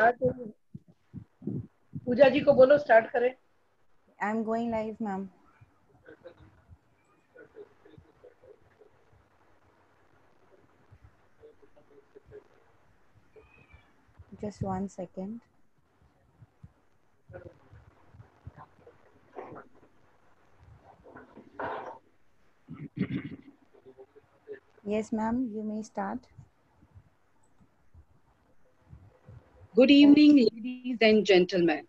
Start. पूजा जी को बोलो start करें। I am going live ma'am. Just 1 second. Yes, ma'am, you may start. Good evening, ladies and gentlemen.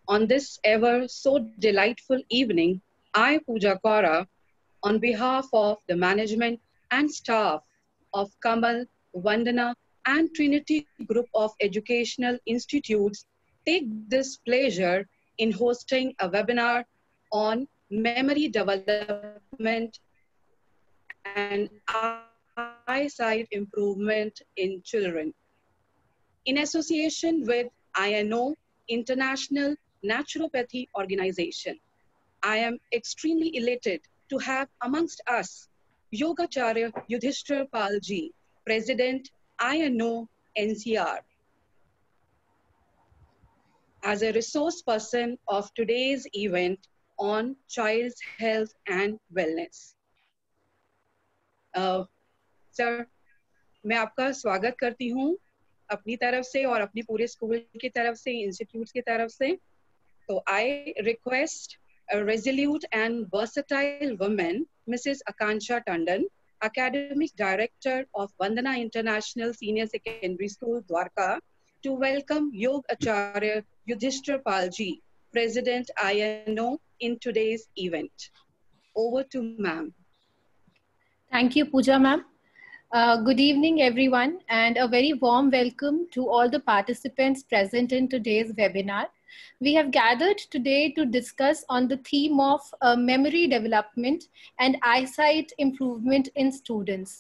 On this ever so delightful evening, I, Pooja Kaura, on behalf of the management and staff of Kamal, Vandana, and Trinity Group of Educational Institutes, take this pleasure in hosting a webinar on memory development and eyesight improvement in children. In association with INO, International Naturopathy Organization, I am extremely elated to have amongst us Yogacharya Yudhishthir Pal ji, President INO NCR. As a resource person of today's event on child's health and wellness. Sir, मैं आपका स्वागत करती हूँ अपनी तरफ से और अपनी पूरे स्कूल की तरफ से, इंस्टीट्यूट की तरफ से। तो I request a resolute and versatile woman, Mrs. Akansha Tandon, Academic Director of Vandana International Senior Secondary School, Dwarka, to welcome Yog Acharya Yudhishthir Pal ji, President INO, in today's event. Over to ma'am. Thank you, Pooja ma'am. Good evening, everyone, and a very warm welcome to all the participants present in today's webinar. We have gathered today to discuss on the theme of memory development and eyesight improvement in students.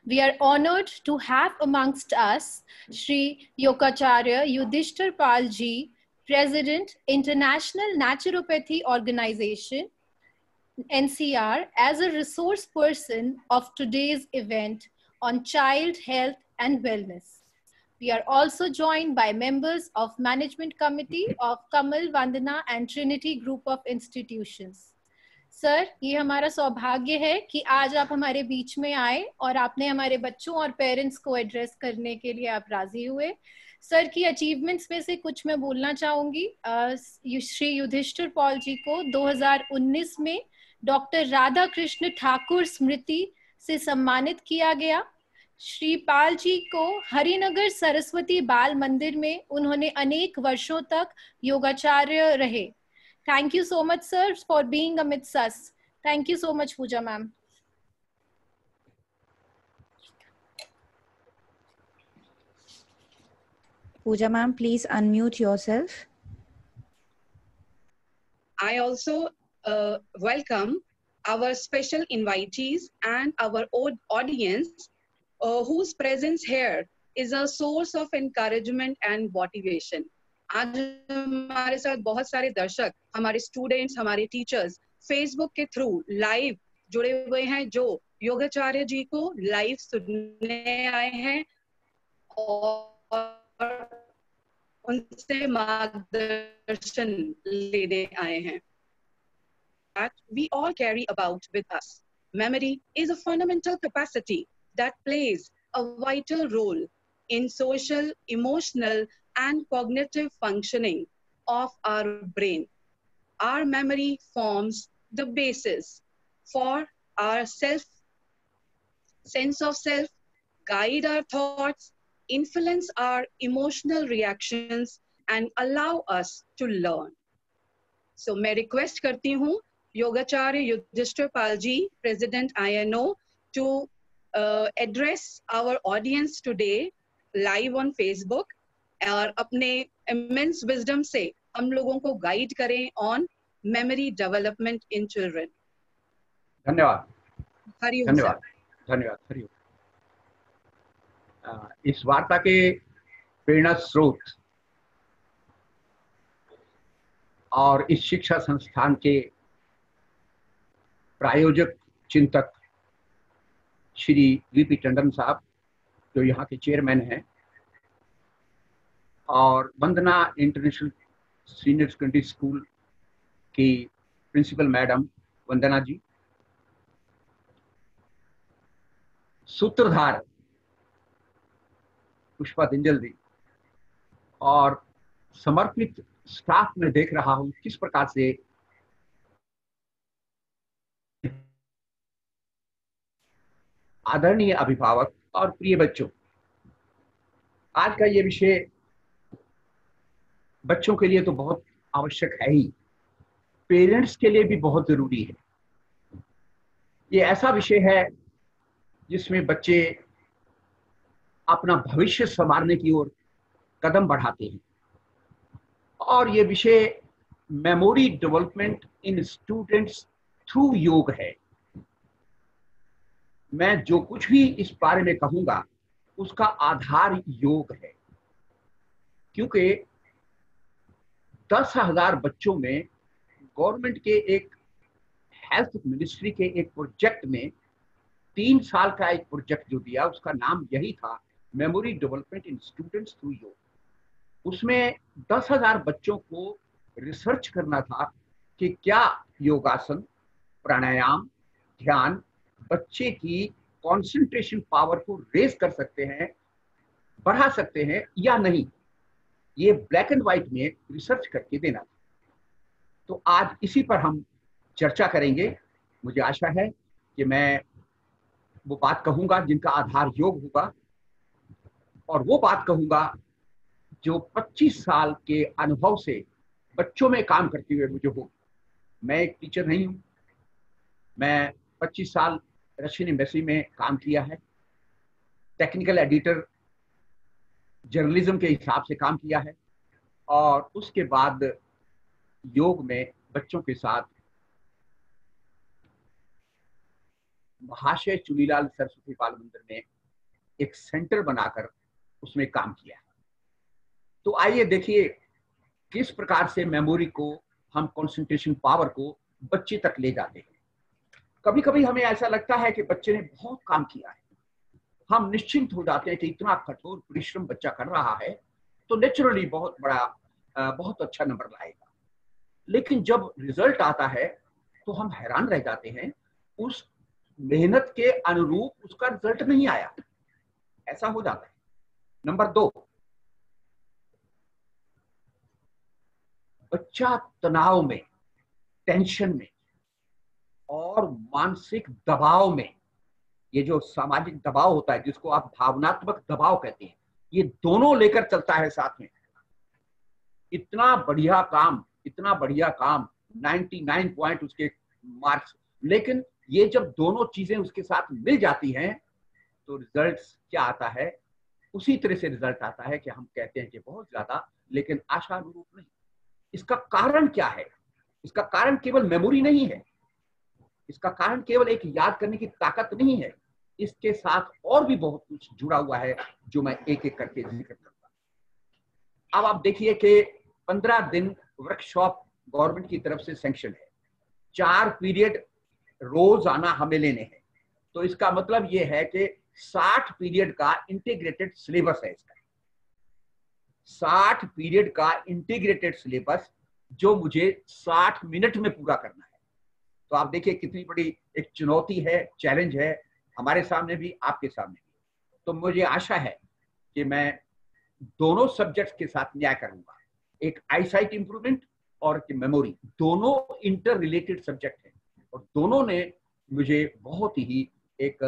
We are honored to have amongst us Shri Yogacharya Yudhishthir Pal ji, President, International Naturopathy Organization, NCR, as a resource person of today's event on child health and wellness. We are also joined by members of Management Committee of Kamal, Vandana and Trinity Group of Institutions. Sir, ये हमारा सौभाग्य है कि आज आप हमारे बीच में आए और आपने हमारे बच्चों और पेरेंट्स को एड्रेस करने के लिए आप राजी हुए। सर की अचीवमेंट्स में से कुछ मैं बोलना चाहूँगी। श्री युधिष्ठिर पॉल जी को 2019 में डॉक्टर राधा कृष्ण ठाकुर स्मृति से सम्मानित किया गया। श्री पाल जी को हरिनगर सरस्वती बाल मंदिर में उन्होंने अनेक वर्षों तक योगाचार्य रहे। Thank you so much, sir, for being amidst us. Thank you so much, Pooja ma'am. Pooja ma'am, please unmute yourself. I also welcome our special invitees and our audience whose presence here is a source of encouragement and motivation. आज हमारे साथ बहुत सारे दर्शक, हमारे students, हमारे teachers Facebook के through live जुड़े हुए हैं जो योगाचार्य जी को लाइव सुनने आए हैं और उनसे मार्गदर्शन लेने आए हैं। That we all carry about with us. Memory is a fundamental capacity that plays a vital role in social, emotional, and cognitive functioning of our brain. Our memory forms the basis for our sense of self, guide our thoughts, influence our emotional reactions, and allow us to learn. So, मैं request करती हूँ योगाचार्य Yudhishthir Pal ji, President INO, to address our audience today live on Facebook और अपने immense wisdom से हम लोगों को guide करें on memory development in children. धन्यवाद। हरिओम। धन्यवाद। धन्यवाद। हरिओम। इस वार्ता के प्रेरणा स्रोत और इस शिक्षा संस्थान के प्रायोजक चिंतक श्री वीपी टंडन साहब, जो यहाँ के चेयरमैन हैं, और वंदना इंटरनेशनल सीनियर सेकेंडरी स्कूल की प्रिंसिपल मैडम वंदना जी, सूत्रधार पुष्पा दिंजल जी, और समर्पित स्टाफ में देख रहा हूं किस प्रकार से आदरणीय अभिभावक और प्रिय बच्चों, आज का ये विषय बच्चों के लिए तो बहुत आवश्यक है ही, पेरेंट्स के लिए भी बहुत जरूरी है। ये ऐसा विषय है जिसमें बच्चे अपना भविष्य संवारने की ओर कदम बढ़ाते हैं, और ये विषय memory development in students through योग है। मैं जो कुछ भी इस बारे में कहूंगा उसका आधार योग है, क्योंकि 10,000 बच्चों में गवर्नमेंट के एक हेल्थ मिनिस्ट्री के एक प्रोजेक्ट में 3 साल का एक प्रोजेक्ट जो दिया उसका नाम यही था, memory development in students through योग। उसमें 10,000 बच्चों को रिसर्च करना था कि क्या योगासन, प्राणायाम, ध्यान बच्चे की कंसंट्रेशन पावर को रेज कर सकते हैं, बढ़ा सकते हैं या नहीं। ये ब्लैक एंड व्हाइट में रिसर्च करके देना था। तो आज इसी पर हम चर्चा करेंगे। मुझे आशा है कि मैं वो बात कहूंगा जिनका आधार योग होगा, और वो बात कहूंगा जो 25 साल के अनुभव से बच्चों में काम करते हुए मुझे हो। मैं एक टीचर नहीं हूं, मैं 25 साल रशियन एम्बेसी में काम किया है, टेक्निकल एडिटर जर्नलिज्म के हिसाब से काम किया है, और उसके बाद योग में बच्चों के साथ महाशय चुनीलाल सरस्वती बाल मंदिर में एक सेंटर बनाकर उसमें काम किया है। तो आइए देखिए किस प्रकार से मेमोरी को, हम कंसंट्रेशन पावर को बच्चे तक ले जाते हैं। कभी कभी हमें ऐसा लगता है कि बच्चे ने बहुत काम किया है, हम निश्चिंत हो जाते हैं कि इतना कठोर परिश्रम बच्चा कर रहा है तो नेचुरली बहुत अच्छा नंबर लाएगा। लेकिन जब रिजल्ट आता है तो हम हैरान रह जाते हैं, उस मेहनत के अनुरूप उसका रिजल्ट नहीं आया। ऐसा हो जाता है। नंबर 2, बच्चा तनाव में, टेंशन में और मानसिक दबाव में, ये जो सामाजिक दबाव होता है जिसको आप भावनात्मक दबाव कहते हैं, ये दोनों लेकर चलता है साथ में। इतना बढ़िया काम 99 पॉइंट उसके मार्क्स, लेकिन ये जब दोनों चीजें उसके साथ मिल जाती हैं तो रिजल्ट क्या आता है? उसी तरह से रिजल्ट आता है कि हम कहते हैं कि बहुत ज्यादा, लेकिन आशानुरूप नहीं। इसका कारण क्या है? इसका कारण केवल मेमोरी नहीं है, इसका कारण केवल एक याद करने की ताकत नहीं है, इसके साथ और भी बहुत कुछ जुड़ा हुआ है जो मैं एक एक करके जिक्र करूंगा। अब आप देखिए कि 15 दिन वर्कशॉप गवर्नमेंट की तरफ से सैंक्शन है, 4 पीरियड रोज आना हमें लेने हैं, तो इसका मतलब ये है कि 60 पीरियड का इंटीग्रेटेड सिलेबस है। इसका 60 पीरियड का इंटीग्रेटेड सिलेबस जो मुझे 60 मिनट में पूरा करना है। तो आप देखिए कितनी बड़ी एक चुनौती है, चैलेंज है हमारे सामने भी, आपके सामने भी। तो मुझे आशा है कि मैं दोनों सब्जेक्ट्स के साथ न्याय करूंगा। एक आईसाइट इंप्रूवमेंट और मेमोरी, दोनों इंटर रिलेटेड सब्जेक्ट हैं, और दोनों ने मुझे बहुत ही एक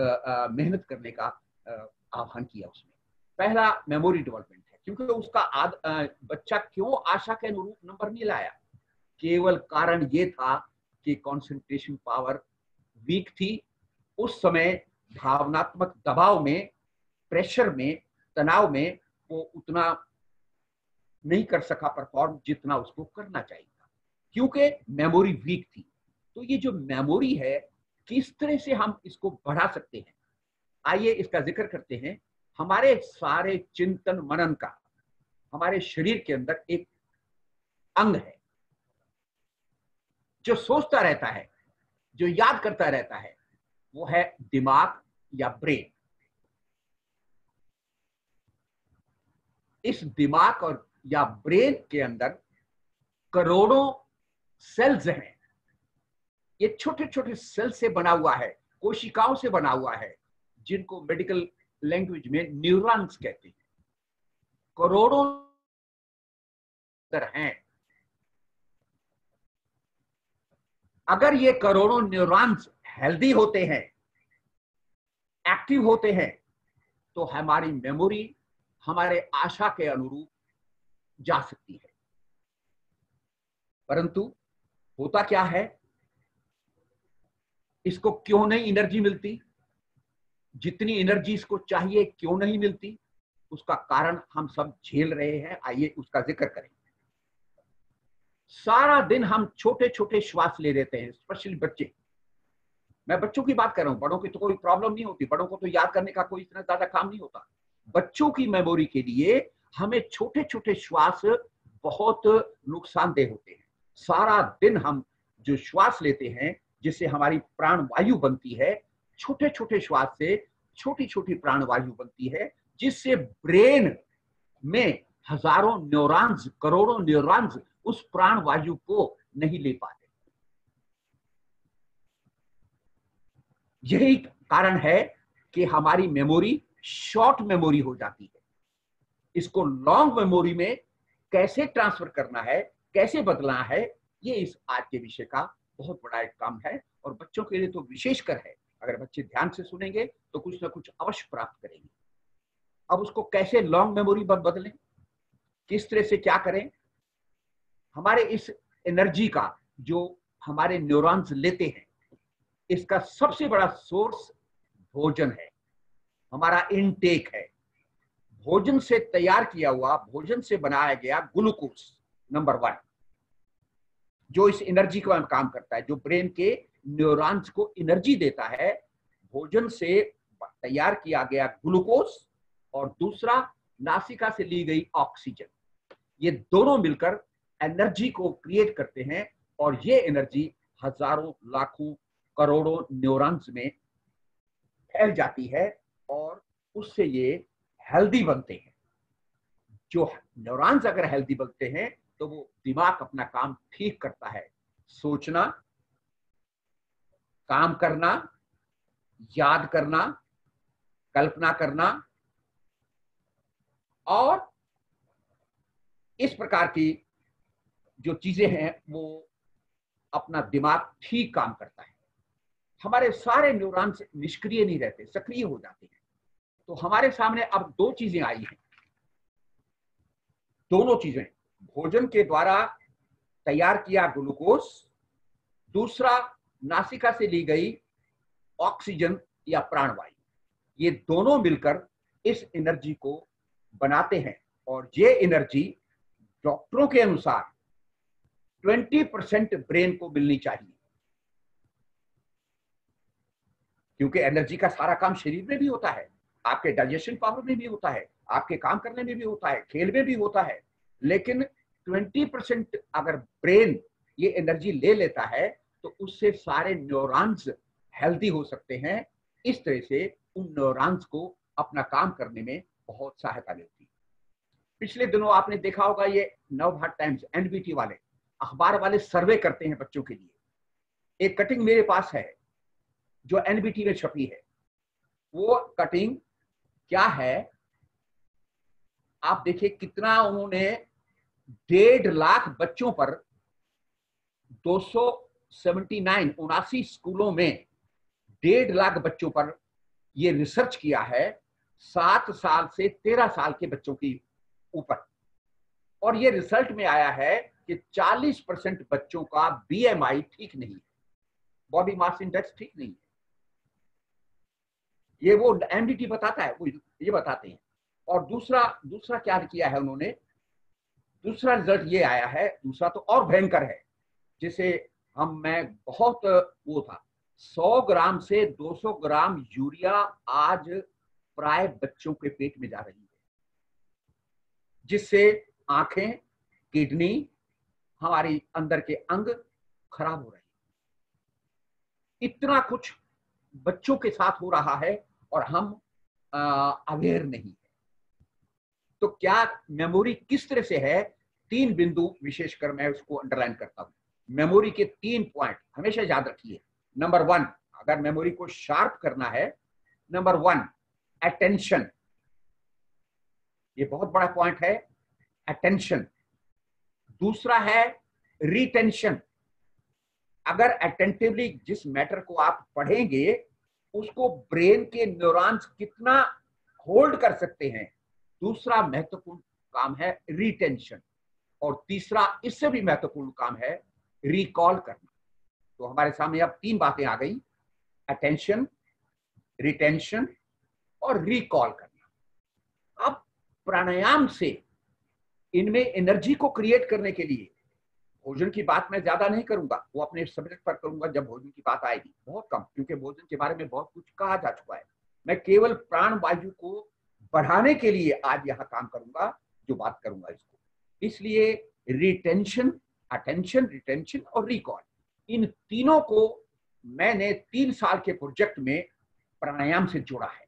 मेहनत करने का आह्वान किया। उसमें पहला मेमोरी डेवलपमेंट है, क्योंकि उसका बच्चा क्यों आशा के अनुरूप नंबर नहीं लाया, केवल कारण ये था कि कंसंट्रेशन पावर वीक थी। उस समय भावनात्मक दबाव में, प्रेशर में, तनाव में वो उतना नहीं कर सका परफॉर्म जितना उसको करना चाहिए था, क्योंकि मेमोरी वीक थी। तो ये जो मेमोरी है, किस तरह से हम इसको बढ़ा सकते हैं, आइए इसका जिक्र करते हैं। हमारे सारे चिंतन मनन का हमारे शरीर के अंदर एक अंग है जो सोचता रहता है, जो याद करता रहता है, वो है दिमाग या ब्रेन। इस दिमाग और या ब्रेन के अंदर करोड़ों सेल्स हैं। ये छोटे छोटे सेल से बना हुआ है, कोशिकाओं से बना हुआ है, जिनको मेडिकल लैंग्वेज में न्यूरॉन्स कहते हैं। करोड़ों हैं। अगर ये करोड़ों न्यूरॉन्स हेल्दी होते हैं, एक्टिव होते हैं, तो हमारी मेमोरी हमारे आशा के अनुरूप जा सकती है। परंतु होता क्या है, इसको क्यों नहीं एनर्जी मिलती, जितनी एनर्जी इसको चाहिए क्यों नहीं मिलती, उसका कारण हम सब झेल रहे हैं। आइए उसका जिक्र करें। सारा दिन हम छोटे छोटे श्वास ले लेते हैं, स्पेशली बच्चे। मैं बच्चों की बात कर रहा हूं, बड़ों की तो कोई प्रॉब्लम नहीं होती, बड़ों को तो याद करने का कोई इतना ज्यादा काम नहीं होता। बच्चों की मेमोरी के लिए हमें छोटे छोटे श्वास बहुत नुकसानदेह होते हैं। सारा दिन हम जो श्वास लेते हैं, जिससे हमारी प्राण वायु बनती है, छोटे छोटे श्वास से छोटी छोटी प्राण वायु बनती है, जिससे ब्रेन में हजारों न्यूरॉन्स, करोड़ों न्यूरॉन्स उस प्राण वायु को नहीं ले पाते। यही कारण है कि हमारी मेमोरी शॉर्ट मेमोरी हो जाती है। इसको लॉन्ग मेमोरी में कैसे ट्रांसफर करना है, कैसे बदलना है, ये इस आज के विषय का बहुत बड़ा एक काम है, और बच्चों के लिए तो विशेषकर है। अगर बच्चे ध्यान से सुनेंगे तो कुछ ना कुछ अवश्य प्राप्त करेंगे। अब उसको कैसे लॉन्ग मेमोरी बदलें, किस तरह से क्या करें। हमारे इस एनर्जी का जो हमारे न्यूरॉन्स लेते हैं, इसका सबसे बड़ा सोर्स भोजन है, हमारा इनटेक है। भोजन से तैयार किया हुआ, भोजन से बनाया गया ग्लूकोज नंबर 1, जो इस एनर्जी का काम करता है, जो ब्रेन के न्यूरॉन्स को एनर्जी देता है। भोजन से तैयार किया गया ग्लूकोज और दूसरा नासिका से ली गई ऑक्सीजन, ये दोनों मिलकर एनर्जी को क्रिएट करते हैं, और ये एनर्जी हजारों लाखों करोड़ों न्यूरॉन्स में फैल जाती है, और उससे ये हेल्दी बनते हैं। जो न्यूरॉन्स अगर हेल्दी बनते हैं तो वो दिमाग अपना काम ठीक करता है, सोचना, काम करना, याद करना, कल्पना करना, और इस प्रकार की जो चीजें हैं वो अपना दिमाग ठीक काम करता है। हमारे सारे न्यूरॉन्स निष्क्रिय नहीं रहते, सक्रिय हो जाते हैं। तो हमारे सामने अब दो चीजें आई हैं, दोनों चीजें, भोजन के द्वारा तैयार किया ग्लूकोज, दूसरा नासिका से ली गई ऑक्सीजन या प्राणवायु, ये दोनों मिलकर इस एनर्जी को बनाते हैं। और ये एनर्जी डॉक्टरों के अनुसार 20% ब्रेन को मिलनी चाहिए, क्योंकि एनर्जी का सारा काम शरीर में भी होता है, आपके डाइजेशन पावर में भी होता है, आपके काम करने में भी होता है, खेल में भी होता है। लेकिन 20% अगर ब्रेन ये एनर्जी ले लेता है तो उससे सारे न्यूरॉन्स हेल्दी हो सकते हैं। इस तरह से उन न्यूरॉन्स को अपना काम करने में बहुत सहायता मिलती है। पिछले दिनों आपने देखा होगा, ये नवभारत टाइम्स, एनबीटी वाले अखबार वाले सर्वे करते हैं बच्चों के लिए। एक कटिंग मेरे पास है जो एनबीटी में छपी है। वो कटिंग क्या है, आप देखिए कितना उन्होंने 1.5 लाख बच्चों पर 279 स्कूलों में 1.5 लाख बच्चों पर ये रिसर्च किया है, 7 साल से 13 साल के बच्चों के ऊपर। और ये रिजल्ट में आया है कि 40% बच्चों का बीएमआई ठीक नहीं है, बॉडी मास इंडेक्स ठीक नहीं है। ये वो एनडीटी बताता है, वो ये बताते हैं। और दूसरा क्या किया है उन्होंने, दूसरा रिजल्ट ये आया है, दूसरा तो और भयंकर है, जिसे मैं बहुत वो था, 100 ग्राम से 200 ग्राम यूरिया आज प्राय बच्चों के पेट में जा रही है, जिससे आंखें, किडनी, हमारी अंदर के अंग खराब हो रहे हैं। इतना कुछ बच्चों के साथ हो रहा है और हम अवेयर नहीं है। तो क्या मेमोरी किस तरह से है, 3 बिंदु विशेषकर मैं उसको अंडरलाइन करता हूं। मेमोरी के 3 पॉइंट हमेशा याद रखिए। नंबर 1, अगर मेमोरी को शार्प करना है, नंबर 1 अटेंशन, ये बहुत बड़ा पॉइंट है, अटेंशन। दूसरा है रिटेंशन, अगर अटेंटिवली जिस मैटर को आप पढ़ेंगे उसको ब्रेन के न्यूरॉन्स कितना होल्ड कर सकते हैं, दूसरा महत्वपूर्ण काम है रिटेंशन। और तीसरा इससे भी महत्वपूर्ण काम है रिकॉल करना। तो हमारे सामने अब 3 बातें आ गई, अटेंशन, रिटेंशन और रिकॉल करना। अब प्राणायाम से इनमें एनर्जी को क्रिएट करने के लिए, भोजन की बात मैं ज्यादा नहीं करूंगा, वो अपने सब्जेक्ट पर करूंगा जब भोजन की बात आएगी, बहुत कम, क्योंकि भोजन के बारे में बहुत कुछ कहा जा चुका है। मैं केवल प्राण वायु को बढ़ाने के लिए आज यहाँ काम करूंगा, जो बात करूंगा इसको। इसलिए रिटेंशन, अटेंशन, रिटेंशन और रिकॉल, इन तीनों को मैंने 3 साल के प्रोजेक्ट में प्राणायाम से जोड़ा है,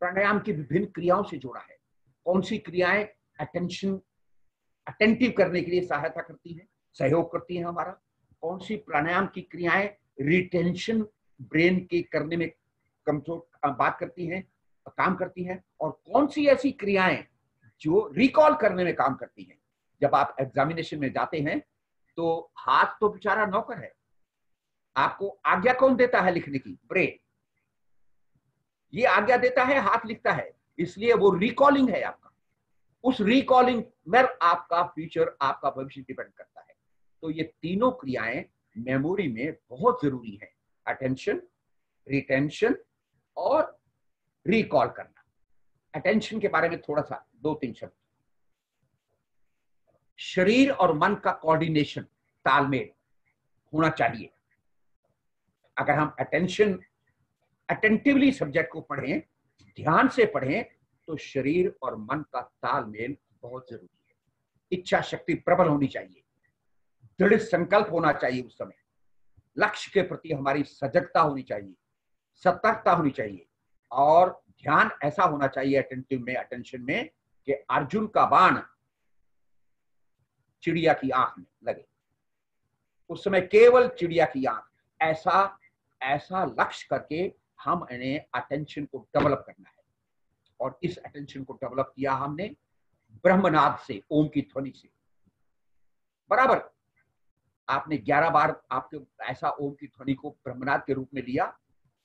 प्राणायाम की विभिन्न क्रियाओं से जोड़ा है। कौन सी क्रियाएं अटेंशन, अटेंटिव करने के लिए सहायता करती हैं, सहयोग करती हैं हमारा, कौन सी प्राणायाम की क्रियाएं रिटेंशन ब्रेन के करने में कमजोर बात करती हैं, काम करती हैं, और कौन सी ऐसी क्रियाएं जो रिकॉल करने में काम करती हैं। जब आप एग्जामिनेशन में जाते हैं तो हाथ तो बेचारा नौकर है, आपको आज्ञा कौन देता है लिखने की? ब्रेन। ये आज्ञा देता है, हाथ लिखता है, इसलिए वो रिकॉलिंग है आपका। उस रिकॉलिंग में आपका फ्यूचर, आपका भविष्य डिपेंड करता है। तो ये तीनों क्रियाएं मेमोरी में बहुत जरूरी है, अटेंशन, रिटेंशन और रिकॉल करना। अटेंशन के बारे में थोड़ा सा 2-3 शब्द। शरीर और मन का कोऑर्डिनेशन, तालमेल होना चाहिए। अगर हम अटेंटिवली सब्जेक्ट को पढ़ें, ध्यान से पढ़ें, तो शरीर और मन का तालमेल बहुत जरूरी है। इच्छा शक्ति प्रबल होनी चाहिए, दृढ़ संकल्प होना चाहिए उस समय, लक्ष्य के प्रति हमारी सजगता होनी चाहिए, सतर्कता होनी चाहिए, और ध्यान ऐसा होना चाहिए अटेंटिव में, अटेंशन में, कि अर्जुन का बाण चिड़िया की आंख में लगे। उस समय केवल चिड़िया की आंख, ऐसा लक्ष्य करके हम इन्हें अटेंशन को डेवलप करना है। और इस अटेंशन को डेवलप किया हमने ब्रह्मनाद से, ओम की ध्वनि से। बराबर आपने 11 बार आपके ऐसा ओम की ध्वनि को ब्रह्मनाद के रूप में लिया,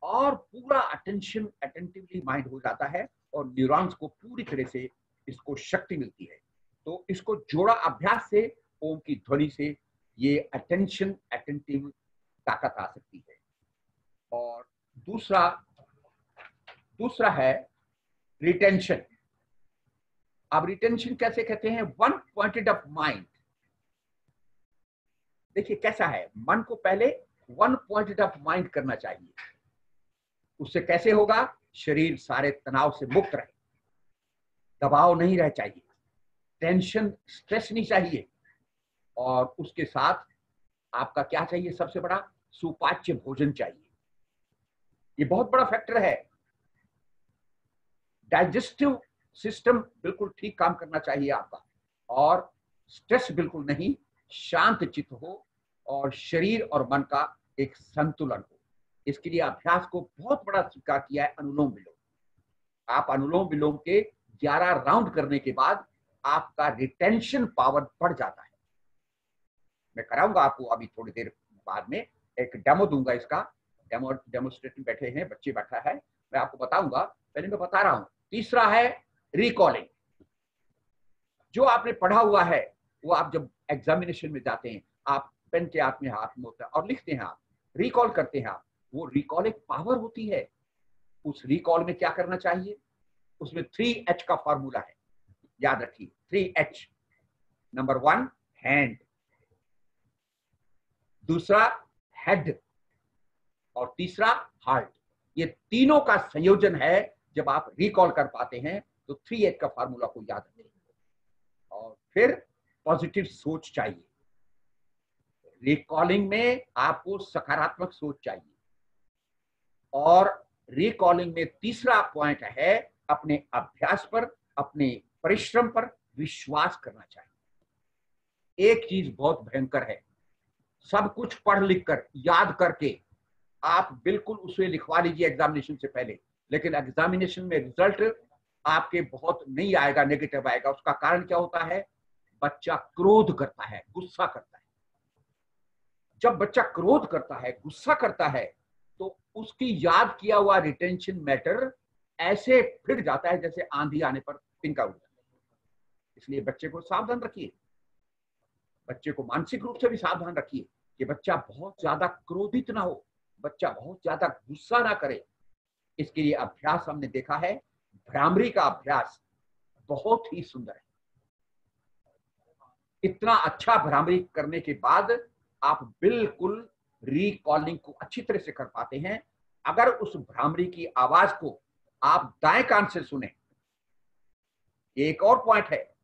और पूरा अटेंशन अटेंटिवली माइंड हो जाता है, और न्यूरॉन्स को पूरी तरह से इसको शक्ति मिलती है। तो इसको जोड़ा अभ्यास से, ओम की ध्वनि से, ये अटेंशन, अटेंटिव ताकत आ सकती है। और दूसरा है रिटेंशन। अब रिटेंशन कैसे कहते हैं? One pointed of mind. देखिए कैसा है, मन को पहले वन पॉइंटेड ऑफ माइंड करना चाहिए। उससे कैसे होगा? शरीर सारे तनाव से मुक्त रहे, दबाव नहीं रह चाहिए, टेंशन, स्ट्रेस नहीं चाहिए, और उसके साथ आपका क्या चाहिए? सबसे बड़ा सुपाच्य भोजन चाहिए। ये बहुत बड़ा फैक्टर है। डाइजेस्टिव सिस्टम बिल्कुल ठीक काम करना चाहिए आपका, और स्ट्रेस बिल्कुल नहीं, शांत चित्त हो, और शरीर और मन का एक संतुलन हो। इसके लिए अभ्यास को बहुत बड़ा स्वीकार किया है अनुलोम विलोम। आप अनुलोम विलोम के 11 राउंड करने के बाद आपका रिटेंशन पावर बढ़ जाता है। मैं कराऊंगा आपको अभी थोड़ी देर बाद में, एक डेमो दूंगा इसका। डेमोस्ट्रेटर बैठे हैं, बच्चे बैठा है, मैं आपको बताऊंगा। पहले मैं बता रहा हूं। तीसरा है रिकॉलिंग। जो आपने पढ़ा हुआ है वो आप जब एग्जामिनेशन में जाते हैं, आप पेन के हाथ में हाथ में होता है और लिखते हैं, आप रिकॉल करते हैं, आप वो रिकॉल एक पावर होती है। उस रिकॉल में क्या करना चाहिए? उसमें 3H का फॉर्मूला है, याद रखिए 3H। नंबर 1 हैंड, दूसरा हेड, और तीसरा हार्ट। ये तीनों का संयोजन है। जब आप रिकॉल कर पाते हैं तो 3H का फॉर्मूला को याद रखें। और फिर पॉजिटिव सोच चाहिए। रिकॉलिंग में आपको सकारात्मक सोच चाहिए। और रिकॉलिंग में तीसरा पॉइंट है अपने अभ्यास पर, अपने परिश्रम पर विश्वास करना चाहिए। एक चीज बहुत भयंकर है, सब कुछ पढ़ लिख कर याद करके आप बिल्कुल उसे लिखवा लीजिए एग्जामिनेशन से पहले, लेकिन एग्जामिनेशन में रिजल्ट आपके बहुत नहीं आएगा, नेगेटिव आएगा। उसका कारण क्या होता है? बच्चा क्रोध करता है, गुस्सा करता है। जब बच्चा क्रोध करता है, गुस्सा करता है, तो उसकी याद किया हुआ रिटेंशन मैटर ऐसे फिर जाता है जैसे आंधी आने पर तिनका उड़ता है। इसलिए बच्चे को सावधान रखिए, बच्चे को मानसिक रूप से भी सावधान रखिए कि बच्चा बहुत ज्यादा क्रोधित ना हो, बच्चा बहुत ज्यादा गुस्सा ना करे। इसके लिए अभ्यास हमने देखा है, भ्रामरी का अभ्यास बहुत ही सुंदर है। इतना अच्छा भ्रामरी करने के बाद आप बिल्कुल रिकॉलिंग को अच्छी तरह से कर पाते हैं। अगर उस भ्रामरी की आवाज को आप दाएं कान से सुने, एक और पॉइंट है,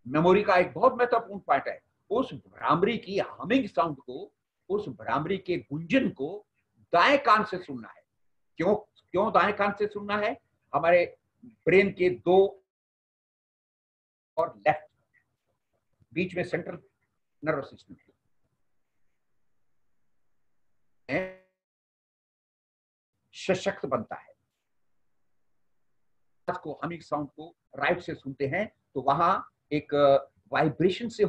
मेमोरी का एक बहुत महत्वपूर्ण पॉइंट है, उस भ्रामरी की हमिंग साउंड को, उस भ्रामरी के गुंजन को दाएं कान से सुनना है। क्यों दाएं कान से सुनना है? हमारे ब्रेन के दो और लेफ्ट बीच में सेंट्रल नर्वस सिस्टम है, सशक्त बनता है। को हमिंग साउंड को राइट से सुनते हैं तो वहां एक वाइब्रेशन से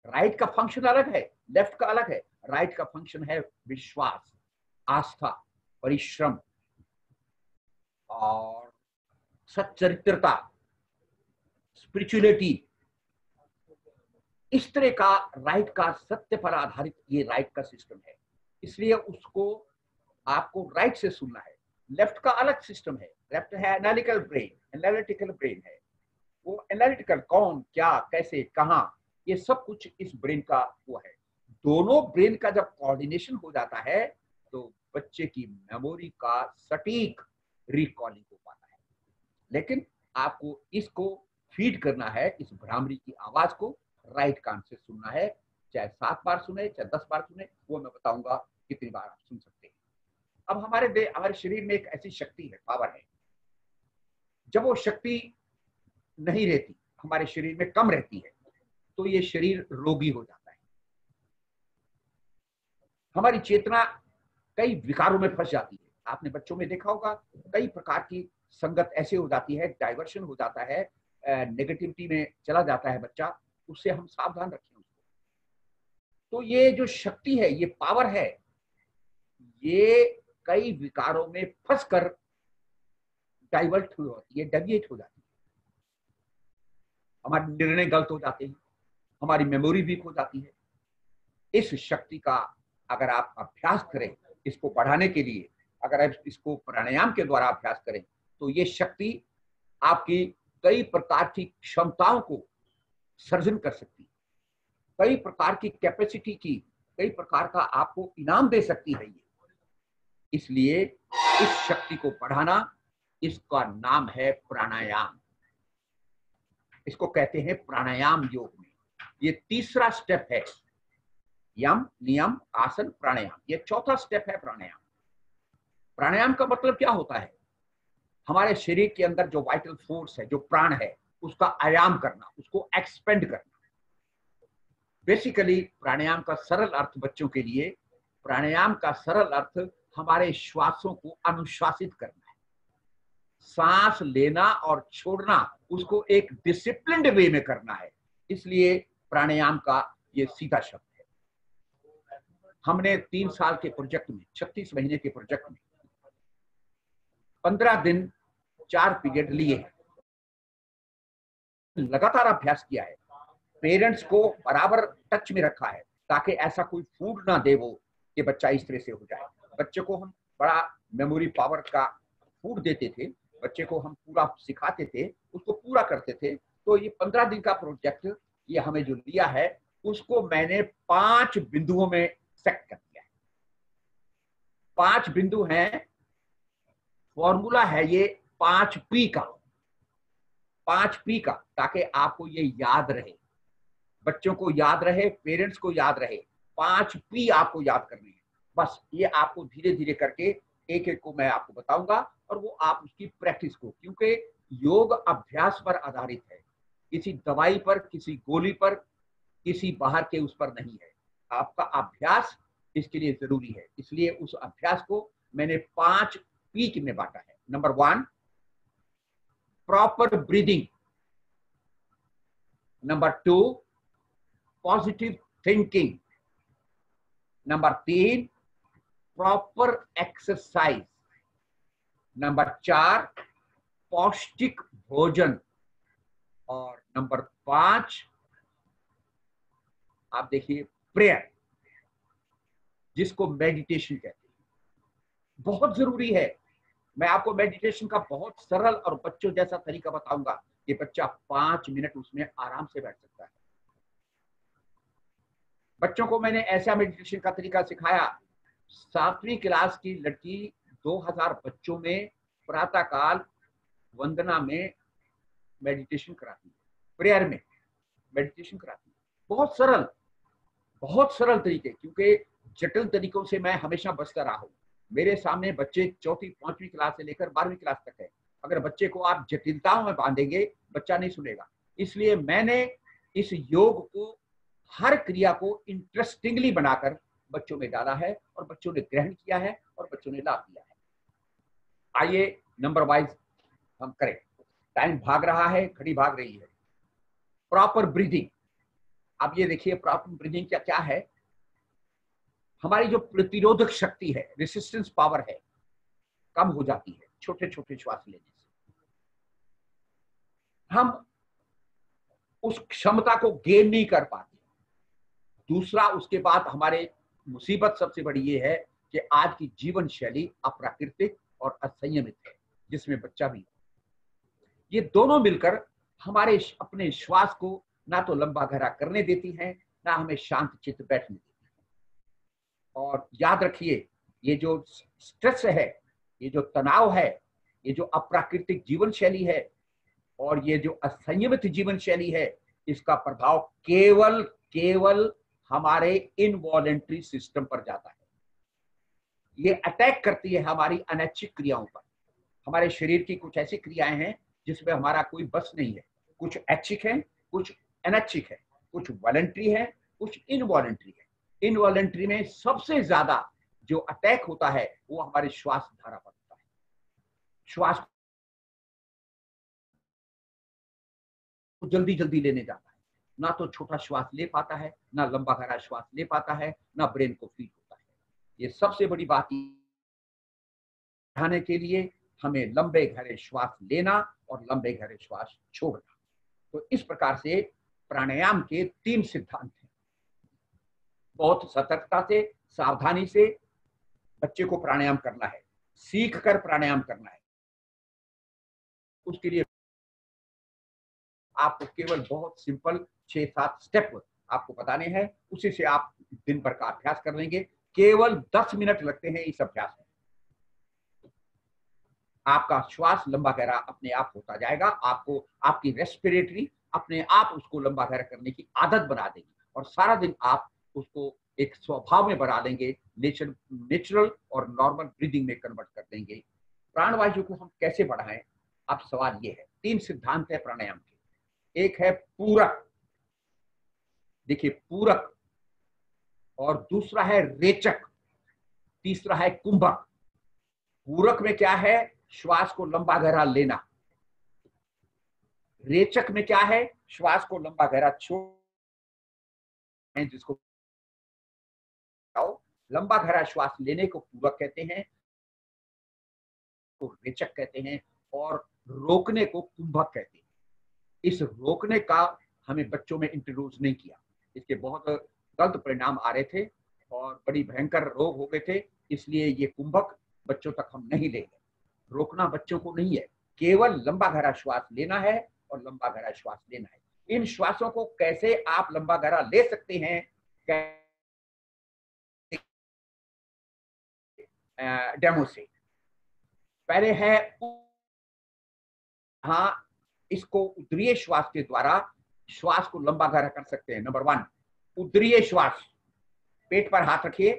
राइट का फंक्शन अलग है, लेफ्ट का अलग है। राइट का फंक्शन है विश्वास, आस्था, परिश्रम और सच्चरित्रता, स्पिरिचुअलिटी। इस तरह का राइट का, सत्य पर आधारित ये राइट का सिस्टम है। इसलिए उसको आपको राइट से सुनना है। लेफ्ट का अलग सिस्टम है, लेफ्ट है एनालिटिकल ब्रेन है। वो एनालिटिकल कौन, क्या, कैसे, कहां, ये सब कुछ इस ब्रेन का वो है। दोनों ब्रेन का जब कोऑर्डिनेशन हो जाता है तो बच्चे की मेमोरी का सटीक रिकॉलिंग हो पाता है। लेकिन आपको इसको फीड करना है, इस भ्रामरी की आवाज को राइट कान से सुनना है। चाहे 7 बार सुने, चाहे 10 बार सुने, वो मैं बताऊंगा कितनी बार आप सुन सकते हैं। अब हमारे शरीर में एक ऐसी शक्ति है, पावर है, जब वो शक्ति नहीं रहती, हमारे शरीर में कम रहती है, तो ये शरीर रोगी हो जाता है। हमारी चेतना कई विकारों में फंस जाती है। आपने बच्चों में देखा होगा, कई प्रकार की संगत ऐसे हो जाती है, डाइवर्शन हो जाता है, नेगेटिविटी में चला जाता है बच्चा। उससे हम सावधान रखें उसको। तो ये जो शक्ति है, ये पावर है, ये कई विकारों में फंसकर डाइवर्ट हो जाती है, डेविएट हो जाती है। हमारे निर्णय गलत हो जाते हैं, हमारी मेमोरी वीक हो जाती है। इस शक्ति का अगर आप अभ्यास करें, इसको बढ़ाने के लिए अगर आप इसको प्राणायाम के द्वारा अभ्यास करें, तो ये शक्ति आपकी कई प्रकार की क्षमताओं को सर्जन कर सकती है, कई प्रकार की कैपेसिटी की, कई प्रकार का आपको इनाम दे सकती है ये। इसलिए इस शक्ति को बढ़ाना, इसका नाम है प्राणायाम। इसको कहते हैं प्राणायाम योग में। ये तीसरा स्टेप है, यम, नियम, आसन, प्राणायाम। ये चौथा स्टेप है प्राणायाम। प्राणायाम का मतलब क्या होता है? हमारे शरीर के अंदर जो वाइटल फोर्स है, जो प्राण है, उसका आयाम करना, उसको एक्सपेंड करना। बेसिकली प्राणायाम का सरल अर्थ बच्चों के लिए, प्राणायाम का सरल अर्थ हमारे श्वासों को अनुशासित करना है। सांस लेना और छोड़ना, उसको एक डिसिप्लिन्ड वे में करना है। इसलिए प्राणायाम का ये सीधा शब्द है। हमने 3 साल के प्रोजेक्ट में, 36 महीने के प्रोजेक्ट में 15 दिन 4 पीरियड लिए हैं, लगातार अभ्यास किया है, पेरेंट्स को बराबर टच में रखा है, ताकि ऐसा कोई फूड ना दे वो कि बच्चा इस तरह से हो जाए। बच्चे को हम बड़ा मेमोरी पावर का फूड देते थे, बच्चे को हम पूरा सिखाते थे, उसको पूरा करते थे। तो ये 15 दिन का प्रोजेक्ट ये हमें जो लिया है, उसको मैंने 5 बिंदुओं में सेट कर दिया है। 5 बिंदु हैं, फॉर्मूला है ये 5P का, 5P का, ताकि आपको ये याद रहे, बच्चों को याद रहे, पेरेंट्स को याद रहे। 5P आपको याद करने हैं। बस ये आपको धीरे धीरे करके एक एक को मैं आपको बताऊंगा, और वो आप उसकी प्रैक्टिस को, क्योंकि योग अभ्यास पर आधारित है, किसी दवाई पर, किसी गोली पर, किसी बाहर के उस पर नहीं है। आपका अभ्यास इसके लिए जरूरी है। इसलिए उस अभ्यास को मैंने 5 पीक में बांटा है। Number 1 proper breathing, number 2 positive thinking, number 3 proper exercise, number 4 पौष्टिक भोजन, और नंबर 5 आप देखिए प्रेयर, जिसको मेडिटेशन कहते हैं। बहुत जरूरी है। मैं आपको मेडिटेशन का बहुत सरल और बच्चों जैसा तरीका बताऊंगा कि बच्चा 5 मिनट उसमें आराम से बैठ सकता है। बच्चों को मैंने ऐसा मेडिटेशन का तरीका सिखाया। 7वीं क्लास की लड़की 2000 बच्चों में प्रातःकाल वंदना में मेडिटेशन कराती है, प्रेयर में मेडिटेशन कराती है। बहुत सरल तरीके, क्योंकि जटिल तरीकों से मैं हमेशा बचता रहा हूं। मेरे सामने बच्चे 4वीं 5वीं क्लास से लेकर 12वीं क्लास तक है। अगर बच्चे को आप जटिलताओं में बांधेंगे, बच्चा नहीं सुनेगा। इसलिए मैंने इस योग को, हर क्रिया को इंटरेस्टिंगली बनाकर बच्चों में डाला है, और बच्चों ने ग्रहण किया है, और बच्चों ने लाभ लिया है। आइए नंबर वाइज हम करें। टाइम भाग रहा है, घड़ी भाग रही है। प्रॉपर ब्रीदिंग, अब ये देखिए प्रॉपर ब्रीदिंग क्या क्या है। हमारी जो प्रतिरोधक शक्ति है, रेसिस्टेंस पावर है, कम हो जाती है छोटे छोटे श्वास लेने से। हम उस क्षमता को गेन नहीं कर पाते। दूसरा, उसके बाद हमारे मुसीबत सबसे बड़ी ये है कि आज की जीवन शैली अप्राकृतिक और असंयमित है, जिसमें बच्चा भी है। ये दोनों मिलकर हमारे अपने श्वास को ना तो लंबा गहरा करने देती हैं, ना हमें शांत चित्त बैठने देती हैं। और याद रखिए, ये जो स्ट्रेस है, ये जो तनाव है, ये जो अप्राकृतिक जीवन शैली है, और ये जो असंयमित जीवन शैली है, इसका प्रभाव केवल हमारे इनवॉलेंट्री सिस्टम पर जाता है। ये अटैक करती है हमारी अनैच्छिक क्रियाओं पर। हमारे शरीर की कुछ ऐसी क्रियाएं हैं जिसमें हमारा कोई बस नहीं है। कुछ ऐच्छिक है, कुछ अनैच्छिक है, कुछ वॉलेंट्री है, कुछ इनवॉलेंट्री है। इनवॉलेंट्री में सबसे ज्यादा जो अटैक होता है वो हमारे श्वास धारा पर होता है। श्वास जल्दी जल्दी लेने जाता है, ना तो छोटा श्वास ले पाता है, ना लंबा गहरा श्वास ले पाता है, ना ब्रेन को फील होता है। ये सबसे बड़ी बात बढ़ाने के लिए हमें लंबे गहरे श्वास लेना और लंबे गहरे श्वास छोड़ना। तो इस प्रकार से प्राणायाम के 3 सिद्धांत हैं। बहुत सतर्कता से, सावधानी से बच्चे को प्राणायाम करना है, सीख कर प्राणायाम करना है। उसके लिए आपको केवल बहुत सिंपल 6-7 स्टेप आपको बताने हैं, उसी से आप दिन भर का अभ्यास कर लेंगे। केवल 10 मिनट लगते हैं इस अभ्यास में। आपका श्वास लंबा गहरा अपने आप होता जाएगा। आपको आपकी रेस्पिरेटरी अपने आप उसको लंबा गहरा करने की आदत बना देगी, और सारा दिन आप उसको एक स्वभाव में बना देंगे, नेचुरल और नॉर्मल ब्रीदिंग में कन्वर्ट कर देंगे। प्राणवायु को हम कैसे बढ़ाएं, अब सवाल ये है। 3 सिद्धांत है प्राणायाम के। एक है पूरक, देखिए पूरक, और दूसरा है रेचक, तीसरा है कुंभक। पूरक में क्या है? श्वास को लंबा गहरा लेना। रेचक में क्या है? श्वास को लंबा गहरा छोड़, जिसको लंबा गहरा श्वास लेने को पूरक कहते हैं, तो रेचक कहते हैं, और रोकने को कुंभक कहते हैं। इस रोकने का हमें बच्चों में इंट्रोड्यूस नहीं किया। इसके बहुत गलत परिणाम आ रहे थे और बड़ी भयंकर रोग हो गए थे। इसलिए ये कुंभक बच्चों तक हम नहीं ले गए। रोकना बच्चों को नहीं है, केवल लंबा गहरा श्वास लेना है और लंबा गहरा श्वास लेना है। इन श्वासों को कैसे आप लंबा गहरा ले सकते हैं, डेमो से। पहले है, हाँ, इसको उदरीय श्वास के द्वारा श्वास को लंबा गहरा कर सकते हैं। नंबर 1 उदरीय श्वास। पेट पर हाथ रखिए,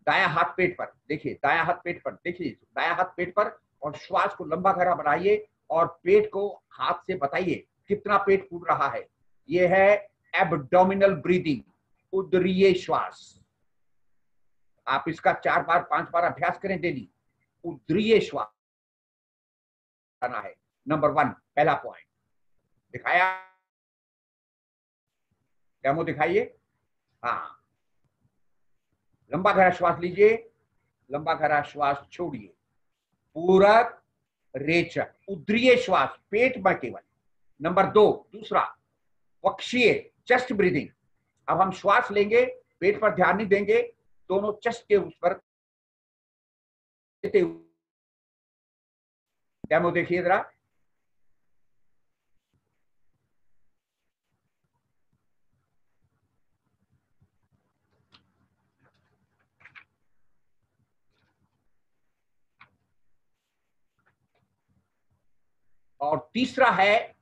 दायां हाथ पेट पर, देखिए दायां हाथ पेट पर, देखिए दायां हाथ पेट पर, और श्वास को लंबा गहरा बढ़ाइए और पेट को हाथ से बताइए कितना पेट फूल रहा है। ये है एब्डोमिनल ब्रीदिंग, उदरीय श्वास। आप इसका 4 बार 5 बार अभ्यास करें डेली। उदरीय श्वास करना है। नंबर 1 पहला पॉइंट दिखाया, डेमो दिखाइए। हाँ, लंबा गहरा श्वास लीजिए, लंबा गहरा श्वास छोड़िए। पूरक रेचक उदरीय श्वास पेट में केवल। नंबर 2 दूसरा वक्षीय चेस्ट ब्रीदिंग। अब हम श्वास लेंगे, पेट पर ध्यान नहीं देंगे, दोनों चेस्ट के उस पर देते हुए। डेमो देखिए जरा। और तीसरा है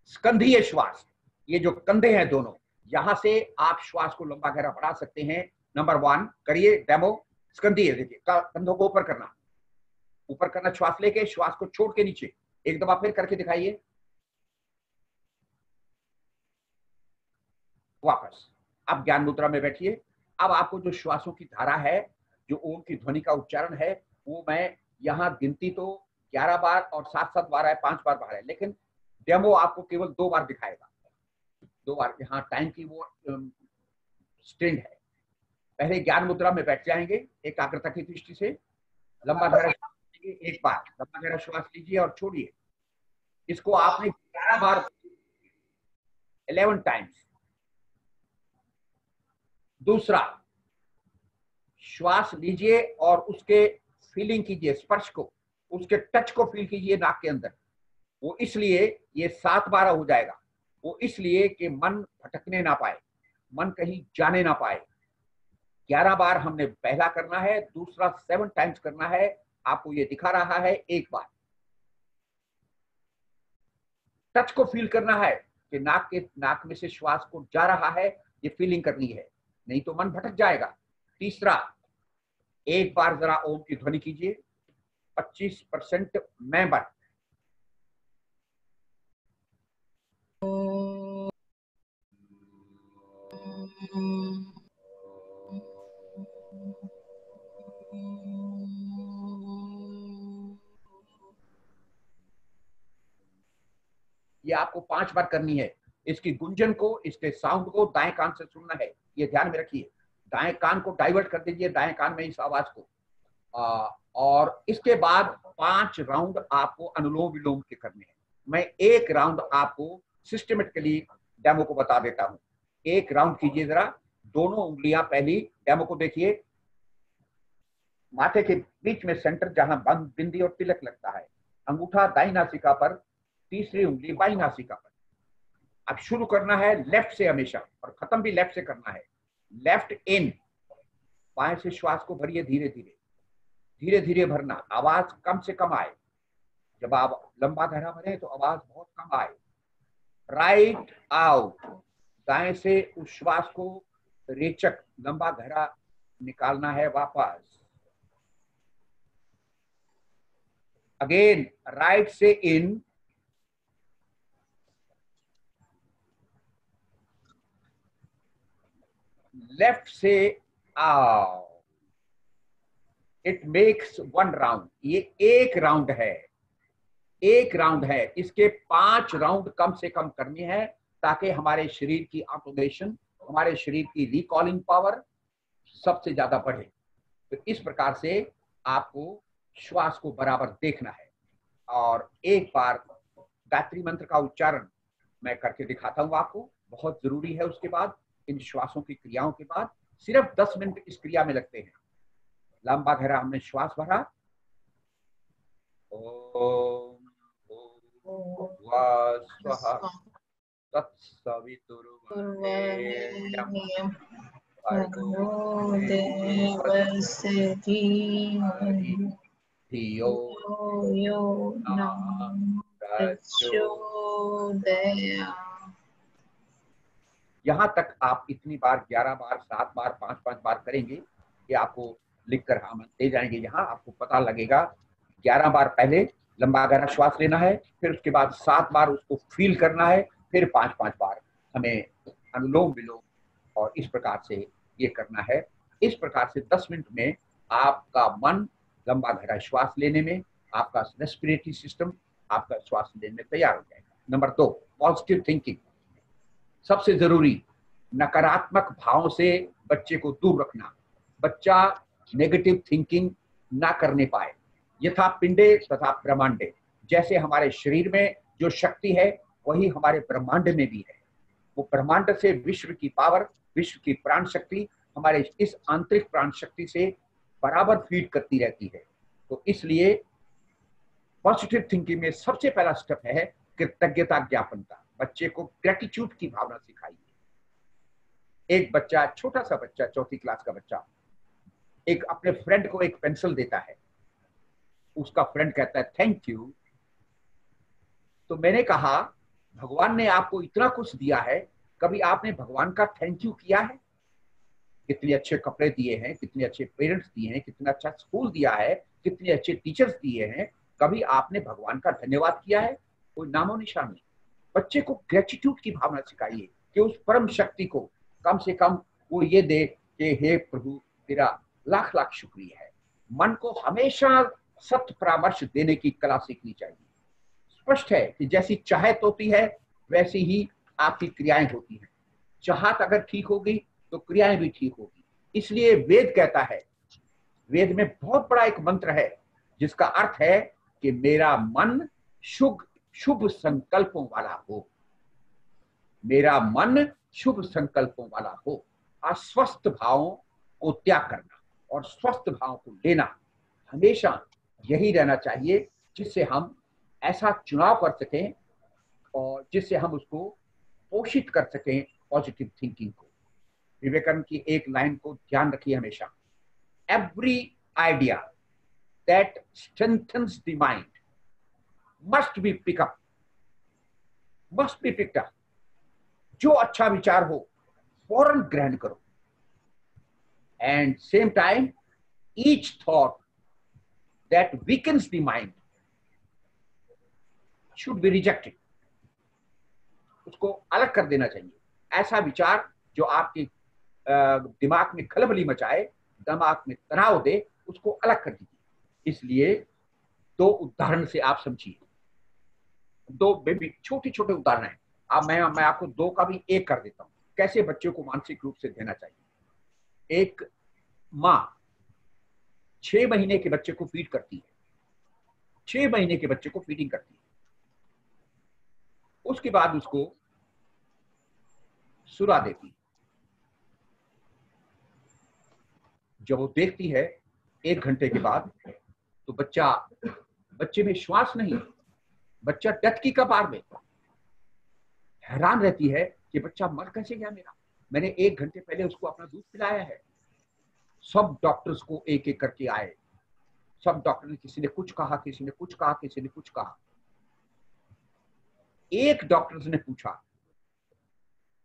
स्कंधीय श्वास। ये जो कंधे हैं दोनों, यहां से आप श्वास को लंबा गहरा बढ़ा सकते हैं। नंबर 1 करिए डेमो। स्कंधीय देखिए, कंधों को ऊपर करना, ऊपर करना, श्वास लेके श्वास को छोड़ के नीचे। एक दफा फिर करके दिखाइए। वापस। अब ज्ञान मुद्रा में बैठिए। अब आपको जो श्वासों की धारा है, जो ओम की ध्वनि का उच्चारण है, वो मैं यहाँ गिनती तो 11 बार और 7-7 बार है, 5 बार बार है, लेकिन डेमो आपको केवल 2 बार दिखाएगा। 2 बार। यहाँ टाइम की वो स्ट्रिंग है। पहले ज्ञान मुद्रा में बैठ जाएंगे एकाग्रता की दृष्टि से। लंबा गहरा श्वास लीजिए, एक बार लंबा गहरा श्वास लीजिए और छोड़िए। इसको आपने 11 बार, 11 टाइम्स। दूसरा, श्वास लीजिए और उसके फीलिंग कीजिए, स्पर्श को, उसके टच को फील कीजिए नाक के अंदर। वो इसलिए ये 7 बार हो जाएगा, वो इसलिए कि मन भटकने ना पाए, मन कहीं जाने ना पाए। 11 बार हमने पहला करना है, दूसरा 7 टाइम्स करना है। आपको ये दिखा रहा है 1 बार। टच को फील करना है कि नाक में से श्वास को जा रहा है, ये फीलिंग करनी है, नहीं तो मन भटक जाएगा। तीसरा, 1 बार जरा ओम की ध्वनि कीजिए, 25% मेंबर। ये आपको 5 बार करनी है। इसकी गुंजन को, इसके साउंड को दाएं कान से सुनना है, ये ध्यान में रखिए। दाएं कान को डाइवर्ट कर दीजिए, दाएं कान में इस आवाज को। और इसके बाद 5 राउंड आपको अनुलोम विलोम के करने हैं। मैं 1 राउंड आपको सिस्टमेटिकली डेमो को बता देता हूं। 1 राउंड कीजिए जरा। दोनों उंगलियां पहली, डेमो को देखिए, माथे के बीच में सेंटर जहां बंद बिंदी और तिलक लगता है, अंगूठा दाईं नासिका पर, तीसरी उंगली बाईं नासिका पर। अब शुरू करना है लेफ्ट से हमेशा और खत्म भी लेफ्ट से करना है। लेफ्ट इन, बाएं से श्वास को भरिए, धीरे धीरे, धीरे धीरे भरना, आवाज कम से कम आए। जब आप लंबा गहरा भरें तो आवाज बहुत कम आए। राइट आउट, दाएं से उस श्वास को रेचक लंबा गहरा निकालना है वापस। अगेन राइट से इन, लेफ्ट से आउट। It makes 1 round. ये 1 राउंड है, 1 राउंड है। इसके 5 राउंड कम से कम करने हैं ताकि हमारे शरीर की ऑटोमेशन, हमारे शरीर की रिकॉलिंग पावर सबसे ज्यादा बढ़े। तो इस प्रकार से आपको श्वास को बराबर देखना है। और एक बार गायत्री मंत्र का उच्चारण मैं करके दिखाता हूं आपको, बहुत जरूरी है। उसके बाद इन श्वासों की क्रियाओं के बाद सिर्फ 10 मिनट इस क्रिया में लगते हैं। लंबा गहरा हमने श्वास भरा, ओम स्वाहा तत्सवितुर्वरेण्यं भर्गो देवस्य धीमहि धियो यो नः प्रचोदयात्। यहाँ तक आप इतनी बार 11 बार, 7 बार, 5-5 बार करेंगे कि आपको लिखकर हम दे जाएंगे। यहाँ आपको पता लगेगा 11 बार पहले, लंबा गहरा श्वास लेना है, फिर उसके बाद 7 बार उसको फील करना है, फिर 5-5 बार हमें अनुलोम विलोम और इस प्रकार से ये करना है। इस प्रकार से 10 मिनट में आपका मन लंबा गहरा श्वास लेने में, आपका रेस्पिरेटरी सिस्टम आपका श्वास लेने में तैयार हो जाएगा। Number 2, positive thinking. सबसे जरूरी, नकारात्मक भावों से बच्चे को दूर रखना। बच्चा नेगेटिव थिंकिंग ना करने पाए। यथा पिंडे तथा ब्रह्मांडे, जैसे हमारे शरीर में जो शक्ति है वही हमारे ब्रह्मांड में भी है। वो ब्रह्मांड से विश्व की पावर, विश्व की प्राण शक्ति हमारे इस आंतरिक प्राण शक्ति से बराबर फीड करती रहती है। तो इसलिए पॉजिटिव थिंकिंग में सबसे पहला स्टेप है कृतज्ञता ज्ञापन का। बच्चे को ग्रेटिट्यूड की भावना सिखाइए। एक बच्चा, छोटा सा बच्चा, 4th क्लास का बच्चा, एक अपने फ्रेंड को एक पेंसिल देता है, उसका फ्रेंड कहता है थैंक यू। तो मैंने कहा भगवान ने आपको इतना कुछ दिया है, कभी आपने भगवान का थैंक यू किया है? कितने अच्छे कपड़े दिए हैं, कितने अच्छे पेरेंट्स दिए हैं, कितना अच्छा स्कूल दिया है, कितने अच्छे टीचर्स दिए हैं, कभी आपने भगवान का धन्यवाद किया है? कोई नामो निशान नहीं। बच्चे को ग्रेटिट्यूड की भावना सिखाइए कि उस परम शक्ति को कम से कम वो ये दे कि हे प्रभु तेरा लाख लाख शुक्रिया है। मन को हमेशा सत्य परामर्श देने की कला सीखनी चाहिए। स्पष्ट है कि जैसी चाहत होती है वैसी ही आपकी क्रियाएं होती हैं। चाहत अगर ठीक होगी तो क्रियाएं भी ठीक होगी। इसलिए वेद कहता है, वेद में बहुत बड़ा एक मंत्र है जिसका अर्थ है कि मेरा मन शुभ संकल्पों वाला हो, मेरा मन शुभ संकल्पों वाला हो। अस्वस्थ भावों को त्याग करना और स्वस्थ भावों को लेना, हमेशा यही रहना चाहिए जिससे हम ऐसा चुनाव कर सकें और जिससे हम उसको पोषित कर सकें पॉजिटिव थिंकिंग को। विवेकानंद की एक लाइन को ध्यान रखिए हमेशा, every idea that strengthens the mind must be pickup, must be picked up. जो अच्छा विचार हो फौरन ग्रहण करो। And same time each thought that weakens the mind should be rejected. उसको अलग कर देना चाहिए। ऐसा विचार जो आपके दिमाग में खलबली मचाए, दिमाग में तनाव दे, उसको अलग कर दीजिए। इसलिए 2 उदाहरण से आप समझिए। 2 बेबी छोटे छोटे उदाहरण हैं। अब मैं आपको 2 का भी एक कर देता हूं, कैसे बच्चों को मानसिक रूप से देना चाहिए। एक माँ 6 महीने के बच्चे को फीड करती है, 6 महीने के बच्चे को फीडिंग करती है। उसके बाद उसको सुला देती है। जब वो देखती है 1 घंटे के बाद, तो बच्चे में श्वास नहीं, बच्चा डेथ की कगार में। हैरान रहती है कि बच्चा मर कैसे गया मेरा, मैंने 1 घंटे पहले उसको अपना दूध पिलाया है। सब डॉक्टर्स को एक एक करके आए, सब डॉक्टर ने, किसी ने कुछ कहा, किसी ने कुछ कहा, किसी ने कुछ कहा। एक डॉक्टर ने पूछा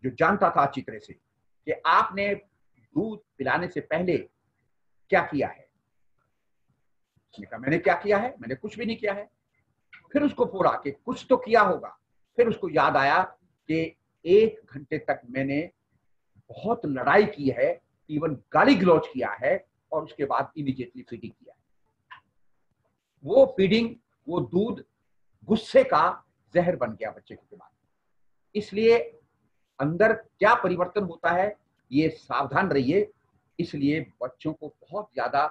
जो जानता था अच्छी तरह से कि आपने दूध पिलाने से पहले क्या किया है? उसने कहा मैंने क्या किया है, मैंने कुछ भी नहीं किया है। फिर उसको बोला कि कुछ तो किया होगा। फिर उसको याद आया कि 1 घंटे तक मैंने बहुत लड़ाई की है, इवन गाली गलौज किया है, और उसके बाद इमीडिएटली फीडिंग किया है। वो फीडिंग, वो दूध गुस्से का जहर बन गया बच्चे के दिमाग में। इसलिए अंदर क्या परिवर्तन होता है ये सावधान रहिए। इसलिए बच्चों को बहुत ज्यादा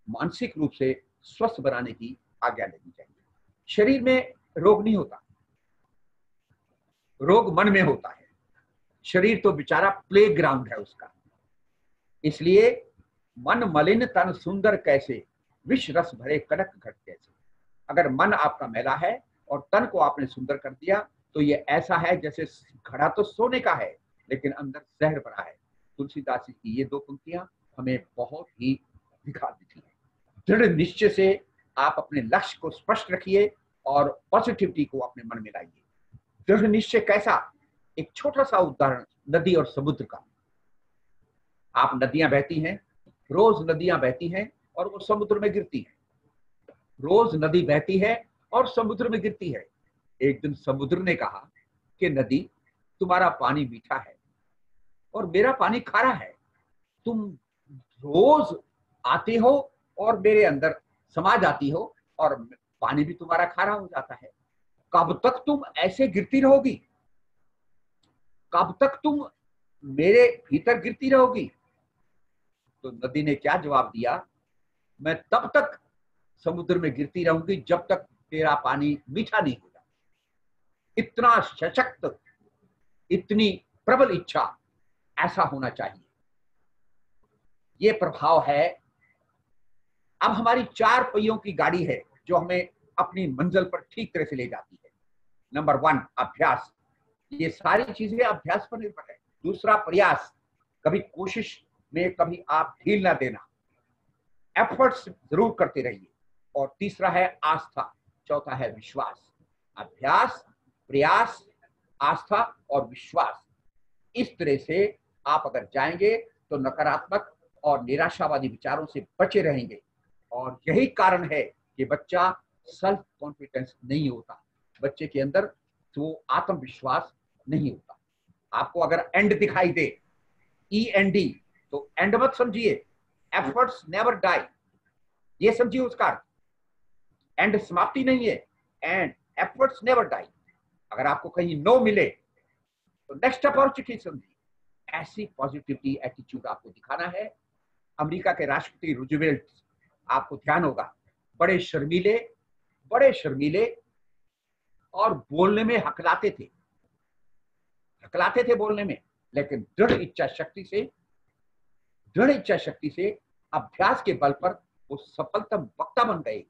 मानसिक रूप से स्वस्थ बनाने की आज्ञा लेनी चाहिए। शरीर में रोग नहीं होता, रोग मन में होता है। शरीर तो बेचारा प्ले ग्राउंड है उसका। इसलिए मन मलिन तन सुंदर कैसे, विष रस भरे कनक घट कैसे। अगर मन आपका मैला है और तन को आपने सुंदर कर दिया तो ये ऐसा है जैसे घड़ा तो सोने का है लेकिन अंदर जहर भरा है। तुलसीदास जी की ये 2 पंक्तियां हमें बहुत ही दिखा देती है। दृढ़ निश्चय से आप अपने लक्ष्य को स्पष्ट रखिए और पॉजिटिविटी को अपने मन में लाइए। दृढ़ निश्चय कैसा? एक छोटा सा उदाहरण नदी और समुद्र का। आप नदियां बहती हैं, रोज नदियां बहती हैं और वो समुद्र में गिरती हैं। रोज नदी बहती है और समुद्र में गिरती है। एक दिन समुद्र ने कहा कि नदी, तुम्हारा पानी मीठा है और मेरा पानी खारा है, तुम रोज आते हो और मेरे अंदर समा जाती हो और पानी भी तुम्हारा खारा हो जाता है, कब तक तुम ऐसे गिरती रहोगी, कब तक तुम मेरे भीतर गिरती रहोगी? तो नदी ने क्या जवाब दिया, मैं तब तक समुद्र में गिरती रहूंगी जब तक तेरा पानी मीठा नहीं हो जाता। इतना सशक्त, इतनी प्रबल इच्छा, ऐसा होना चाहिए। ये प्रभाव है। अब हमारी 4 पहियों की गाड़ी है जो हमें अपनी मंजिल पर ठीक तरह से ले जाती है। नंबर 1 अभ्यास, ये सारी चीजें अभ्यास पर निर्भर है। दूसरा प्रयास, कभी कोशिश में कभी आप ढील ना देना, एफर्ट्स जरूर करते रहिए। और तीसरा है आस्था, चौथा है विश्वास। अभ्यास, प्रयास, आस्था और विश्वास, इस तरह से आप अगर जाएंगे तो नकारात्मक और निराशावादी विचारों से बचे रहेंगे। और यही कारण है कि बच्चा सेल्फ कॉन्फिडेंस नहीं होता, बच्चे के अंदर तो आत्मविश्वास नहीं होता। आपको अगर एंड दिखाई दे, END, तो एंड मत समझिए, एफर्ट्स नेवर डाई, ये समझिए उसका अर्थ। एंड समाप्ति नहीं है, एंड एफर्ट्स नेवर डाई। अगर आपको कहीं नो मिले तो नेक्स्ट अपॉर्चुनिटी समझिए। ऐसी पॉजिटिविटी एटीट्यूड आपको दिखाना है। अमेरिका के राष्ट्रपति रूजवेल्ट, आपको ध्यान होगा, बड़े शर्मीले और बोलने में हकलाते थे बोलने में, लेकिन दृढ़ इच्छा शक्ति से अभ्यास के बल पर वो सफलतम वक्ता बन गए।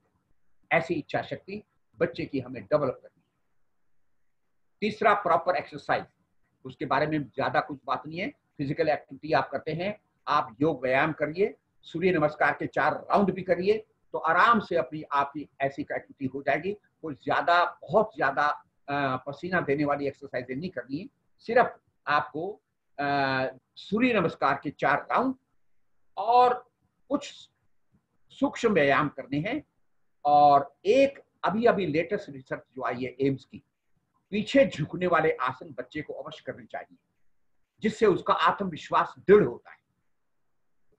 ऐसी इच्छा शक्ति बच्चे की हमें डेवलप करनी है। तीसरा प्रॉपर एक्सरसाइज, उसके बारे में ज्यादा कुछ बात नहीं है। फिजिकल एक्टिविटी आप करते हैं, आप योग व्यायाम करिए, सूर्य नमस्कार के 4 राउंड भी करिए, तो आराम से अपनी आप ही ऐसी एक्टिविटी हो जाएगी। कोई बहुत ज्यादा पसीना देने वाली एक्सरसाइज नहीं करनी है, सिर्फ आपको सूर्य नमस्कार के 4 राउंड और कुछ सूक्ष्म व्यायाम करने हैं। और एक अभी लेटेस्ट रिसर्च जो आई है एम्स की, पीछे झुकने वाले आसन बच्चे को अवश्य करने चाहिए, जिससे उसका आत्मविश्वास दृढ़ होता है।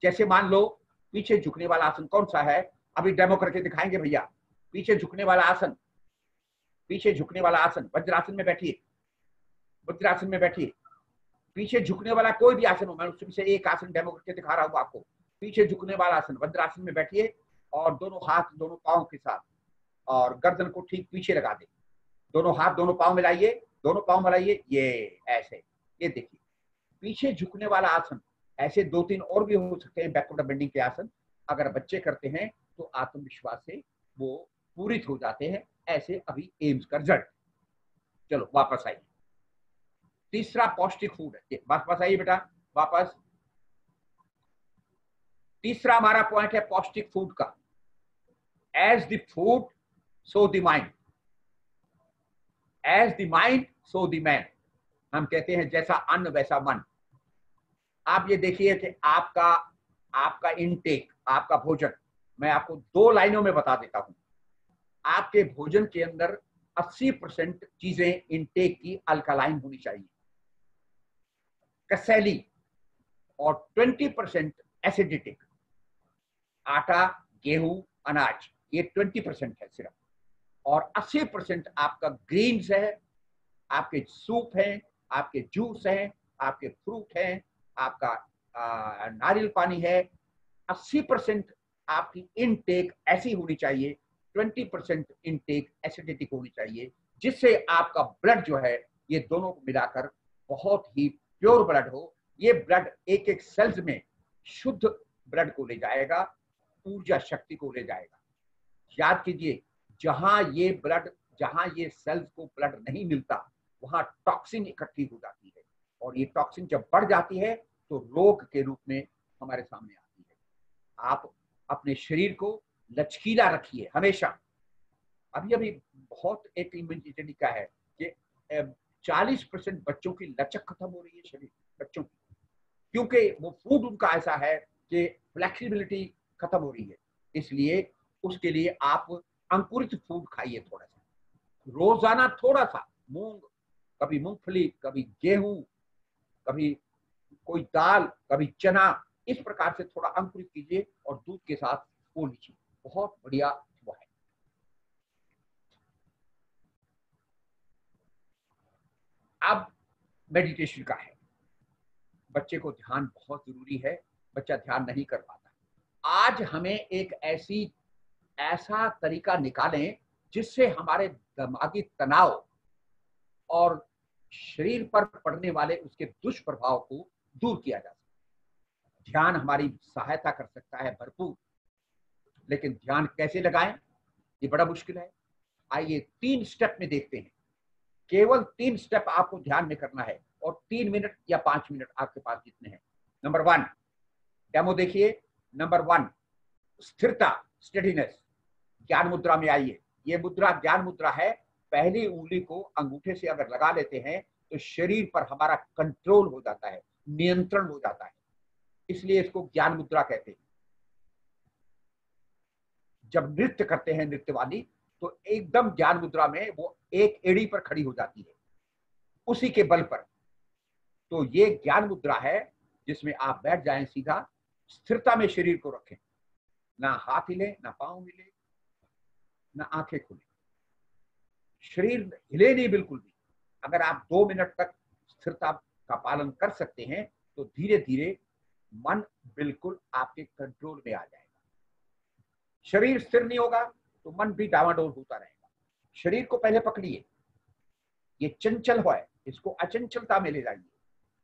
जैसे मान लो पीछे झुकने वाला आसन कौन सा है, अभी डेमो करके दिखाएंगे भैया। पीछे झुकने वाला आसन, वज्रासन में बैठिए, पीछे झुकने वाला कोई भी आसन हो, मैं उसमें से एक आसन डेमो करके दिखा रहा हूँ आपको। पीछे झुकने वाला आसन, वज्रासन में बैठिए और दोनों हाथ दोनों पांव के साथ और गर्दन को ठीक पीछे लगा दे, दोनों हाथ दोनों पांव मिलाइए, ये ऐसे, ये देखिए पीछे झुकने वाला आसन। ऐसे 2-3 और भी हो सकते हैं बैकवर्ड बेंडिंग के आसन, अगर बच्चे करते हैं तो आत्मविश्वास से वो पूरित हो जाते हैं। ऐसे अभी एम्स का रिजल्ट। चलो वापस आइए। तीसरा पौष्टिक फूड है, वापस आइए बेटा, वापस। तीसरा हमारा पॉइंट है पौष्टिक फूड का। As the food so the mind, as the mind so the man. हम कहते हैं जैसा अन्न वैसा मन। आप ये देखिए कि आपका इनटेक, आपका भोजन, मैं आपको 2 लाइनों में बता देता हूं। आपके भोजन के अंदर 80% चीजें इनटेक की अल्कालाइन होनी चाहिए, कसैली, और 20% एसिडिटिक। आटा, गेहूं, अनाज, ये 20% है सिर्फ, और 80% आपका ग्रीन्स है, आपके सूप हैं, आपके जूस हैं, आपके फ्रूट हैं, आपका नारियल पानी है। 80% आपकी इनटेक ऐसी होनी चाहिए, 20% इनटेक एसिडिटिक होनी चाहिए, जिससे आपका ब्लड जो है ये दोनों को मिलाकर बहुत ही प्योर ब्लड हो। ये ब्लड एक सेल्स में शुद्ध ब्लड को ले जाएगा, ऊर्जा शक्ति को ले जाएगा। याद कीजिए, जहां ये सेल्स को ब्लड नहीं मिलता, वहां टॉक्सिन इकट्ठी हो जाती है, और ये टॉक्सिन जब बढ़ जाती है तो रोग के रूप में हमारे सामने आती है। आप अपने शरीर को लचकीला रखिए हमेशा। अभी बहुत एक इमेजिनी का है कि 40% बच्चों की लचक खत्म हो रही है शरीर बच्चों की, क्योंकि वो फूड उनका ऐसा है कि फ्लेक्सिबिलिटी खत्म हो रही है। इसलिए उसके लिए आप अंकुरित फूड खाइए थोड़ा सा, रोजाना थोड़ा सा मूंग, कभी मूंगफली, कभी गेहूं, कभी कोई दाल, कभी चना, इस प्रकार से थोड़ा अंकुरित कीजिए और दूध के साथ वो लीजिए, बहुत बढ़िया वो है। अब मेडिटेशन का है। बच्चे को ध्यान बहुत जरूरी है, बच्चा ध्यान नहीं कर पाता। आज हमें एक ऐसा तरीका निकालें जिससे हमारे दिमागी तनाव और शरीर पर पड़ने वाले उसके दुष्प्रभाव को दूर किया जा सके। ध्यान हमारी सहायता कर सकता है भरपूर, लेकिन ध्यान कैसे लगाएं ये बड़ा मुश्किल है। आइए 3 स्टेप में देखते हैं। केवल 3 स्टेप आपको ध्यान में करना है और 3 मिनट या 5 मिनट आपके पास जितने हैं। नंबर 1 डेमो देखिए। नंबर 1 स्थिरता, स्टेडीनेस। ज्ञान मुद्रा में आइए। ये मुद्रा ज्ञान मुद्रा है। पहली उंगली को अंगूठे से अगर लगा लेते हैं तो शरीर पर हमारा कंट्रोल हो जाता है, नियंत्रण हो जाता है, इसलिए इसको ज्ञान मुद्रा कहते हैं। जब नृत्य करते हैं नृत्य वाली, तो एकदम ज्ञान मुद्रा में वो एक एड़ी पर खड़ी हो जाती है, उसी के बल पर। तो ये ज्ञान मुद्रा है जिसमें आप बैठ जाएं सीधा, स्थिरता में शरीर को रखें, ना हाथ हिले, ना पांव हिले, ना आंखें खुले, शरीर हिले नहीं बिल्कुल भी। अगर आप 2 मिनट तक स्थिरता का पालन कर सकते हैं तो धीरे धीरे मन बिल्कुल आपके कंट्रोल में आ जाएगा। शरीर स्थिर नहीं होगा तो मन भी डावाडोल होता रहेगा। शरीर को पहले पकड़िए, ये चंचल है, इसको अचंचलता में ले जाइए,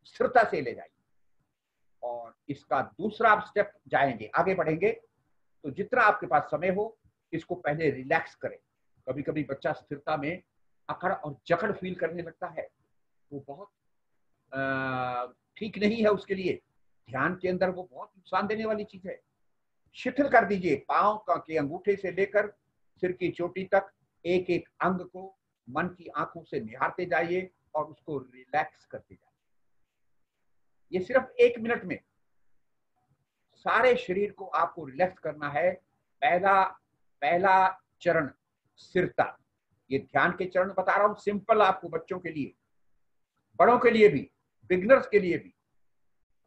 स्थिरता से ले जाइए। और इसका दूसरा आप स्टेप जाएंगे, आगे बढ़ेंगे, तो जितना आपके पास समय हो इसको पहले रिलैक्स करें। कभी कभी बच्चा स्थिरता में अकड़ और जकड़ फील करने लगता है, वो बहुत ठीक नहीं है उसके लिए। ध्यान के अंदर वो बहुत नुकसान देने वाली चीज है। शिथिल कर दीजिए, पांव के अंगूठे से लेकर सिर की चोटी तक एक एक अंग को मन की आंखों से निहारते जाइए और उसको रिलैक्स करते जाइए। ये सिर्फ 1 मिनट में सारे शरीर को आपको रिलैक्स करना है। पहला चरण स्थिरता। ये ध्यान के चरण बता रहा हूं, सिंपल आपको, बच्चों के लिए, बड़ों के लिए भी, बिगिनर्स के लिए भी।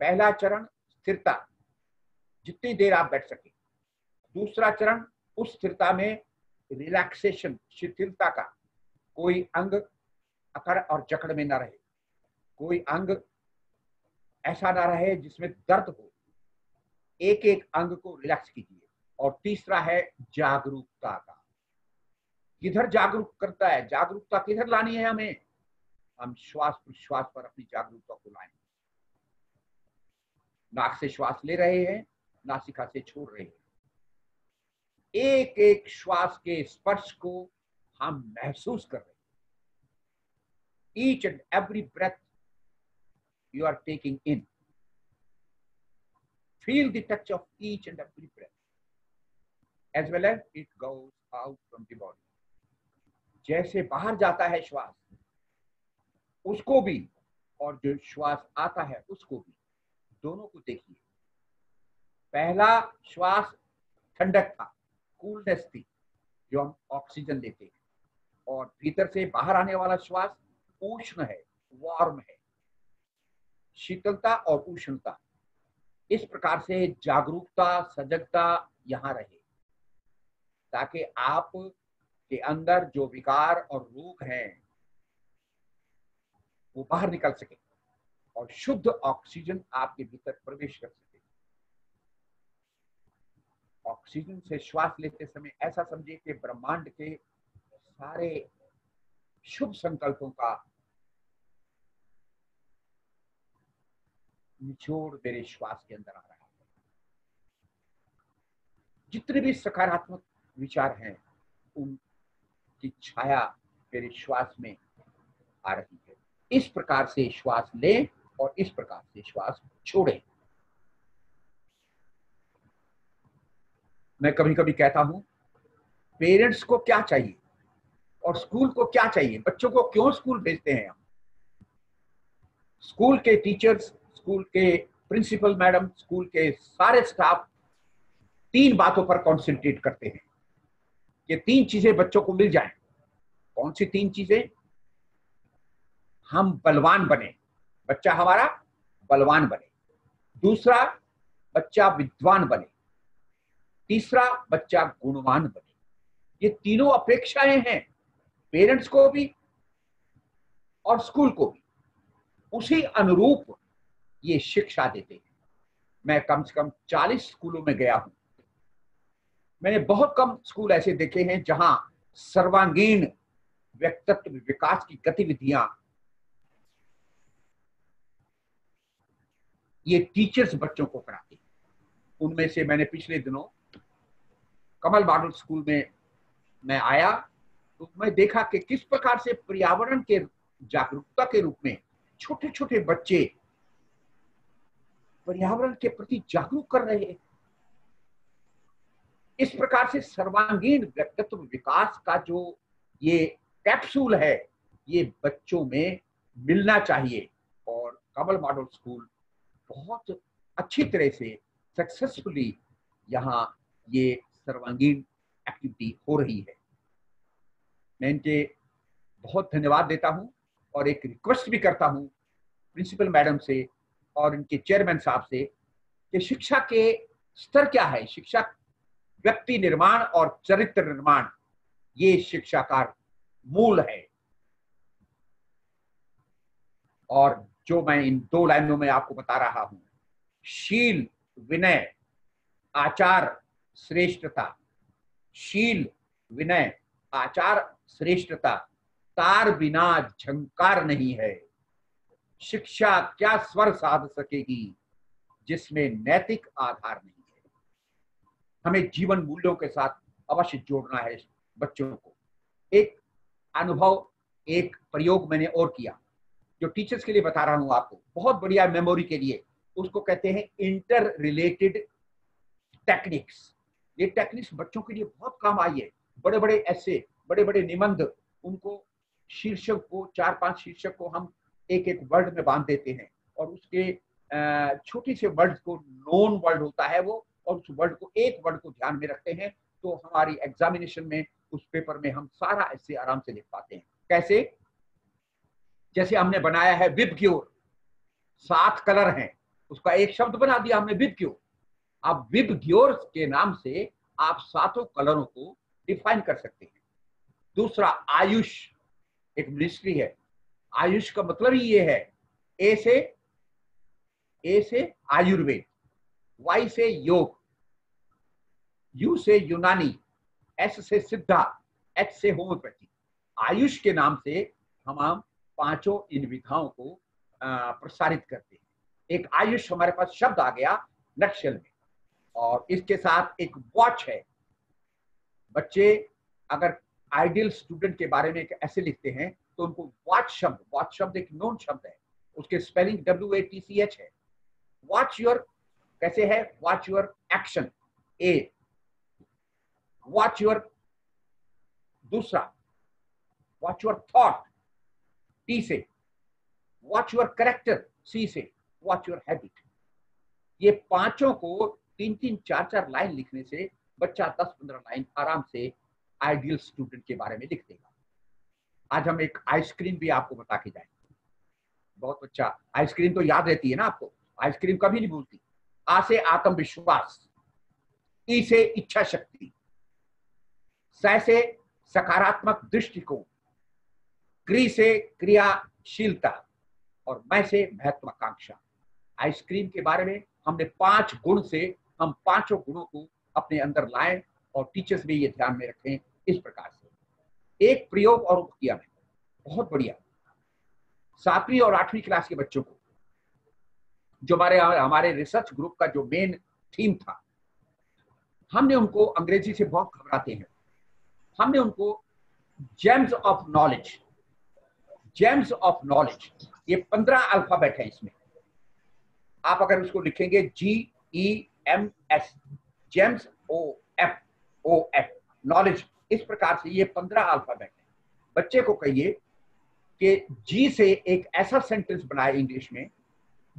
पहला चरण स्थिरता, जितनी देर आप बैठ सके। दूसरा चरण उस स्थिरता में रिलैक्सेशन, शिथिलता का। कोई अंग अकड़ और जकड़ में ना रहे, कोई अंग ऐसा ना रहे जिसमें दर्द हो। एक एक अंग को रिलैक्स कीजिए। और तीसरा है जागरूकता का। किधर जागरूक करता है, जागरूकता किधर लानी है हमें? हम श्वास प्रश्वास पर अपनी जागरूकता को लाएं। नाक से श्वास ले रहे हैं, नासिका से छोड़ रहे हैं। एक एक श्वास के स्पर्श को हम महसूस कर रहे हैं। Each and every breath you are taking in, feel the touch of each and every breath as well as it goes out from the body. जैसे बाहर जाता है श्वास, उसको भी, और जो श्वास आता है उसको भी, दोनों को देखिए। पहला श्वास ठंडक था, कूलनेस थी, जो हम ऑक्सीजन लेते हैं, और भीतर से बाहर आने वाला श्वास उष्ण है, वार्म है, शीतलता और उष्णता। इस प्रकार से जागरूकता, सजगता यहां रहे, ताकि आप के अंदर जो विकार और रोग हैं वो बाहर निकल सके और शुद्ध ऑक्सीजन आपके भीतर प्रवेश कर सके। ऑक्सीजन से श्वास लेते समय ऐसा समझिए कि ब्रह्मांड के सारे शुभ संकल्पों का निचोड़ मेरे श्वास के अंदर आ रहा है। जितने भी सकारात्मक विचार हैं उनकी छाया मेरे श्वास में आ रही है। इस प्रकार से श्वास लें और इस प्रकार से श्वास छोड़ें। मैं कभी कभी कहता हूं, पेरेंट्स को क्या चाहिए और स्कूल को क्या चाहिए? बच्चों को क्यों स्कूल भेजते हैं हम? स्कूल के टीचर्स, स्कूल के प्रिंसिपल मैडम, स्कूल के सारे स्टाफ 3 बातों पर कॉन्सेंट्रेट करते हैं। कि 3 चीजें बच्चों को मिल जाएं। कौन सी 3 चीजें? हम बलवान बने, बच्चा हमारा बलवान बने। दूसरा, बच्चा विद्वान बने। तीसरा, बच्चा गुणवान बने। ये तीनों अपेक्षाएं हैं पेरेंट्स को भी और स्कूल को भी। उसी अनुरूप ये शिक्षा देते हैं। मैं कम से कम 40 स्कूलों में गया हूं। मैंने बहुत कम स्कूल ऐसे देखे हैं जहां सर्वांगीण व्यक्तित्व विकास की गतिविधियां ये टीचर्स बच्चों को कराते हैं। उनमें से मैंने पिछले दिनों कमल मॉडल स्कूल में मैं आया तो मैं देखा कि किस प्रकार से पर्यावरण के जागरूकता के रूप में छोटे छोटे बच्चे पर्यावरण के प्रति जागरूक कर रहे हैं। इस प्रकार से सर्वांगीण व्यक्तित्व विकास का जो ये कैप्सूल है ये बच्चों में मिलना चाहिए। और कमल मॉडल स्कूल बहुत अच्छी तरह से सक्सेसफुली यहाँ ये सर्वांगीण एक्टिविटी हो रही है। मैं इनके बहुत धन्यवाद देता हूं और एक रिक्वेस्ट भी करता हूं प्रिंसिपल मैडम से और इनके चेयरमैन साहब से कि शिक्षा के स्तर क्या है। शिक्षा व्यक्ति निर्माण और चरित्र निर्माण ये शिक्षा का मूल है। और जो मैं इन 2 लाइनों में आपको बता रहा हूं, शील, विनय, आचार, श्रेष्ठता। शील, विनय, आचार, श्रेष्ठता। तार बिना झंकार नहीं है। शिक्षा क्या स्वर साध सकेगी जिसमें नैतिक आधार नहीं है। हमें जीवन मूल्यों के साथ अवश्य जोड़ना है बच्चों को। एक अनुभव, एक प्रयोग मैंने और किया जो टीचर्स के लिए बता रहा हूं आपको, बहुत बढ़िया मेमोरी के लिए। उसको कहते हैं इंटर रिलेटेड टेक्निक्स। ये टेक्निक्स बच्चों के लिए बहुत काम आई है। बड़े बड़े ऐसे, बड़े बड़े निबंध, उनको शीर्षक को 4-5 शीर्षक को हम एक एक वर्ड में बांध देते हैं और उसके छोटे से वर्ड को नोन वर्ड होता है वो, और उस वर्ड को एक वर्ड को ध्यान में रखते हैं तो हमारी एग्जामिनेशन में उस पेपर में हम सारा ऐसे आराम से लिख पाते हैं। कैसे? जैसे हमने बनाया है विबग्योर, 7 कलर हैं, उसका एक शब्द बना दिया हमने विबग्योर। अब विबग्योर के नाम से आप 7 कलरों को डिफाइन कर सकते हैं। दूसरा, आयुष एक मिनिस्ट्री है। आयुष का मतलब ही ये है, ए से आयुर्वेद, वाई से योग, यू से यूनानी, एस से सिद्धा, एच से होम्योपैथी। आयुष के नाम से हम 5 इन विधाओं को प्रसारित करते हैं। एक आयुष हमारे पास शब्द आ गया नक्शल में। और इसके साथ एक वॉच है। बच्चे अगर आइडियल स्टूडेंट के बारे में एक ऐसे लिखते हैं तो उनको वॉच शब्द एक नोन शब्द है, उसके स्पेलिंग WATCH है। वॉच योर कैसे है? Watch your action, A. Watch your, दूसरा वॉच योर थॉट, टी से। वॉच योर कैरेक्टर, सी से। Watch your habit. ये 5 को 3-3, 4-4 लाइन लिखने से बच्चा 10-15 लाइन आराम से आइडियल स्टूडेंट के बारे में लिख देगा। आज हम एक आइसक्रीम भी आपको बता के जाएंगे। बहुत अच्छा, आइसक्रीम तो याद रहती है ना आपको, आइसक्रीम कभी नहीं भूलती। आ से आत्मविश्वास, ई से इच्छा शक्ति, स से सकारात्मक दृष्टिकोण, क्री से क्रियाशीलता और मैं से महत्वाकांक्षा। आइसक्रीम के बारे में हमने 5 गुण से हम 5 गुणों को अपने अंदर लाएं और टीचर्स भी ये ध्यान में रखें। इस प्रकार से एक प्रयोग और किया मैंने, बहुत बढ़िया। 7वीं और 8वीं क्लास के बच्चों को, जो हमारे रिसर्च ग्रुप का जो मेन थीम था, हमने उनको, अंग्रेजी से बहुत घबराते हैं, हमने उनको जेम्स ऑफ नॉलेज, ये 15 अल्फाबेट है इसमें। आप अगर उसको लिखेंगे GEMS, जेम्स, OF, नॉलेज, इस प्रकार से ये 15 अल्फाबेट है। बच्चे को कहिए कि जी से एक ऐसा सेंटेंस बनाए इंग्लिश में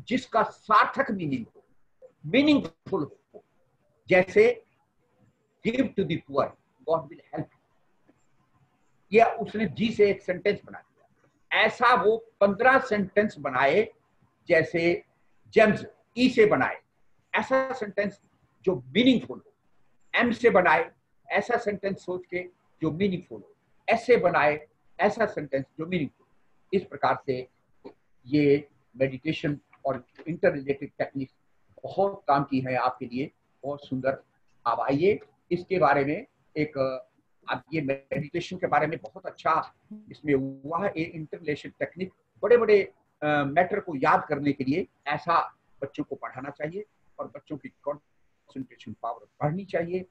जिसका सार्थक मीनिंग हो, मीनिंगफुल हो। जैसे give to the poor, God will help. या उसने जी से एक सेंटेंस बना दिया। ऐसा वो 15 सेंटेंस बनाए जैसे जेम्स ई से बनाए ऐसा सेंटेंस जो मीनिंगफुल हो। एम से बनाए ऐसा सेंटेंस सोच के जो मीनिंगफुल हो। एस से बनाए ऐसा सेंटेंस जो मीनिंगफुल। इस प्रकार से ये मेडिटेशन और इंटर रिलेटेड टेक्निक बहुत काम की है आपके लिए, बहुत सुंदर। अब आइए इसके बारे में एक, अब ये मेडिटेशन के बारे में बहुत अच्छा इसमें हुआ है। इंटर रिलेशन टेक्निक बड़े बड़े मैटर को याद करने के लिए ऐसा बच्चों को पढ़ाना चाहिए और बच्चों की कंसंट्रेशन पावर बढ़नी चाहिए।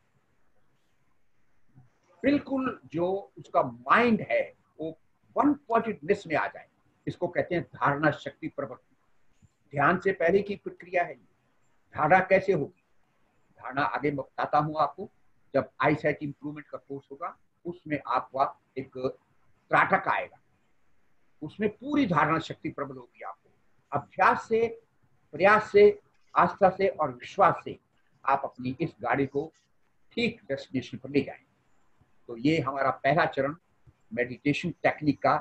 बिल्कुल जो उसका माइंड है वो वन पॉइंटेडनेस में आ जाए। इसको कहते हैं धारणा शक्ति प्रवृत्ति। ध्यान से पहले की प्रक्रिया है। धारणा कैसे होगी? धारणा आगे मैं बताता हूँ आपको। जब आई साइट इंप्रूवमेंट का कोर्स होगा उसमें आपका एक त्राटक आएगा, उसमें पूरी धारणा शक्ति प्रबल होगी। आपको अभ्यास से, प्रयास से, आस्था से और विश्वास से आप अपनी इस गाड़ी को ठीक डेस्टिनेशन पर ले जाएं। तो ये हमारा पहला चरण मेडिटेशन टेक्निक का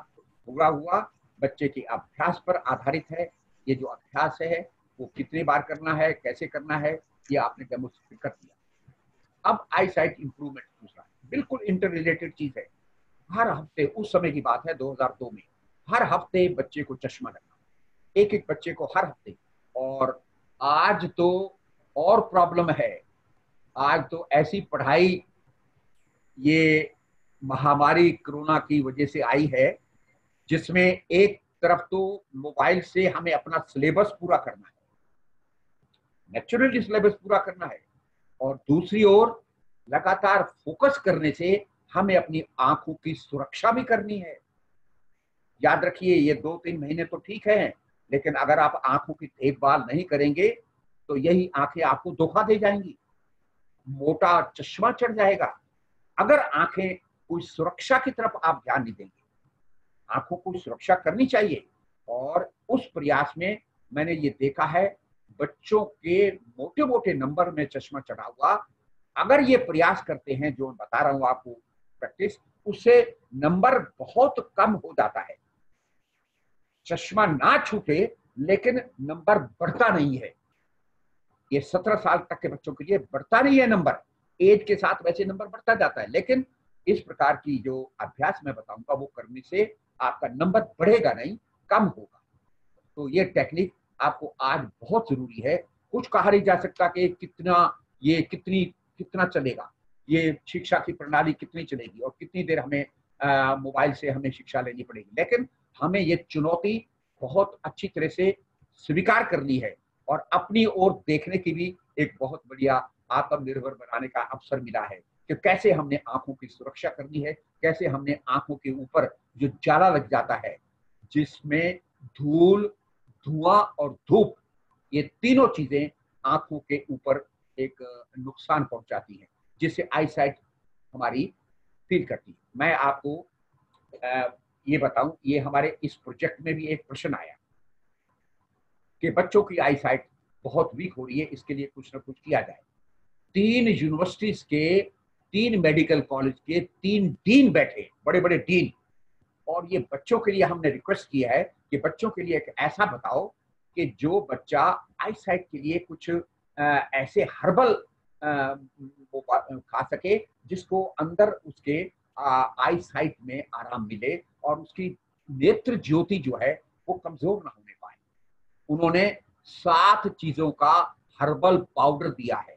पूरा हुआ। बच्चे के अभ्यास पर आधारित है। ये जो अभ्यास है वो कितनी बार करना है, कैसे करना है, ये आपने डेमोन्स्ट्रेट कर दिया। अब आई साइट इंप्रूवमेंट दूसरा बिल्कुल इंटर रिलेटेड चीज है। हर हफ्ते, उस समय की बात है 2002 में, हर हफ्ते बच्चे को चश्मा लगना, एक एक बच्चे को हर हफ्ते। और आज तो और प्रॉब्लम है। आज तो ऐसी पढ़ाई ये महामारी कोरोना की वजह से आई है जिसमें एक तरफ तो मोबाइल से हमें अपना सिलेबस पूरा करना है, नेचुरली सिलेबस पूरा करना है, और दूसरी ओर लगातार फोकस करने से हमें अपनी आंखों की सुरक्षा भी करनी है। याद रखिए ये 2-3 महीने तो ठीक है, लेकिन अगर आप आंखों की देखभाल नहीं करेंगे तो यही आंखें आपको धोखा दे जाएंगी, मोटा चश्मा चढ़ जाएगा। अगर आंखें कोई सुरक्षा की तरफ आप ध्यान नहीं देंगे, आंखों को सुरक्षा करनी चाहिए। और उस प्रयास में मैंने ये देखा है बच्चों के मोटे मोटे नंबर में चश्मा चढ़ा हुआ, अगर ये प्रयास करते हैं जो मैं बता रहा हूं आपको प्रैक्टिस, उससे नंबर बहुत कम हो जाता है। चश्मा ना छूटे लेकिन नंबर बढ़ता नहीं है। ये 17 साल तक के बच्चों के लिए बढ़ता नहीं है नंबर, एज के साथ वैसे नंबर बढ़ता जाता है, लेकिन इस प्रकार की जो अभ्यास मैं बताऊंगा वो करने से आपका नंबर बढ़ेगा नहीं, कम होगा। तो ये टेक्निक आपको आज बहुत जरूरी है। कुछ कहा नहीं जा सकता कि कितना चलेगा, ये शिक्षा की प्रणाली कितनी चलेगी और कितनी देर हमें मोबाइल से हमें शिक्षा लेनी पड़ेगी, लेकिन हमें ये चुनौती बहुत अच्छी तरह से स्वीकार करनी है और अपनी ओर देखने की भी एक बहुत बढ़िया आत्मनिर्भर बनाने का अवसर मिला है कि कैसे हमने आंखों की सुरक्षा करनी है, कैसे हमने आंखों के ऊपर जो जाला लग जाता है जिसमें धूल, धुआं और धूप, ये तीनों चीजें आंखों के ऊपर एक नुकसान पहुंचाती है जिससे आई साइट हमारी फील करती है। मैं आपको ये बताऊं, ये हमारे इस प्रोजेक्ट में भी एक प्रश्न आया कि बच्चों की आई साइट बहुत वीक हो रही है, इसके लिए कुछ ना कुछ किया जाए। 3 यूनिवर्सिटीज के, 3 मेडिकल कॉलेज के 3 डीन बैठे, बड़े बड़े डीन, और ये बच्चों के लिए हमने रिक्वेस्ट किया है कि बच्चों के लिए एक ऐसा बताओ कि जो बच्चा आई साइट के लिए कुछ ऐसे हर्बल खा सके जिसको अंदर उसके आई साइट में आराम मिले और उसकी नेत्र ज्योति जो है वो कमजोर ना होने पाए। उन्होंने 7 चीजों का हर्बल पाउडर दिया है,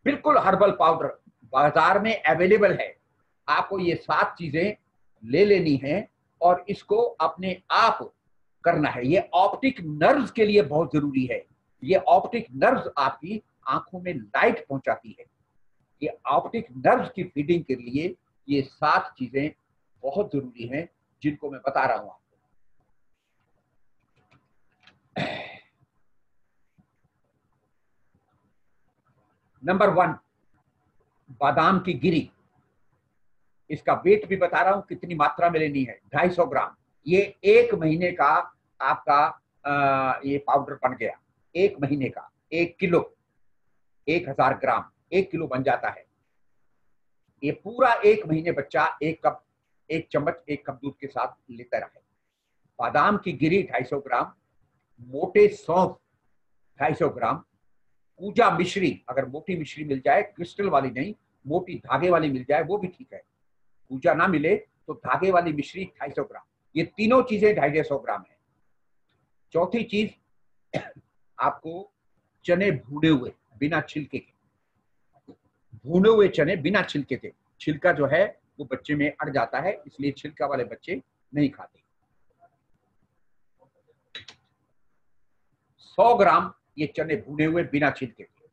बिल्कुल हर्बल पाउडर बाजार में अवेलेबल है। आपको ये 7 चीजें ले लेनी है और इसको अपने आप करना है। ये ऑप्टिक नर्व्स के लिए बहुत जरूरी है। ये ऑप्टिक नर्व्स आपकी आंखों में लाइट पहुंचाती है। ये ऑप्टिक नर्व्स की फीडिंग के लिए ये 7 चीजें बहुत जरूरी हैं जिनको मैं बता रहा हूं आपको। नंबर 1, बादाम की गिरी। इसका वेट भी बता रहा हूं कितनी मात्रा में लेनी है, 250 ग्राम। ये 1 महीने का आपका ये पाउडर बन गया, 1 महीने का 1 किलो, 1000 ग्राम 1 किलो बन जाता है। ये पूरा 1 महीने बच्चा 1 चम्मच 1 कप दूध के साथ लेता रहे। बादाम की गिरी 250 ग्राम, मोटे सौंफ 250 ग्राम, पूजा मिश्री, अगर मोटी मिश्री मिल जाए, क्रिस्टल वाली नहीं, मोटी धागे वाली मिल जाए वो भी ठीक है, पूजा ना मिले तो धागे वाली मिश्री 250 ग्राम। ये तीनों चीजें 250 ग्राम है। चौथी चीज आपको चने भुने हुए बिना छिलके के, भुने हुए चने बिना छिलके के, छिलका जो है वो बच्चे में अड़ जाता है, इसलिए छिलका वाले बच्चे नहीं खाते। 100 ग्राम ये चने भुने हुए बिना छिलके के,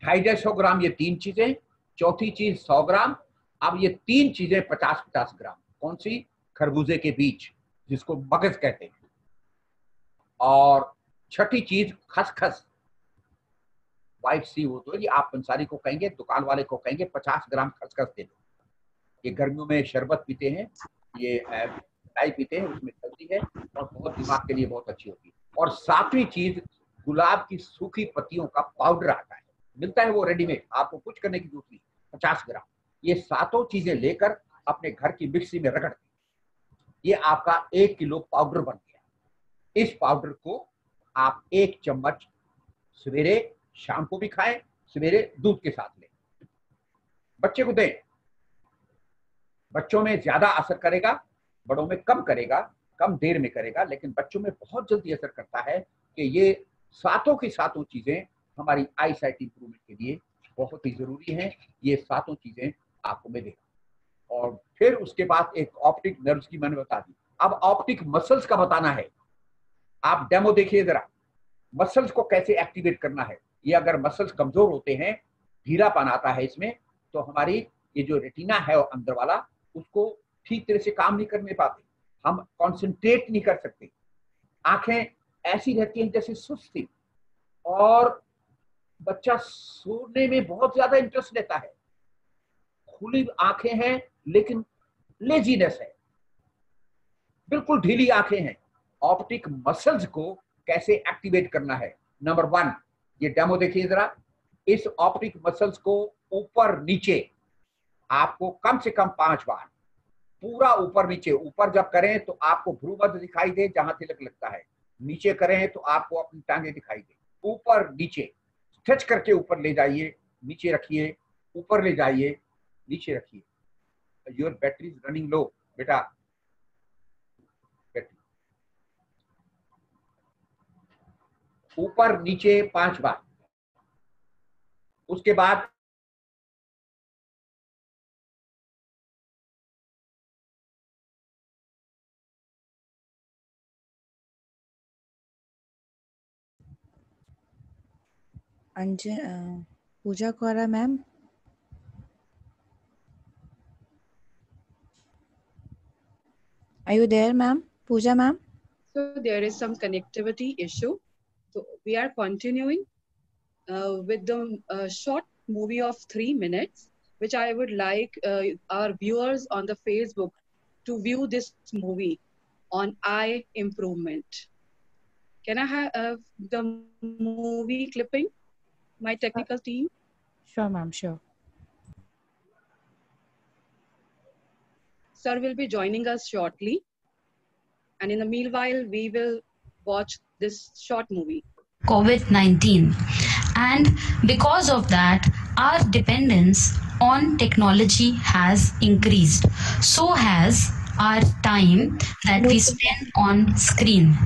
250 ग्राम ये 3 चीजें, चौथी चीज 100 ग्राम। अब ये 3 चीजें 50-50 ग्राम, कौन सी? खरबूजे के बीज, जिसको मगज कहते हैं। और छठी चीज खसखस, व्हाइट सी हो तो ये आप पंसारी को कहेंगे, दुकान वाले को कहेंगे 50 ग्राम खसखस दे दो। ये गर्मियों में शरबत पीते हैं, ये चाय पीते हैं, उसमें चलती है और बहुत दिमाग के लिए बहुत अच्छी होती है। और 7वीं चीज गुलाब की सूखी पत्तियों का पाउडर आता है, मिलता है वो रेडीमेड, आपको कुछ करने की जरूरत नहीं, 50 ग्राम। ये 7 चीजें लेकर अपने घर की मिक्सी में रगड़, ये आपका 1 किलो पाउडर बन गया। इस पाउडर को आप 1 चम्मच सवेरे शाम को भी खाएं, सवेरे दूध के साथ लें, बच्चे को दें। बच्चों में ज्यादा असर करेगा, बड़ों में कम करेगा, कम देर में करेगा, लेकिन बच्चों में बहुत जल्दी असर करता है कि ये 7 की 7 चीजें हमारी आई साइट इंप्रूवमेंट के लिए बहुत ही जरूरी हैं। ये 7 चीजें आपको मैं देगा। और फिर उसके बाद एक ऑप्टिक नर्व्स की मैंने बता दी, अब ऑप्टिक मसल्स का बताना है। आप डेमो देखिए जरा, मसल्स को कैसे एक्टिवेट करना है। ये अगर मसल्स कमजोर होते हैं, ढीलापन आता है इसमें, तो हमारी ये जो रेटिना है अंदर वाला, उसको ठीक तरह से काम नहीं करने पाते, हम कंसंट्रेट नहीं कर सकते, आंखें ऐसी रहती हैं जैसे सुस्ती, और बच्चा सोने में बहुत ज्यादा इंटरेस्ट लेता है, खुली आंखें हैं लेकिन लेजीनेस है, बिल्कुल ढीली आंखें हैं। ऑप्टिक मसल्स को कैसे एक्टिवेट करना है? नंबर 1, ये डेमो देखिए जरा। इस ऑप्टिक मसल्स को ऊपर नीचे आपको कम से कम 5 बार, पूरा ऊपर नीचे, ऊपर जब करें तो आपको भ्रूमध्य दिखाई दे जहां तिलक लगता है, नीचे करें तो आपको अपनी टांगे दिखाई दे, ऊपर नीचे स्ट्रेच करके ऊपर ले जाइए, नीचे रखिए, ऊपर ले जाइए, नीचे रखिए। योर बैटरी इज रनिंग लो बेटा, बैटरी ऊपर नीचे 5 बार। उसके बाद पूजा कौरा ma'am, are you there ma'am? Pooja ma'am? So there is some connectivity issue. So we are continuing with the short movie of 3 minutes, which I would like our viewers on the Facebook to view this movie on eye improvement. Can I have the movie clipping, my technical team? Sure ma'am, sure. Sir will be joining us shortly. And in the meanwhile, we will watch this short movie. COVID-19. And because of that, our dependence on technology has increased. So has our time that we spend on screen.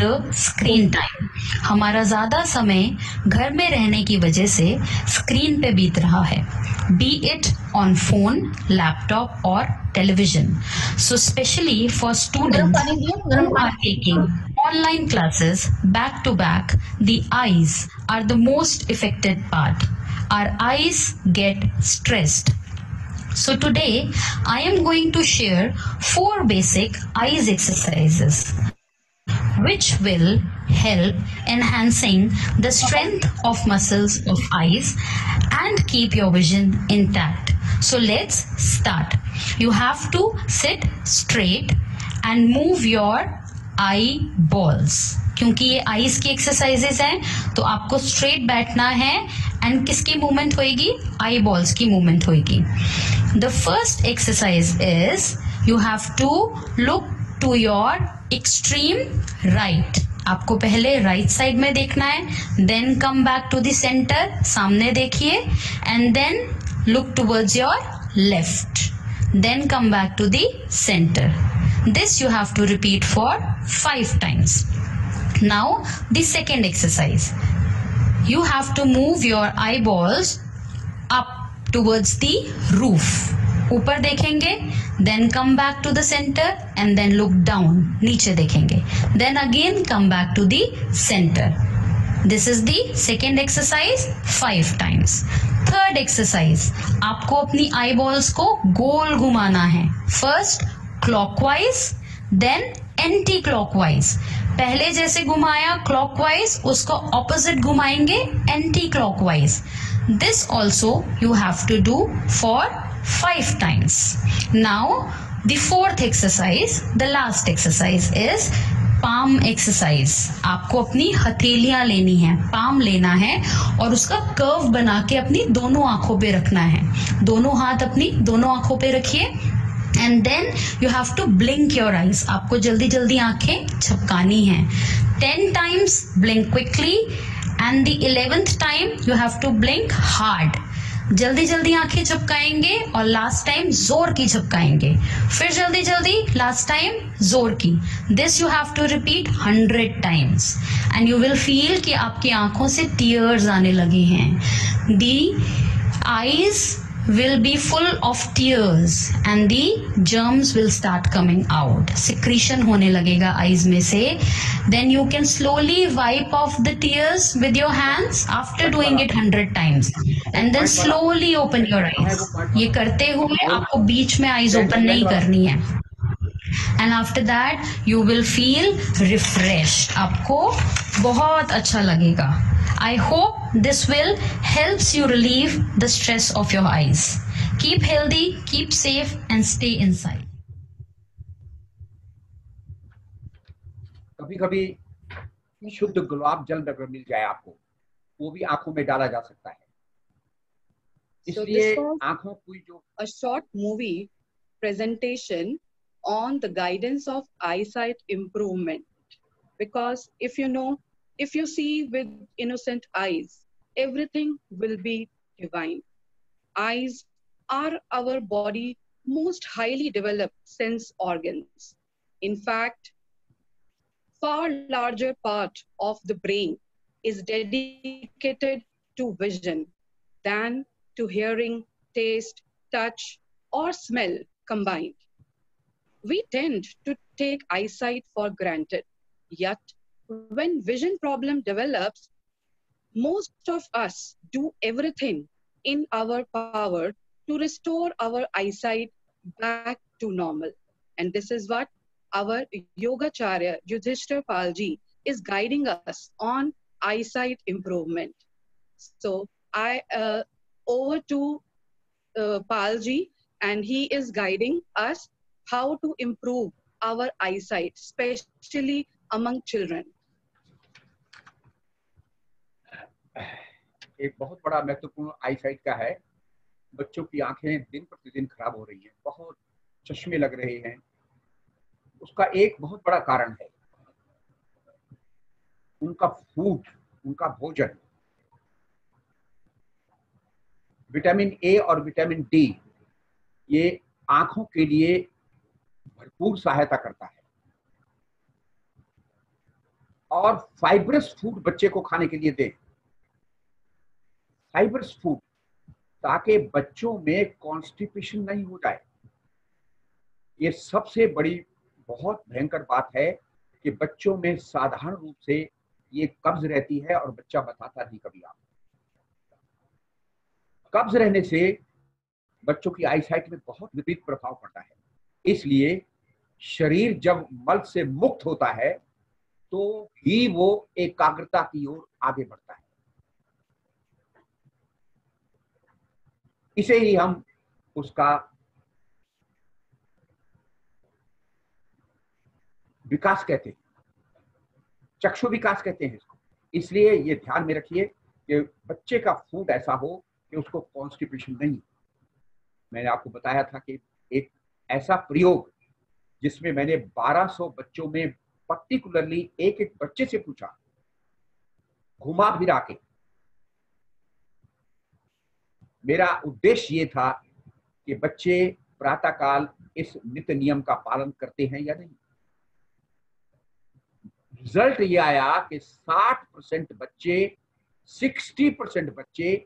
The screen time. हमारा ज़्यादा समय घर में रहने की वजह से screen पे बीत रहा है, be it on phone, laptop or television. So especially for students who are taking online classes back to back, the eyes are the most affected part. Our eyes get stressed. So today I am going to share 4 basic eyes exercises which will help enhancing the strength of muscles of eyes and keep your vision intact. So let's start. You have to sit straight and move your eyeballs. क्योंकि ये eyes की exercises हैं, तो आपको straight बैठना है and किसकी movement होएगी, आई बॉल्स की मूवमेंट होएगी. The first exercise is you have to look to your extreme right. आपको पहले राइट साइड में देखना है, then come back to the centre, सामने देखिए, and then look towards your left, then come back to the center. This you have to repeat for 5 times. Now the second exercise, you have to move your eyeballs up towards the roof. ऊपर देखेंगे, then come back to the center and then look down, नीचे देखेंगे, then again come back to the center. This is the second exercise 5 times. Third exercise, आपको अपनी आई balls को गोल घुमाना है. First clockwise, then anti clockwise. पहले जैसे घुमाया क्लॉकवाइज, उसको ऑपोजिट घुमाएंगे anti clockwise. This also you have to do for 5 times. Now the fourth exercise, the last exercise is palm exercise. आपको अपनी हथेलियां लेनी है, पाम लेना है और उसका कर्व बना के अपनी दोनों आंखों पे रखना है. दोनों हाथ अपनी दोनों आंखों पे रखिए and then you have to blink your eyes. आपको जल्दी जल्दी आंखें झपकानी है. 10 times blink quickly and the 11th time you have to blink hard. जल्दी जल्दी आंखें झपकाएंगे और लास्ट टाइम जोर की झपकाएंगे, फिर जल्दी जल्दी लास्ट टाइम जोर की. This you have to repeat 100 times and you will feel कि आपकी आंखों से टीयर्स आने लगे हैं. The eyes will be full of tears and the germs will start coming out. Secretion होने लगेगा eyes में से. Then you can slowly wipe off the tears with your hands after doing it 100 times and then slowly open your eyes. ये करते हुए आपको बीच में eyes open नहीं करनी है. And after that you will feel refreshed. आपको बहुत अच्छा लगेगा. I hope this will helps you relieve the stress of your eyes. Keep healthy, keep safe and stay inside. कभी कभी शुद्ध गुलाब जल अगर मिल जाए आपको, वो भी आंखों में डाला जा सकता है. इसलिए आंखों की जो a short movie presentation on the guidance of eyesight improvement, because if you see with innocent eyes, everything will be divine. Eyes are our body most highly developed sense organs. In fact, far larger part of the brain is dedicated to vision than to hearing, taste, touch, or smell combined. We tend to take eyesight for granted, yet when vision problem develops, most of us do everything in our power to restore our eyesight back to normal. And this is what our Yogacharya Yudhishthir Palji is guiding us on eyesight improvement. So I over to Palji, and he is guiding us how to improve our eyesight, especially among children. एक बहुत बड़ा महत्वपूर्ण eyesight का है. बच्चों की आंखें दिन प्रतिदिन खराब हो रही हैं, बहुत चश्मे लग रहे हैं. उसका एक बहुत बड़ा कारण है उनका फूड, उनका भोजन. विटामिन ए और विटामिन डी ये आंखों के लिए भरपूर सहायता करता है. और फाइब्रस फूड बच्चे को खाने के लिए दें, फाइबरस फूड, ताकि बच्चों में कॉन्स्टिपेशन नहीं हो जाए. ये सबसे बड़ी बहुत भयंकर बात है कि बच्चों में साधारण रूप से ये कब्ज रहती है और बच्चा बताता नहीं कभी. आप कब्ज रहने से बच्चों की आईसाइट में बहुत विपरीत प्रभाव पड़ता है. इसलिए शरीर जब मल से मुक्त होता है तो ही वो एकाग्रता की ओर आगे बढ़ता है. इसे ही हम उसका विकास कहते हैं. चक्षु विकास कहते हैं इसको। इसलिए ये ध्यान में रखिए कि बच्चे का फूड ऐसा हो कि उसको कॉन्स्टिपेशन नहीं। मैंने आपको बताया था कि एक ऐसा प्रयोग जिसमें मैंने 1200 बच्चों में पर्टिकुलरली एक एक बच्चे से पूछा, घुमा फिरा के। मेरा उद्देश्य ये था कि बच्चे प्रातःकाल इस नित्य नियम का पालन करते हैं या नहीं। रिजल्ट ये आया कि 60% बच्चे, 60% बच्चे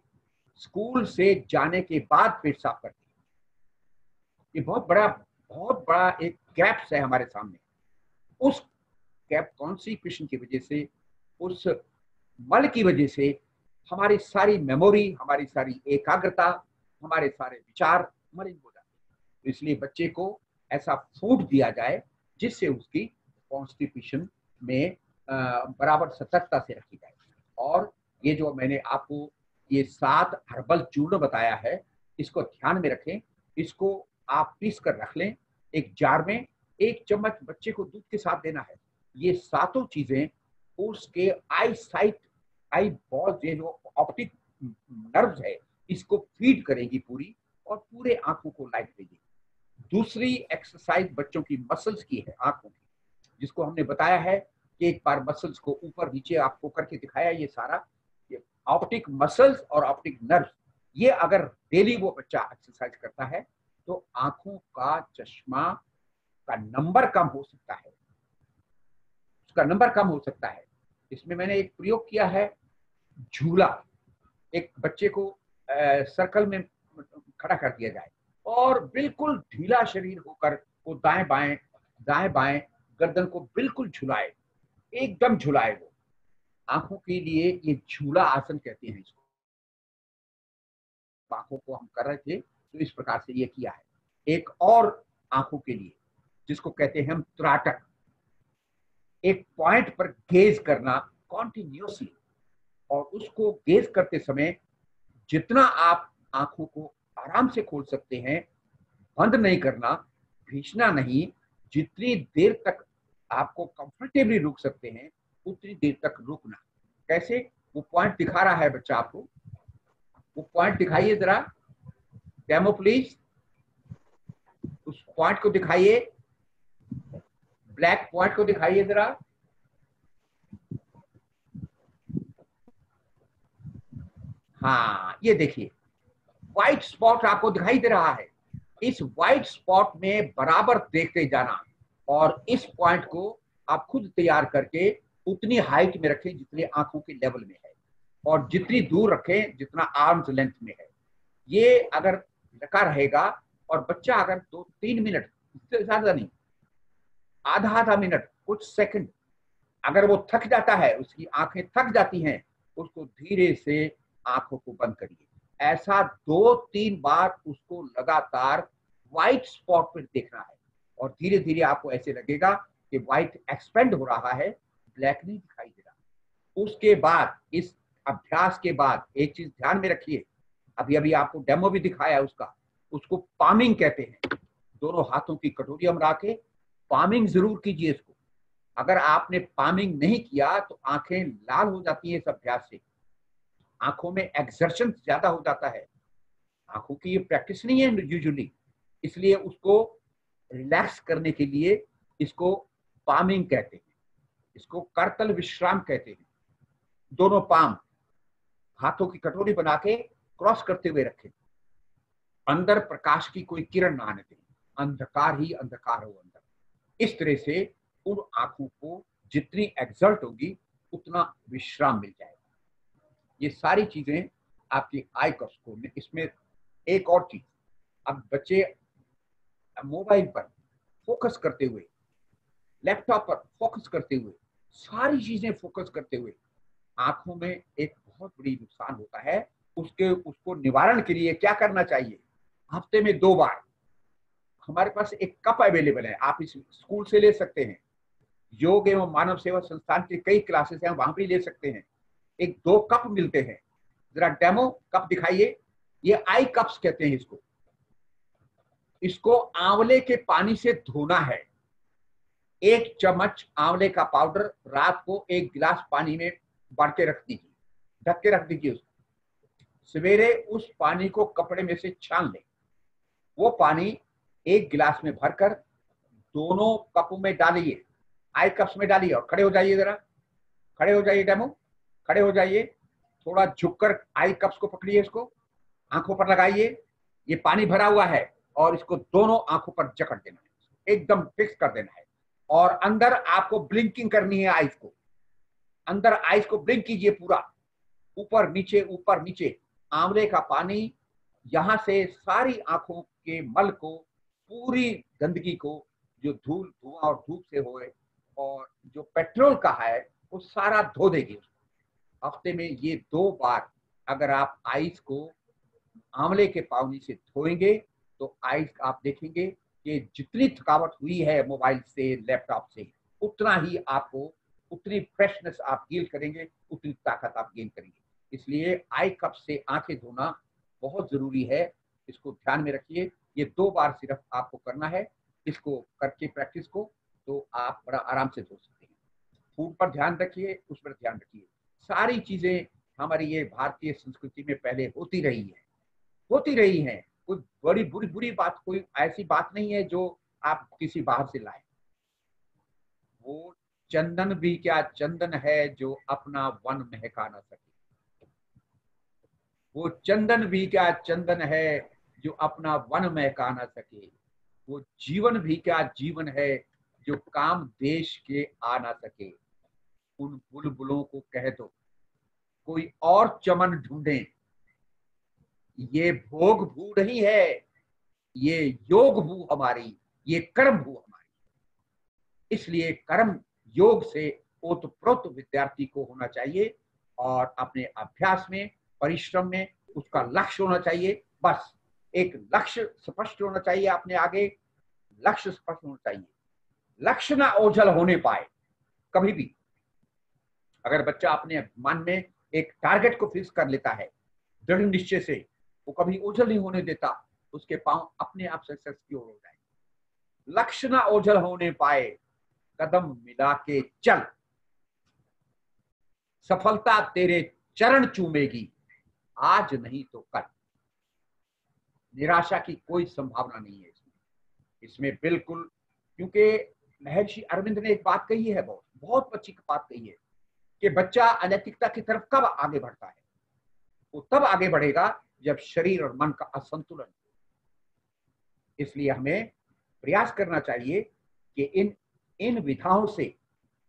स्कूल से जाने के बाद पेट साफ करते हैं। ये बहुत बड़ा एक गैप है हमारे सामने। उस गैप कॉन्स्टिपेशन की वजह से, उस मल की वजह से हमारी सारी मेमोरी, हमारी सारी एकाग्रता, हमारे सारे विचार मलिन हो जाते हैं। इसलिए बच्चे को ऐसा फूड दिया जाए जिससे उसकी कॉन्स्टिपेशन में बराबर सतर्कता से रखी जाए। और ये जो मैंने आपको ये 7 हर्बल चूर्ण बताया है, इसको ध्यान में रखें। इसको आप पीस कर रख लें एक जार में। 1 चम्मच बच्चे को दूध के साथ देना है। ये 7 चीजें उसके आई बॉल जो ऑप्टिक नर्व्स है इसको फीड करेंगी पूरी, और पूरे आंखों को लाइट देगी। दूसरी एक्सरसाइज बच्चों की मसल्स की है, आंखों की, जिसको हमने बताया है कि एक बार मसल्स को ऊपर नीचे आपको करके दिखाया। ये सारा ऑप्टिक मसल्स और ऑप्टिक नर्व्स, ये अगर डेली वो बच्चा एक्सरसाइज करता है तो आंखों का चश्मा का नंबर कम हो सकता है, उसका नंबर कम हो सकता है। इसमें मैंने एक प्रयोग किया है, झूला। एक बच्चे को सर्कल में खड़ा कर दिया जाए और बिल्कुल ढीला शरीर होकर वो दाएं बाएं गर्दन को बिल्कुल झुलाए, एकदम झुलाए। वो आंखों के लिए ये झूला आसन कहते हैं इसको। आंखों को हम कर रहे थे तो इस प्रकार से ये किया है। एक और आंखों के लिए जिसको कहते हैं हम त्राटक, एक पॉइंट पर गेज करना कॉन्टिन्यूसली, और उसको गेज करते समय जितना आप आंखों को आराम से खोल सकते हैं, बंद नहीं करना, खींचना नहीं, जितनी देर तक आपको कंफर्टेबली रुक सकते हैं उतनी देर तक रुकना। कैसे? वो पॉइंट दिखा रहा है बच्चा आपको, वो पॉइंट दिखाइए जरा, डेमो प्लीज। उस पॉइंट को दिखाइए, ब्लैक पॉइंट को दिखाइए जरा। हाँ, ये देखिए व्हाइट स्पॉट आपको दिखाई दे रहा है। इस व्हाइट स्पॉट में बराबर देखते जाना, और इस पॉइंट को आप खुद तैयार करके उतनी हाइट में रखें जितनी आंखों के लेवल में है, और जितनी दूर रखें जितना आर्म्स लेंथ में है। ये अगर रखा रहेगा और बच्चा अगर 2-3 मिनट, इससे ज्यादा नहीं, आधा मिनट, कुछ सेकंड, अगर वो थक जाता है, उसकी आंखें थक जाती हैं, उसको धीरे से आंखों को बंद करिए। ऐसा 2-3 बार उसको लगातार व्हाइट स्पॉट पर देखना है, और धीरे धीरे आपको ऐसे लगेगा कि व्हाइट एक्सपेंड हो रहा है, ब्लैक नहीं दिखाई दे रहा। उसके बाद, इस अभ्यास के बाद एक चीज ध्यान में रखिए, अभी आपको डेमो भी दिखाया उसका, उसको पामिंग कहते हैं। दोनों हाथों की कटोरी हम रखे, पामिंग जरूर कीजिए इसको। अगर आपने पामिंग नहीं किया तो आंखें लाल हो जाती है इस अभ्यास से, आंखों में एक्सर्शन ज्यादा हो जाता है। आंखों की ये प्रैक्टिस नहीं है यूजुअली, इसलिए उसको रिलैक्स करने के लिए इसको पामिंग कहते हैं, इसको करतल विश्राम कहते हैं। दोनों पाम हाथों की कटोरी बना के क्रॉस करते हुए रखें, अंदर प्रकाश की कोई किरण ना आने दें, अंधकार ही अंधकार हो अंदर। इस तरह से उन आंखों को जितनी एक्सर्ट होगी उतना विश्राम मिल जाएगा। ये सारी चीजें आपकी आई कर्स को में। इसमें एक और चीज, अब बच्चे मोबाइल पर फोकस करते हुए, लैपटॉप पर फोकस करते हुए, सारी चीजें फोकस करते हुए आंखों में एक बहुत बड़ी नुकसान होता है। उसको निवारण के लिए क्या करना चाहिए? हफ्ते में 2 बार हमारे पास एक कप अवेलेबल है, आप इस स्कूल से ले सकते हैं, योग एवं मानव सेवा संस्थान के कई क्लासेस हैं, वहां भी ले सकते हैं। एक 2 कप मिलते हैं, जरा डेमो कप दिखाइए। ये आई कप्स कहते हैं इसको। आंवले के पानी से धोना है, 1 चम्मच आंवले का पाउडर रात को 1 गिलास पानी में बढ़ के रख दीजिए, ढक के रख दीजिए उसको। सवेरे उस पानी को कपड़े में से छान लें। वो पानी 1 गिलास में भरकर दोनों कपों में डालिए, आई कप्स में डालिए। और खड़े हो जाइए, जरा खड़े हो जाइए, डेमो खड़े हो जाइए। थोड़ा झुककर आई कप्स को पकड़िए, इसको आंखों पर लगाइए। ये पानी भरा हुआ है और इसको दोनों आंखों पर जकड़ देना है, एकदम फिक्स कर देना है। और अंदर आपको ब्लिंकिंग करनी है आईज को, अंदर आईज को ब्लिंक कीजिए पूरा, ऊपर नीचे ऊपर नीचे। आंवले का पानी यहां से सारी आंखों के मल को, पूरी गंदगी को, जो धुआं और धूप से होए और जो पेट्रोल का है, वो सारा धो देगी। हफ्ते में ये 2 बार अगर आप आईज को आंवले के पानी से धोएंगे तो आईज आप देखेंगे कि जितनी थकावट हुई है मोबाइल से, लैपटॉप से, उतना ही आपको, उतनी फ्रेशनेस आप फील करेंगे, उतनी ताकत आप गेन करेंगे। इसलिए आई कप से आंखें धोना बहुत जरूरी है, इसको ध्यान में रखिए। ये 2 बार सिर्फ आपको करना है। इसको करके प्रैक्टिस को तो आप बड़ा आराम से धो सकते हैं। फूड पर ध्यान रखिए, उस पर ध्यान रखिए। सारी चीजें हमारी ये भारतीय संस्कृति में पहले होती रही है। कोई बड़ी बुरी बात, कोई ऐसी बात नहीं है जो आप किसी बाहर से लाए। वो चंदन भी क्या चंदन है जो अपना वन महका ना सके। वो चंदन भी क्या चंदन है जो अपना वन महका ना सके। वो जीवन भी क्या जीवन है जो काम देश के आ ना सके। उन बुलबुलों को कह दो कोई और चमन ढूंढे। ये भोग भू नहीं है, ये योग भू हमारी, ये कर्म भू हमारी। इसलिए कर्म योग से ओतप्रोत विद्यार्थी को होना चाहिए और अपने अभ्यास में, परिश्रम में उसका लक्ष्य होना चाहिए। बस एक लक्ष्य स्पष्ट होना चाहिए, अपने आगे लक्ष्य स्पष्ट होना चाहिए। लक्ष्य ना ओझल होने पाए कभी भी। अगर बच्चा अपने मन में एक टारगेट को फिक्स कर लेता है दृढ़ निश्चय से, वो कभी ओझल नहीं होने देता, उसके पांव अपने आप सक्सेस की ओर हो जाए। लक्ष्य ना ओझल होने पाए, कदम मिला के चल, सफलता तेरे चरण चूमेगी, आज नहीं तो कल। निराशा की कोई संभावना नहीं है इसमें बिल्कुल। क्योंकि महर्षि अरविंद ने एक बात कही है, बहुत अच्छी बात कही है कि बच्चा अनैतिकता की तरफ कब आगे बढ़ता है? वो तब आगे बढ़ेगा जब शरीर और मन का असंतुलन हो। इसलिए हमें प्रयास करना चाहिए कि इन विधाओं से,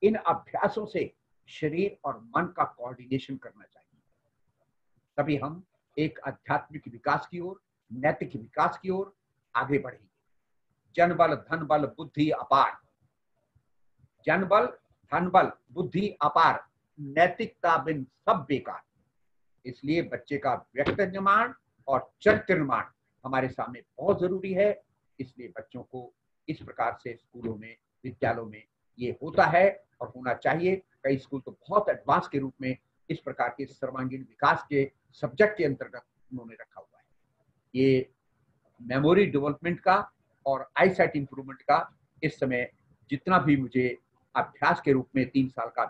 इन अभ्यासों से शरीर और मन का कोऑर्डिनेशन करना चाहिए। तभी हम एक आध्यात्मिक विकास की ओर, नैतिक विकास की ओर आगे बढ़ेंगे। जन बल धन बल बुद्धि अपार, जन बल धन बल बुद्धि अपार, नैतिकता बिन सब बेकार। इसलिए बच्चे का व्यक्तित्व निर्माण और चरित्र निर्माण हमारे सामने बहुत जरूरी है। इसलिए बच्चों को इस प्रकार से स्कूलों में, विद्यालयों में ये होता है और होना चाहिए। कई स्कूल तो बहुत एडवांस के रूप में इस प्रकार के सर्वांगीण विकास के सब्जेक्ट के अंतर्गत उन्होंने रखा हुआ है। ये मेमोरी डेवलपमेंट का और आईसाइट इंप्रूवमेंट का इस समय जितना भी मुझे अभ्यास के रूप में 3 साल का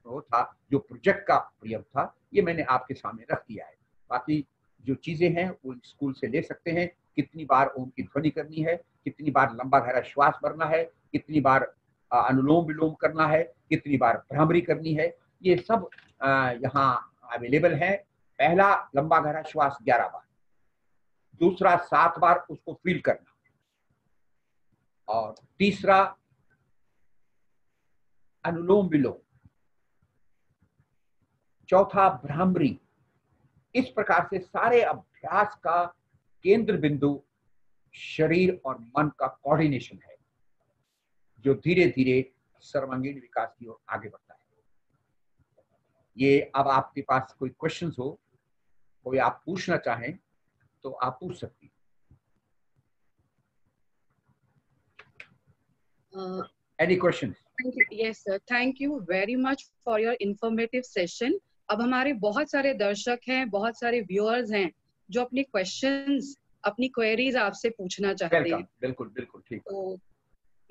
वो था, जो प्रोजेक्ट का प्रयोग था, ये मैंने आपके सामने रख दिया है। बाकी जो चीजें हैं वो स्कूल से ले सकते हैं। कितनी बार ओम की ध्वनि करनी है, कितनी बार लंबा गहरा श्वास भरना है, कितनी बार अनुलोम विलोम करना है, कितनी बार भ्रामरी करनी है, ये सब यहाँ अवेलेबल है। पहला लंबा गहरा श्वास 11 बार, दूसरा 7 बार उसको फील करना, और तीसरा अनुलोम विलोम, चौथा भ्रामरी। इस प्रकार से सारे अभ्यास का केंद्र बिंदु शरीर और मन का कोऑर्डिनेशन है, जो धीरे धीरे सर्वांगीण विकास की ओर आगे बढ़ता है। ये अब आपके पास कोई क्वेश्चंस हो, कोई आप पूछना चाहें तो आप पूछ सकती हैं। Any questions? Yes sir, thank you very much for your informative session. अब हमारे बहुत सारे दर्शक हैं, बहुत सारे व्यूअर्स हैं जो अपने क्वेश्चंस, अपनी क्वेरीज आपसे पूछना चाहते हैं। बिल्कुल बिल्कुल ठीक। तो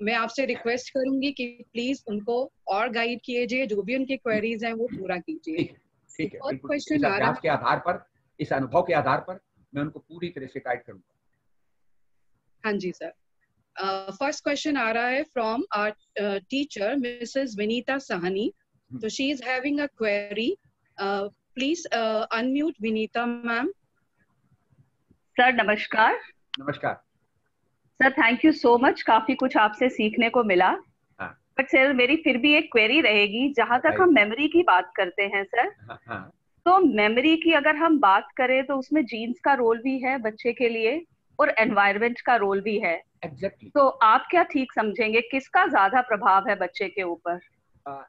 मैं आपसे रिक्वेस्ट करूंगी कि प्लीज उनको और गाइड कीजिए, जो भी उनकी क्वेरीज हैं वो पूरा कीजिए। ठीक है, बिल्कुल। इस क्वेश्चन आ रहा अभ्यास के आधार पर, इस अनुभव के आधार पर मैं उनको पूरी तरह से गाइड करूंगा। हाँ जी सर। फर्स्ट क्वेश्चन आ रहा है from our teacher Mrs Vinita Sahni. तो she is having a query. Please unmute Vinita ma'am. Sir नमस्कार। नमस्कार sir, thank you so much, काफी कुछ आपसे सीखने को मिला। हाँ। बट सर मेरी फिर भी एक क्वेरी रहेगी, जहां तक हम मेमोरी की बात करते हैं सर। हाँ। तो मेमोरी की अगर हम बात करें तो उसमें जीन्स का रोल भी है बच्चे के लिए और एनवायरनमेंट का रोल भी है। एग्जैक्टली। तो आप क्या ठीक समझेंगे, किसका ज्यादा प्रभाव है बच्चे के ऊपर?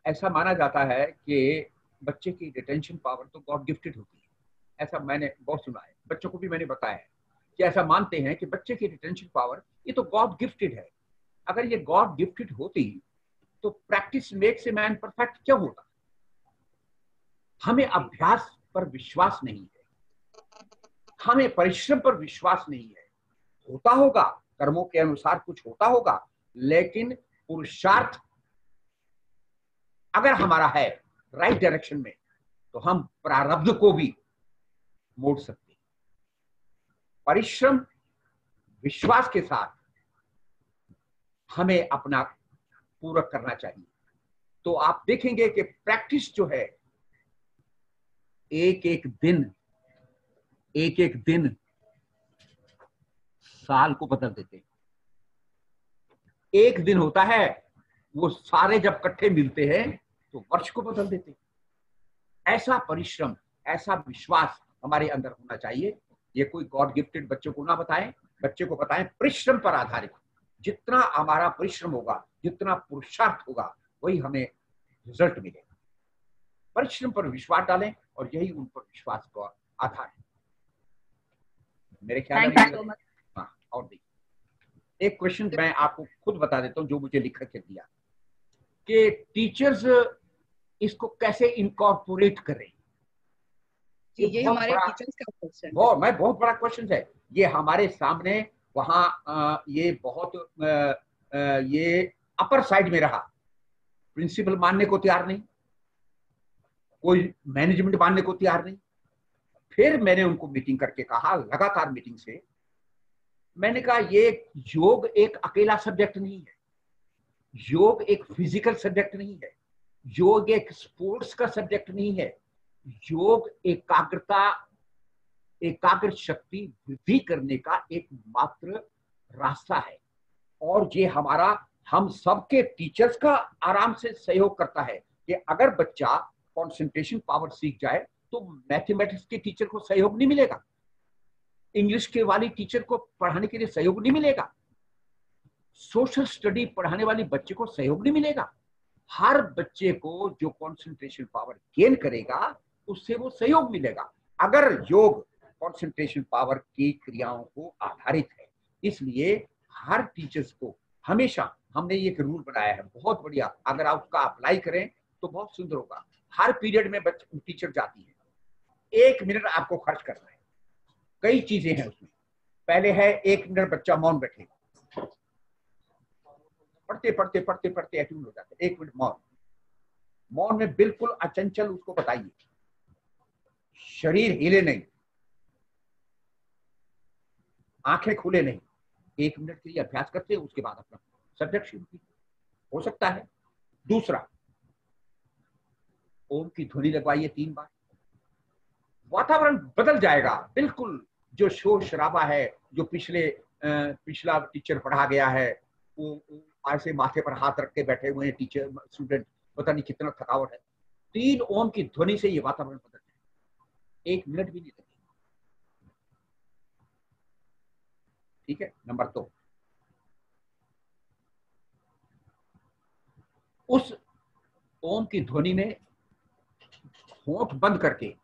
ऐसा माना जाता है कि बच्चे की रिटेंशन पावर तो गॉड गिफ्टेड होती है। ऐसा मैंने बहुत सुना है, बच्चों को भी मैंने बताया है कि ऐसा मानते हैं कि बच्चे की रिटेंशन पावर ये तो गॉड गिफ्टेड है। अगर ये गॉड गिफ्टेड होती तो practice makes a man perfect क्यों होता? हमें अभ्यास पर विश्वास नहीं है, हमें परिश्रम पर विश्वास नहीं है। होता होगा, कर्मों के अनुसार कुछ होता होगा, लेकिन पुरुषार्थ अगर हमारा है राइट डायरेक्शन में तो हम प्रारब्ध को भी मोड़ सकते हैं। परिश्रम विश्वास के साथ हमें अपना पूरक करना चाहिए। तो आप देखेंगे कि प्रैक्टिस जो है, एक एक दिन साल को बदल देते हैं। एक दिन होता है, वो सारे जब इकट्ठे मिलते हैं तो वर्ष को बदल देते हैं। ऐसा परिश्रम, ऐसा विश्वास हमारे अंदर होना चाहिए। ये कोई गॉड गिफ्टेड बच्चों को ना बताएं, बच्चे को बताएं परिश्रम पर आधारित। जितना हमारा परिश्रम होगा, जितना पुरुषार्थ होगा, वही हमें रिजल्ट मिलेगा। परिश्रम पर विश्वास डालें और यही उन पर विश्वास का आधार है मेरे ख्याल में। हाँ, और देखिए एक क्वेश्चन मैं आपको खुद बता देता हूँ जो मुझे लिख के दिया कि टीचर्स इसको कैसे इनकॉर्पोरेट करें। ये हमारे टीचर्स का क्वेश्चन है। बहुत बड़ा क्वेश्चन है ये हमारे सामने। वहाँ ये बहुत ये अपर साइड में रहा। प्रिंसिपल मानने को तैयार नहीं, कोई मैनेजमेंट मानने को तैयार नहीं। फिर मैंने उनको मीटिंग करके कहा, लगातार मीटिंग से मैंने कहा ये योग एक अकेला सब्जेक्ट नहीं है, योग एक फिजिकल सब्जेक्ट नहीं है, योग एक स्पोर्ट्स का सब्जेक्ट नहीं है। योग एकाग्र शक्ति वृद्धि करने का एक मात्र रास्ता है। और ये हम सबके टीचर्स का आराम से सहयोग करता है कि अगर बच्चा कंसंट्रेशन पावर सीख जाए तो मैथमेटिक्स के टीचर को सहयोग नहीं मिलेगा, इंग्लिश के वाली टीचर को पढ़ाने के लिए सहयोग नहीं मिलेगा, सोशल स्टडी पढ़ाने वाली बच्चे को सहयोग नहीं मिलेगा। हर बच्चे को जो कंसंट्रेशन पावर गेन करेगा उससे वो सहयोग मिलेगा। अगर योग कंसंट्रेशन पावर की क्रियाओं को आधारित है, इसलिए हर टीचर्स को हमेशा हमने एक रूल बनाया है, बहुत बढ़िया। अगर आप उसका अप्लाई करें तो बहुत सुंदर होगा। हर पीरियड में टीचर जाती है, 1 मिनट आपको खर्च करना है। कई चीजें हैं उसमें। पहले है 1 मिनट बच्चा मौन बैठे, पढ़ते पढ़ते पढ़ते पढ़ते एक्टिव हो जाते। 1 मिनट मौन में बिल्कुल अचंचल उसको बताइए, शरीर हिले नहीं, आंखें खुले नहीं। 1 मिनट के लिए अभ्यास करते हैं, उसके बाद अपना सब्जेक्ट शुरू कीजिए। हो सकता है। दूसरा, ओम की ध्वनि लगवाइए 3 बार, वातावरण बदल जाएगा बिल्कुल। जो शोर शराबा है, जो पिछला टीचर पढ़ा गया है, वो ऐसे माथे पर हाथ रख के बैठे हुए हैं टीचर स्टूडेंट, पता नहीं कितना थकावट है। 3 ओम की ध्वनि से ये वातावरण बदल जाएगा, 1 मिनट भी नहीं लगेगा। ठीक है। नंबर 2, उस ओम की ध्वनि में होंठ बंद करके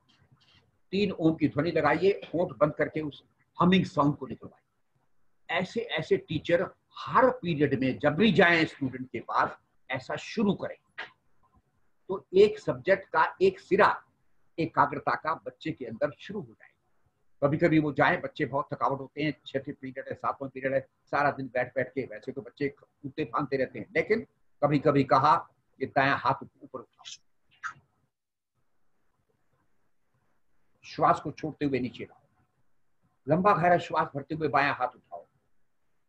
3 ओम की ध्वनि लगाइए, होंठ बंद करके उस हमिंग साउंड को निकलवाइए। ऐसे ऐसे टीचर हर पीरियड में जब भी जाएं स्टूडेंट के पास ऐसा शुरू करें, तो एक सब्जेक्ट का एक सिरा एकाग्रता का बच्चे के अंदर शुरू हो जाएगा। कभी कभी वो जाए, बच्चे बहुत थकावट होते हैं, छठे पीरियड है, सातवां पीरियड है, सारा दिन बैठ बैठ के, वैसे तो बच्चे कूदते फांदते रहते हैं, लेकिन कभी कभी कहा कि दायां हाथ ऊपर उठाओ, श्वास को छोड़ते हुए नीचे लाओ, लंबा गहरा श्वास भरते हुए बायां हाथ उठाओ।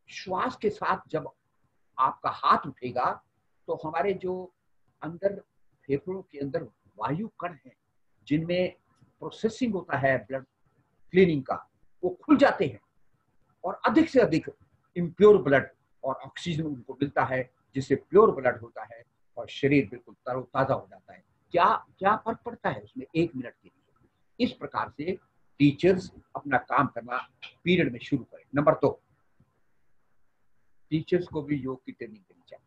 श्वास के साथ जब आपका हाथ उठेगा तो हमारे जो अंदर फेफड़ों के अंदर वायु कण है जिनमें प्रोसेसिंग होता है ब्लड क्लीनिंग का, वो खुल जाते हैं और अधिक से अधिक इम्प्योर ब्लड और ऑक्सीजन उनको मिलता है, जिससे प्योर ब्लड होता है और शरीर बिल्कुल तरोताजा हो जाता है। क्या क्या फर्क पड़ता है उसमें 1 मिनट के लिए। इस प्रकार से टीचर्स अपना काम करना पीरियड में शुरू करें। नंबर 2, टीचर्स को भी योग की ट्रेनिंग देनी चाहिए।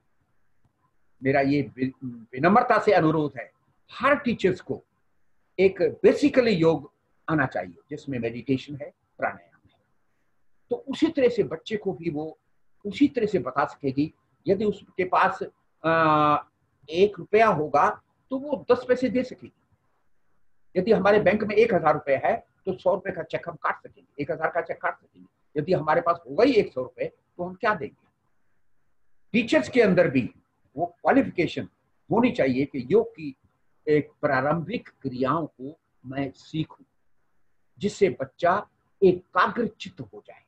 मेरा ये विनम्रता से अनुरोध है, हर टीचर्स को एक बेसिकली योग आना चाहिए, जिसमें मेडिटेशन है, प्राणायाम है। तो उसी तरह से बच्चे को भी वो उसी तरह से बता सकेगी। यदि उसके पास 1 रुपया होगा तो वो 10 पैसे दे सकेगी। यदि हमारे बैंक में 1000 रुपए है तो 100 रुपए का चेक हम काट सकेंगे, 1000 का चेक काट सकेंगे। यदि हमारे पास होगा ही 100 रुपए तो हम क्या देंगे। टीचर्स के अंदर भी वो क्वालिफिकेशन होनी चाहिए कि योग की एक प्रारंभिक क्रियाओं को मैं सीखूं, जिससे बच्चा एकाग्रचित्त हो जाए।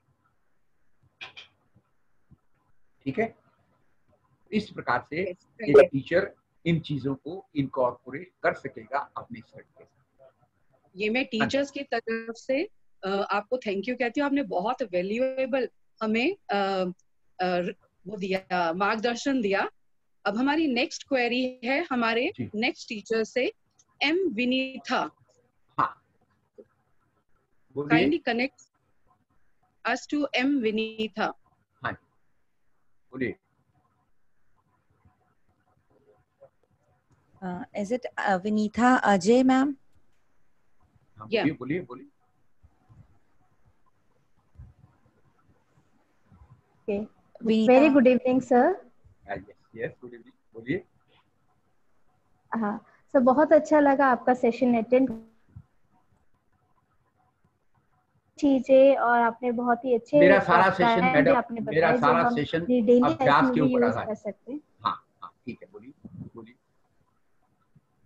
ठीक है, इस प्रकार से एक टीचर इन चीजों को इनकॉर्पोरेट कर सकेगा अपने स्टडी के साथ। ये मैं टीचर्स की तरफ से आपको थैंक यू कहती हूँ। आपने बहुत वैल्यूएबल हमें वो दिया, मार्गदर्शन दिया। अब हमारी नेक्स्ट क्वेरी है हमारे नेक्स्ट टीचर से, एम विनीता। हाँ, kindly connect us to M Vinita. हाँ, बोलिए। Is it Vinitha Ajay, ma'am? Yeah. बोलिए बोलिए। Okay. Vinitha. Very good evening, sir. Yes, good evening. बोलिए। हाँ सर, बहुत अच्छा लगा आपका सेशन अटेंड चीजें, और आपने बहुत ही अच्छे मेरा सारा सेशन मैडम, आपने मेरा बताया सारा जो हम सेशन डेली अभ्यास के ऊपर यूज आधारित कर सकते हैं। हाँ हाँ, ठीक है, बोलिए बोलिए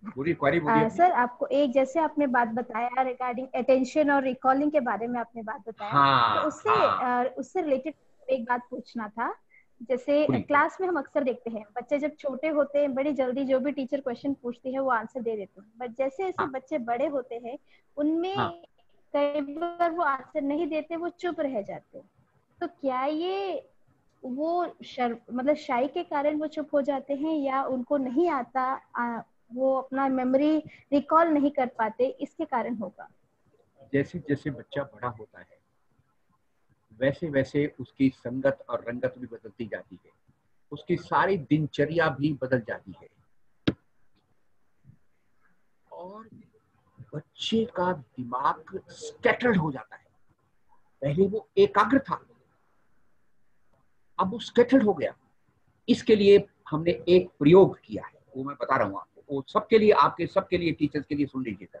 बोलिए, क्वेरी बोलिए। सर, आपको एक जैसे आपने बात बताया रिगार्डिंग अटेंशन और रिकॉलिंग के बारे में आपने बात बताया, हाँ, तो उससे हाँ। उससे रिलेटेड एक बात पूछना था। जैसे क्लास में हम अक्सर देखते हैं बच्चे जब छोटे होते हैं बड़ी जल्दी जो भी टीचर क्वेश्चन पूछती है वो आंसर दे देते हैं, बट जैसे जैसे बच्चे बड़े होते हैं उनमें कई बार वो आंसर नहीं देते, वो चुप रह जाते हैं। तो क्या ये वो मतलब शाई के कारण वो चुप हो जाते हैं, या उनको नहीं आता, वो अपना मेमोरी रिकॉल नहीं कर पाते, इसके कारण होगा? जैसे जैसे बच्चा बड़ा होता है वैसे वैसे उसकी संगत और रंगत भी बदलती जाती है, उसकी सारी दिनचर्या भी बदल जाती है, और बच्चे का दिमाग स्कैटर्ड हो जाता है। पहले वो एकाग्र था, अब वो स्कैटर्ड हो गया। इसके लिए हमने एक प्रयोग किया है, वो मैं बता रहा हूँ आपको, वो सबके लिए, आपके सबके लिए, टीचर्स के लिए सुन लीजिए सर।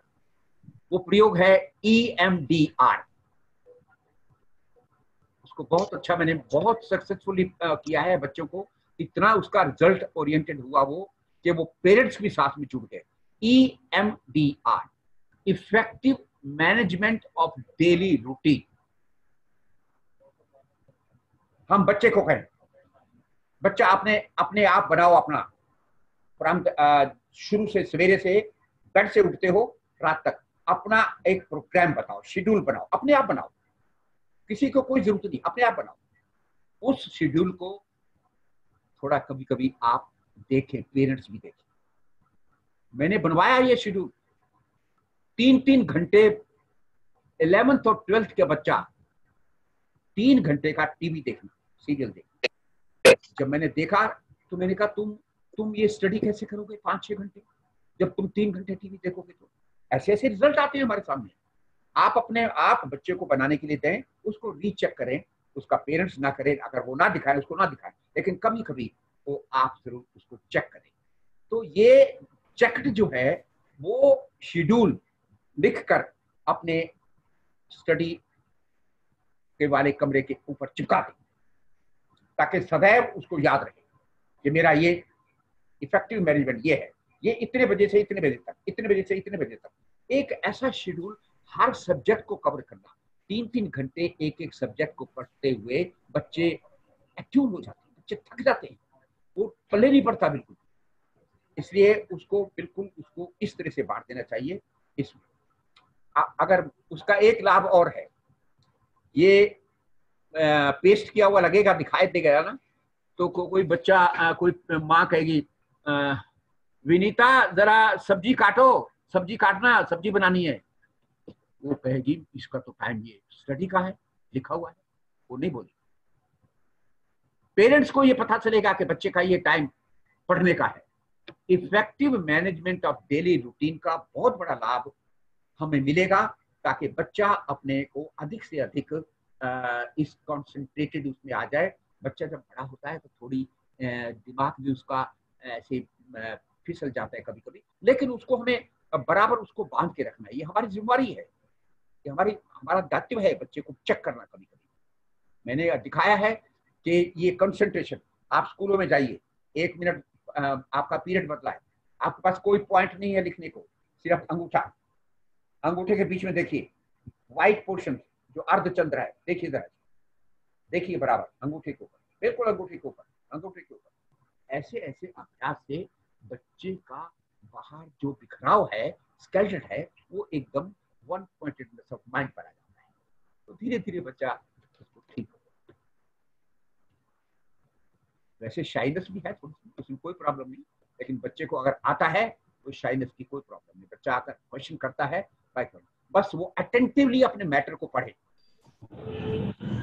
वो प्रयोग है EMDR। उसको बहुत अच्छा, मैंने बहुत सक्सेसफुली किया है बच्चों को, इतना उसका रिजल्ट ओरिएंटेड हुआ वो कि वो पेरेंट्स भी साथ में जुड़ गए। EMDR, effective management of daily routine. हम बच्चे को कहें, बच्चा अपने आप बनाओ अपना शुरू से, सवेरे से बेड से उठते हो रात तक अपना एक प्रोग्राम बताओ, शेड्यूल बनाओ, अपने आप बनाओ, किसी को कोई जरूरत नहीं, अपने आप बनाओ। उस शेड्यूल को थोड़ा कभी कभी आप देखें, पेरेंट्स भी देखें। मैंने बनवाया ये शेड्यूल, 3-3 घंटे 11th और 12th का बच्चा 3 घंटे का टीवी देखना, सीरियल देखना। जब मैंने देखा तो मैंने कहा तुम ये स्टडी कैसे करोगे 5-6 घंटे, जब तुम 3 घंटे टीवी देखोगे? तो ऐसे ऐसे रिजल्ट आते हैं हमारे सामने। आप अपने आप बच्चे को बनाने के लिए दें, उसको रीचेक करें, उसका पेरेंट्स ना करें, अगर वो ना दिखाए उसको ना दिखाएं, लेकिन कभी कभी वो आप जरूर उसको चेक करें। तो ये चेक्ड जो है वो शेड्यूल लिखकर अपने स्टडी के वाले कमरे के ऊपर चिपका दें, ताकि सदैव उसको याद रहे कि मेरा ये इफेक्टिव मैनेजमेंट ये है, ये इतने बजे से इतने बजे तक, इतने बजे से इतने बजे तक। एक ऐसा शेड्यूल हर सब्जेक्ट को कवर करना। 3-3 घंटे एक एक सब्जेक्ट को पढ़ते हुए बच्चे एक्टिव हो जाते हैं, बच्चे थक जाते हैं, वो पल्ले नहीं पड़ता बिल्कुल। इसलिए उसको बिल्कुल उसको इस तरह से बांट देना चाहिए। इसमें अगर उसका एक लाभ और है, ये पेस्ट किया हुआ लगेगा, दिखाई देगा ना, तो कोई बच्चा कोई माँ कहेगी विनीता जरा सब्जी काटो, सब्जी काटना, सब्जी बनानी है। वो कहेगी इसका तो टाइम ये स्टडी का है, लिखा हुआ है, वो नहीं बोलेगी। पेरेंट्स को ये पता चलेगा कि बच्चे का ये टाइम पढ़ने का है। Effective management of daily routine का बहुत बड़ा लाभ हमें मिलेगा, ताकि बच्चा अपने को अधिक से अधिक इस कॉन्सेंट्रेटेड उसमें आ जाए। बच्चा जब बड़ा होता है तो थोड़ी दिमाग भी उसका ऐसे फिसल जाता है कभी कभी, लेकिन उसको हमें बराबर उसको बांध के रखना है। ये हमारी जिम्मेवारी है, ये हमारा दायित्व है बच्चे को चेक करना। कभी कभी मैंने दिखाया है कि ये कंसंट्रेशन, आप स्कूलों में जाइए, 1 मिनट आपका पीरियड बदला है, आपके पास कोई पॉइंट नहीं है लिखने को, सिर्फ अंगूठा, अंगूठे के बीच में देखिए व्हाइट पोर्शन जो अर्धचंद्र है, देखिए जरा, देखिए बराबर अंगूठे के ऊपर, बिल्कुल अंगूठे के ऊपर, अंगूठे के ऊपर। ऐसे ऐसे अभ्यास से बच्चे का बाहर जो बिखराव है, स्केल्टन है, वो एकदम वन पॉइंटेडनेस ऑफ माइंड पर आ जाता है। तो धीरे धीरे बच्चा उसको ठीक हो। वैसे शाइनेस भी है थोड़ी सी, उसमें कोई प्रॉब्लम नहीं, लेकिन बच्चे को अगर आता है तो शाइनेस की कोई प्रॉब्लम नहीं। बच्चा आकर क्वेश्चन करता है, बस वो अटेंटिवली अपने मैटर को पढ़े।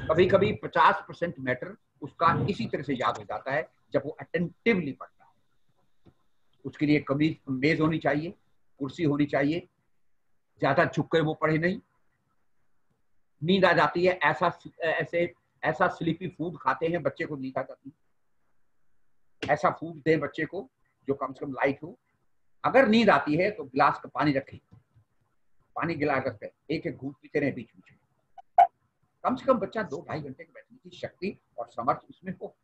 कभी कभी 50% मैटर उसका इसी तरह से याद हो जाता है जब वो अटेंटिवली पढ़ता है। उसके लिए कभी मेज होनी चाहिए, कुर्सी होनी चाहिए, ज्यादा झुक कर वो पढ़े नहीं। नींद आ जाती है, ऐसा स्लीपी फूड खाते हैं, बच्चे को नींद आ जाती है। ऐसा फूड दें बच्चे को जो कम से कम लाइट हो। अगर नींद आती है तो गिलास का पानी रखें, पानी गिलास रखकर एक एक घूंट पीते रहे बीच बीच में। कम से कम बच्चा 2-2.5 घंटे के बैठने की शक्ति और समर्थ उसमें हो।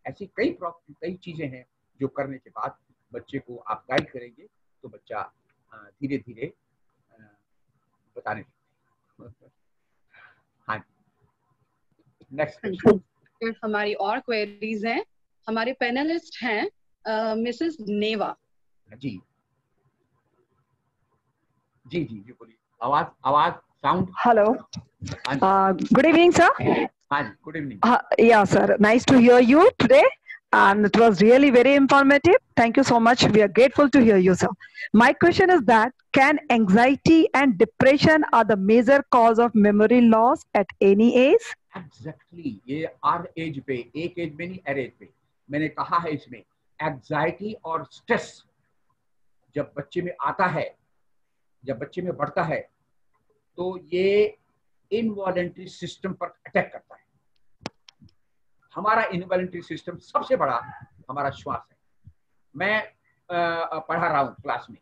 ऐसी कई चीजें हैं जो करने के बाद बच्चे को आप गाइड करेंगे तो बच्चा धीरे धीरे बताने लगता है। हाँ, नेक्स्ट क्वेश्चन। हमारी और क्वेरीज हैं। हमारे पैनलिस्ट हैं मिसेस नेवा जी जी जी जी बोलिए। आवाज sound. Hello. Good evening, sir. हाँ जी, good evening. Yeah, sir. Nice to hear you today, and it was really very informative. Thank you so much. We are grateful to hear you, sir. My question is that can anxiety and depression are the major cause of memory loss at any age? Exactly. ये हर as पे, एक as में नहीं, हर as पे। मैंने कहा है इसमें एंजाइटी और स्ट्रेस जब बच्चे में आता है, जब बच्चे में बढ़ता है, तो ये इनवॉलेंट्री सिस्टम पर अटैक करता है। हमारा इनवॉलेंट्री सिस्टम सबसे बड़ा हमारा श्वास है। मैं पढ़ा रहा हूँ क्लास में,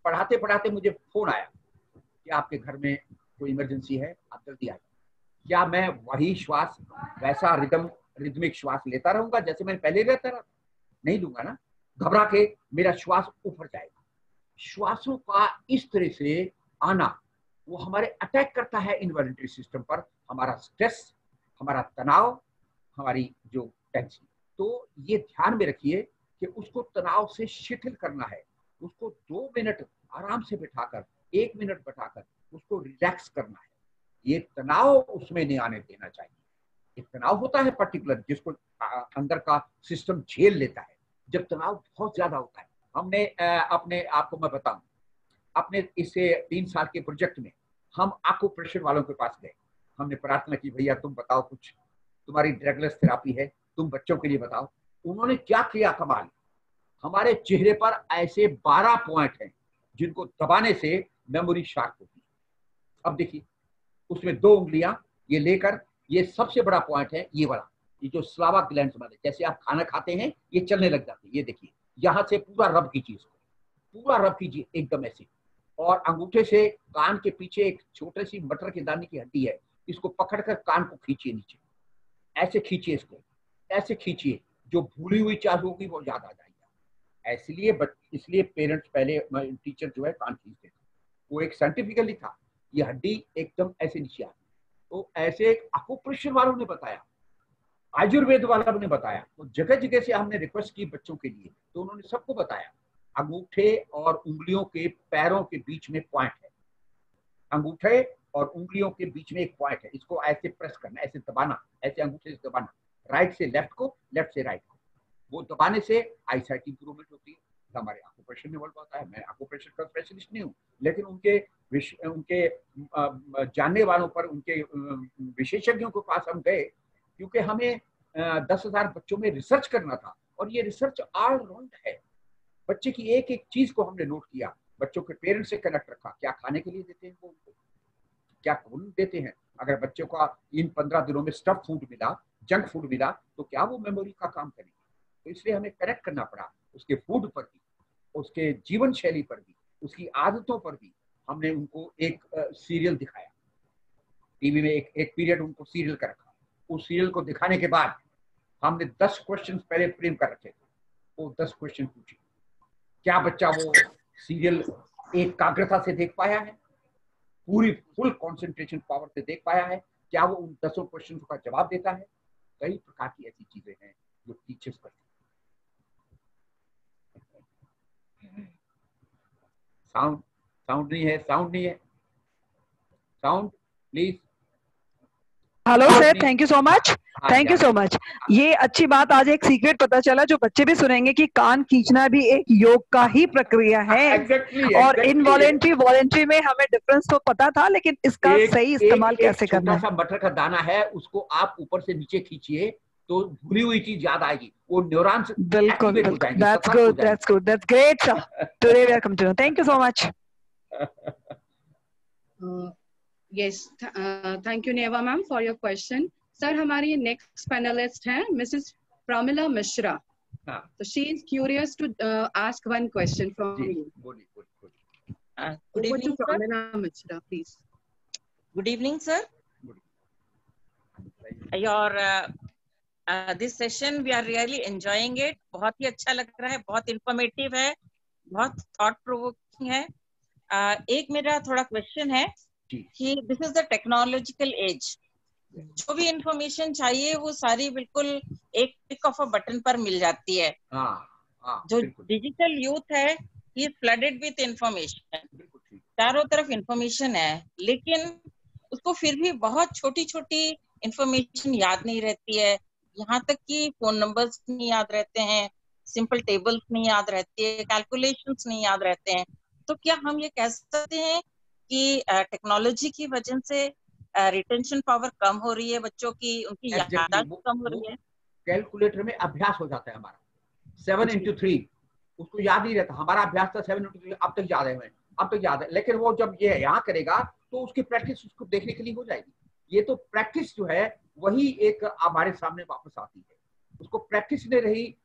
पढ़ाते पढ़ाते मुझे फोन आया कि आपके घर में कोई इमरजेंसी है, आप जल्दी आइए। क्या मैं वही श्वास, वैसा रिदमिक श्वास लेता रहूंगा जैसे मैंने पहले रहता रहा? नहीं लूंगा ना, घबरा के मेरा श्वास ऊपर जाएगा। श्वासों का इस तरह से आना वो हमारे अटैक करता है इनवॉलेंट्री सिस्टम पर, हमारा स्ट्रेस, हमारा तनाव, हमारी जो टेंशन। तो ये ध्यान में रखिए कि उसको तनाव से शिथिल करना है, उसको 2 मिनट आराम से बिठाकर, 1 मिनट बिठाकर उसको रिलैक्स करना है। ये तनाव उसमें नहीं आने देना चाहिए। एक तनाव होता है पर्टिकुलर जिसको अंदर का सिस्टम झेल लेता है। जब तनाव बहुत ज्यादा होता है, हमने अपने आपको मैं बताऊं, अपने इससे 3 साल के प्रोजेक्ट में हम आक्यूप्रेशर वालों के पास गए। हमने प्रार्थना की, भैया तुम बताओ, कुछ तुम्हारी ड्रगलेस थेरापी है, तुम बच्चों के लिए बताओ। उन्होंने क्या किया कमाल, हमारे चेहरे पर ऐसे 12 पॉइंट हैं जिनको दबाने से मेमोरी शार्प होती है। अब देखिए उसमें 2 उंगलियां ये लेकर, ये सबसे बड़ा पॉइंट है ये वाला, ये जो स्लावा ग्लैंड वाले, जैसे आप खाना खाते हैं ये चलने लग जाते हैं। ये देखिए यहाँ से पूरा रब कीजिए, इसको पूरा रब कीजिए एकदम ऐसे। और अंगूठे से कान के पीछे एक छोटे सी मटर के दाने की हड्डी है, इसको पकड़कर कान को खींचिए नीचे, ऐसे खींचिए, इसको ऐसे खींचिए, जो भूली हुई चाल होगी वो याद आ जाएगी। इसलिए पेरेंट्स पहले टीचर जो है कान खींचते थे, वो एक साइंटिफिकली था, ये हड्डी एकदम ऐसे नीचे आ। तो ऐसे एक्यूप्रेशर वालों ने बताया, आयुर्वेद वालों ने बताया, तो जगह जगह से हमने रिक्वेस्ट की बच्चों के लिए, तो उन्होंने सबको बताया अंगूठे और उंगलियों के पैरों के बीच में पॉइंट है, अंगूठे और उंगलियों के बीच में एक पॉइंट है, इसको ऐसे प्रेस करना, ऐसे दबाना, ऐसे अंगूठे से दबाना, राइट से लेफ्ट को, लेफ्ट से राइट को, वो दबाने से आई साइट इंप्रूवमेंट होती है। हमारे एक्यूप्रेशर में होता है, मैं एक्यूप्रेशर का स्पेशलिस्ट नहीं हूँ, लेकिन उनके जानने वालों पर, उनके विशेषज्ञों के पास हम गए, क्योंकि हमें 10,000 बच्चों में रिसर्च करना था, और ये रिसर्च ऑल राउंड है। बच्चे की एक एक चीज को हमने नोट किया, बच्चों के पेरेंट्स से कनेक्ट रखा, क्या खाने के लिए देते हैं वो उनको, क्या खून देते हैं, अगर बच्चों का इन 15 दिनों में स्टफ फूड मिला, जंक फूड मिला, तो क्या वो मेमोरी का काम करेंगे। तो इसलिए हमें कनेक्ट करना पड़ा, उसके फूड पर भी, उसके जीवन शैली पर भी, उसकी आदतों पर भी। हमने उनको एक सीरियल दिखाया टीवी में, एक पीरियड उनको सीरियल का रखा, उस सीरियल को दिखाने के बाद हमने 10 क्वेश्चन पहले फ्रेम कर रखे थे, वो 10 क्वेश्चन पूछे, क्या बच्चा वो सीरियल एकाग्रता से देख पाया है, पूरी फुल कंसंट्रेशन पावर से देख पाया है, क्या वो उन 10 क्वेश्चन का जवाब देता है। कई प्रकार की ऐसी चीजें हैं जो टीचर्स करते हैं। साउंड नहीं है, sound please. Hello sir, thank you so much, thank you so much. ये अच्छी बात, आज एक सीक्रेट पता चला जो बच्चे भी सुनेंगे कि कान खींचना भी एक योग का ही प्रक्रिया है। और इनवॉलेंट्री वॉलेंट्री में हमें डिफरेंस तो पता था, लेकिन इसका सही इस्तेमाल कैसे करना है। छोटा सा मटर का दाना है, उसको आप ऊपर से नीचे खींचिए तो भूली हुई चीज याद आएगी, वो न्यूरॉन्स बिल्कुल, that's good, that's good, that's great sir, today we are come to know, thank you so much. Yes, thank you Neva ma'am for your question. Sir, हमारी next panelist हैं Mrs. Pramila Mishra. So she is curious to ask one question from you. Good evening, Pramila Mishra, please. Good evening, sir. Your this session we are really enjoying it. बहुत ही अच्छा लग रहा है, बहुत informative है, बहुत thought provoking है। एक मेरा थोड़ा क्वेश्चन है कि this is the technological age, जो भी इंफॉर्मेशन चाहिए वो सारी बिल्कुल एक क्लिक ऑफ अ बटन पर मिल जाती है। जो डिजिटल यूथ है he is flooded with information, चारों तरफ इंफॉर्मेशन है, लेकिन उसको फिर भी बहुत छोटी छोटी इंफॉर्मेशन याद नहीं रहती है। यहाँ तक कि फोन नंबर्स नहीं याद रहते हैं, सिंपल टेबल्स नहीं याद रहती है, कैलकुलेशंस नहीं याद रहते हैं। तो क्या हम ये कह सकते हैं कि टेक्नोलॉजी की वजह से रिटेंशन पावर कम हो रही है बच्चों की, उनकी याददाश्त कम हो रही है? कैलकुलेटर में अभ्यास हो जाता है हमारा, 7 into 3 उसको याद नहीं रहता। हमारा अभ्यास था 7 into 3, अब तक याद है हमें, अब तक याद है, लेकिन वो जब ये यहाँ करेगा तो उसकी प्रैक्टिस उसको देखने के लिए हो जाएगी। ये तो प्रैक्टिस जो है वही एक हमारे सामने वापस आती है, उसको प्रैक्टिस नहीं रही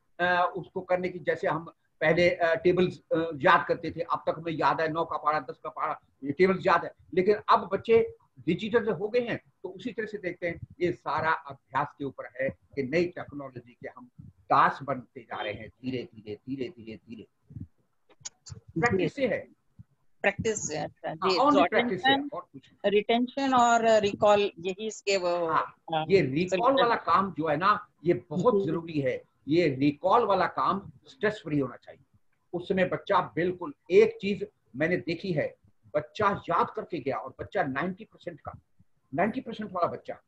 उसको करने की। जैसे हम पहले टेबल्स याद करते थे, अब तक हमें याद है 9 का पारा 10 का पारा, ये टेबल्स याद है, लेकिन अब बच्चे डिजिटल हो गए हैं तो उसी तरह से देखते हैं। ये सारा अभ्यास के ऊपर है कि नई टेक्नोलॉजी के हम दास बनते जा रहे हैं, धीरे धीरे धीरे धीरे धीरे। प्रैक्टिस से है, प्रैक्टिस है, रिटेंशन और रिकॉल, यही इसके वो। ये रिकॉल वाला काम जो है ना, ये बहुत जरूरी है। ये रिकॉल वाला काम स्ट्रेस फ्री होना चाहिए। उस समय बच्चा बिल्कुल, एक चीज मैंने देखी है, बच्चा याद करके गया और बच्चा 90% वाला बच्चा,